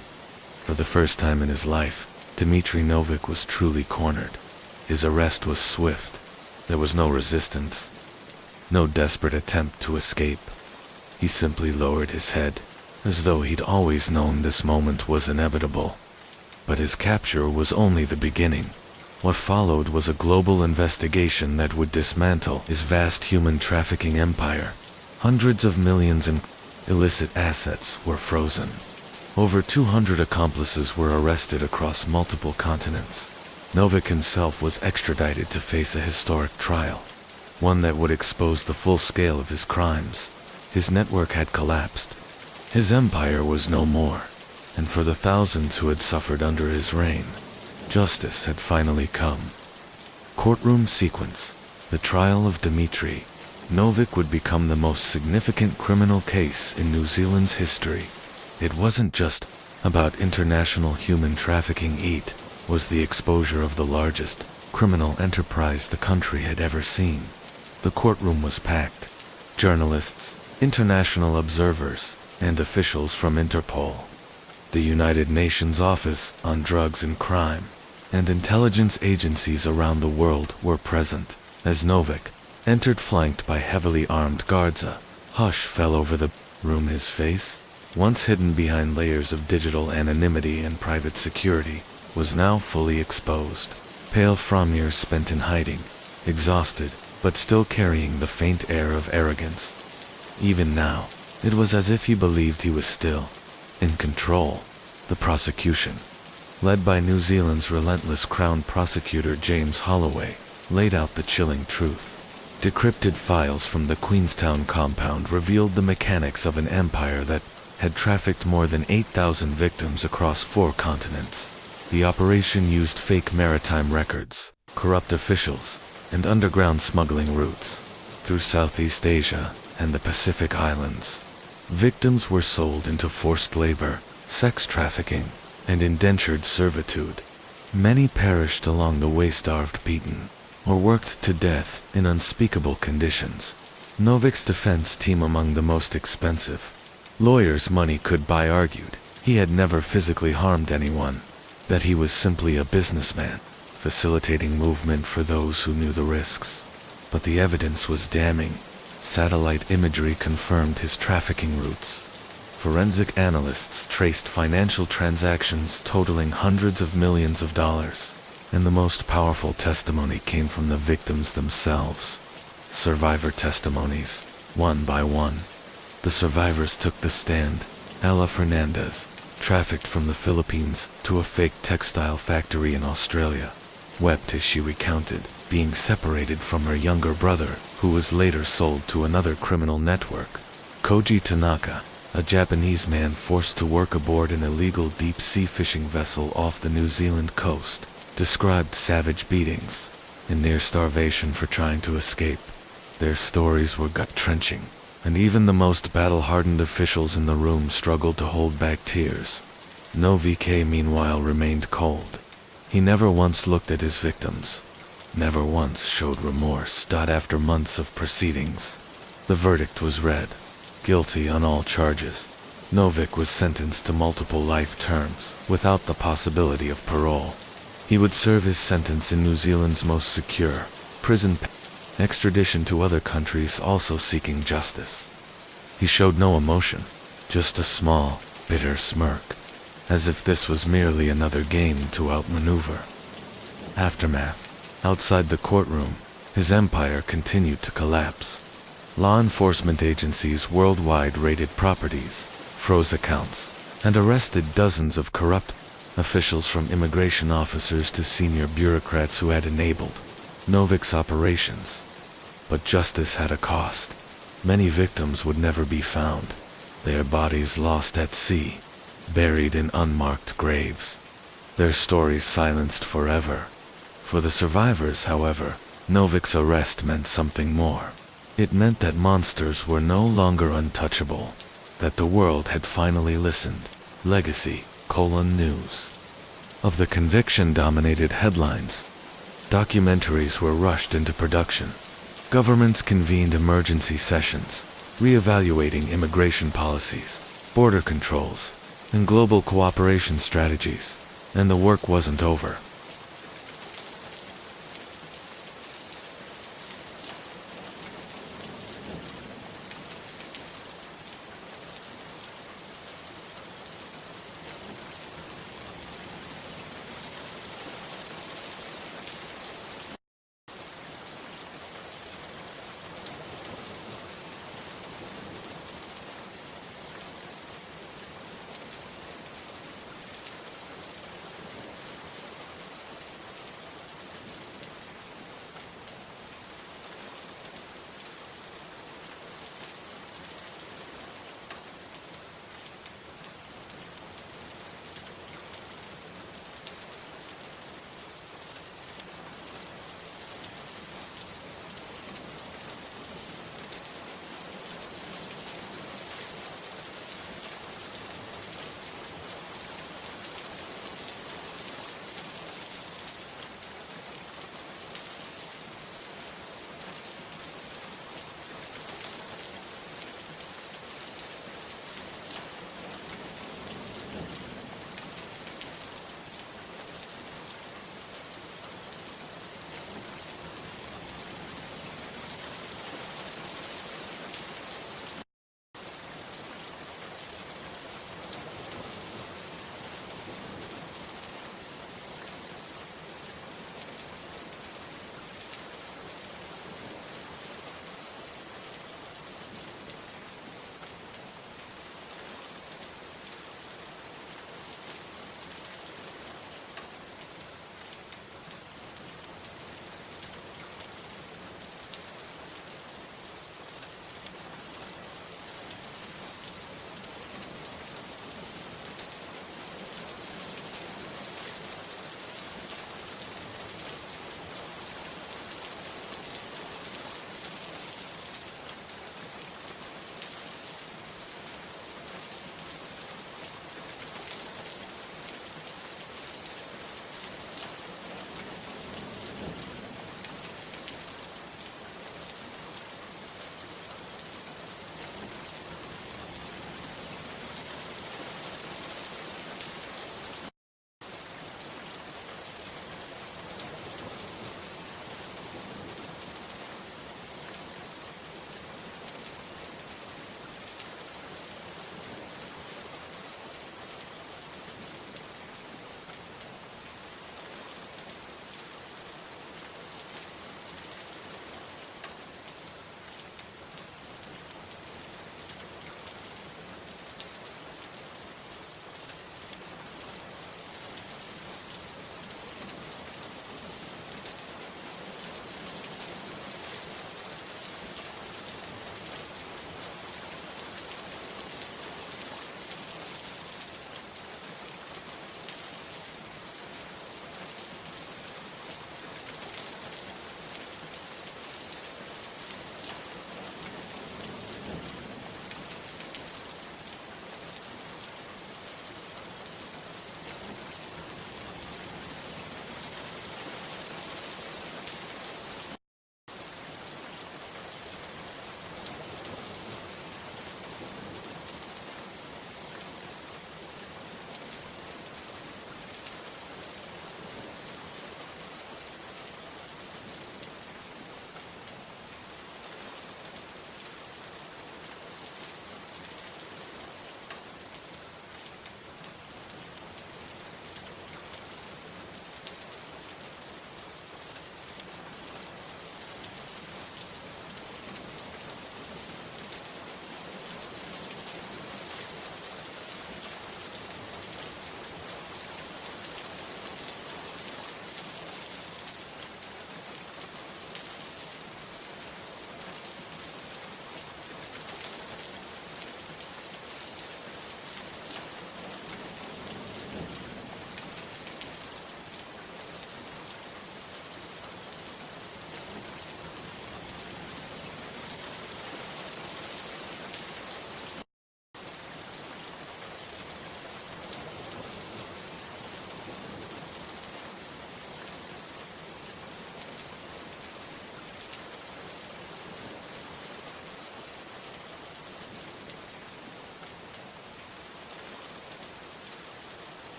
For the first time in his life, Dmitry Novik was truly cornered. His arrest was swift. There was no resistance, no desperate attempt to escape. He simply lowered his head, as though he'd always known this moment was inevitable. But his capture was only the beginning. What followed was a global investigation that would dismantle his vast human trafficking empire. Hundreds of millions in illicit assets were frozen. Over 200 accomplices were arrested across multiple continents. Novik himself was extradited to face a historic trial, one that would expose the full scale of his crimes. His network had collapsed. His empire was no more, and for the thousands who had suffered under his reign, justice had finally come. Courtroom sequence. The trial of Dmitry. Novik would become the most significant criminal case in New Zealand's history. It wasn't just about international human trafficking. It was the exposure of the largest criminal enterprise the country had ever seen. The courtroom was packed. Journalists, international observers, and officials from Interpol, the United Nations Office on Drugs and Crime, and intelligence agencies around the world were present. As Novik entered flanked by heavily armed guards, a hush fell over the room. His face, once hidden behind layers of digital anonymity and private security, was now fully exposed. Pale from years spent in hiding, exhausted, but still carrying the faint air of arrogance. Even now, it was as if he believed he was still in control. The prosecution, led by New Zealand's relentless Crown Prosecutor James Holloway, laid out the chilling truth. Decrypted files from the Queenstown compound revealed the mechanics of an empire that had trafficked more than 8,000 victims across 4 continents. The operation used fake maritime records, corrupt officials, and underground smuggling routes through Southeast Asia and the Pacific Islands. Victims were sold into forced labor, sex trafficking, and indentured servitude. Many perished along the way, starved, beaten, or worked to death in unspeakable conditions. Novik's defense team among the most expensive. Lawyers money could buy argued he had never physically harmed anyone, that he was simply a businessman, facilitating movement for those who knew the risks. But the evidence was damning. Satellite imagery confirmed his trafficking routes. Forensic analysts traced financial transactions totaling hundreds of millions of dollars, and the most powerful testimony came from the victims themselves. Survivor testimonies, one by one. The survivors took the stand. Ella Fernandez, trafficked from the Philippines to a fake textile factory in Australia, wept as she recounted being separated from her younger brother, who was later sold to another criminal network. Koji Tanaka, a Japanese man forced to work aboard an illegal deep-sea fishing vessel off the New Zealand coast, described savage beatings and near starvation for trying to escape. Their stories were gut-wrenching, and even the most battle-hardened officials in the room struggled to hold back tears. Novik, meanwhile, remained cold. He never once looked at his victims, never once showed remorse. After months of proceedings, the verdict was read. Guilty on all charges. Novik was sentenced to multiple life terms, without the possibility of parole. He would serve his sentence in New Zealand's most secure prison, extradition to other countries also seeking justice. He showed no emotion, just a small, bitter smirk, as if this was merely another game to outmaneuver. Aftermath. Outside the courtroom, his empire continued to collapse. Law enforcement agencies worldwide raided properties, froze accounts, and arrested dozens of corrupt officials, from immigration officers to senior bureaucrats who had enabled Novik's operations. But justice had a cost. Many victims would never be found, their bodies lost at sea, buried in unmarked graves, their stories silenced forever. For the survivors, however, Novik's arrest meant something more. It meant that monsters were no longer untouchable, that the world had finally listened. Legacy: news. Of the conviction dominated headlines. Documentaries were rushed into production. Governments convened emergency sessions, reevaluating immigration policies, border controls, and global cooperation strategies. And the work wasn't over.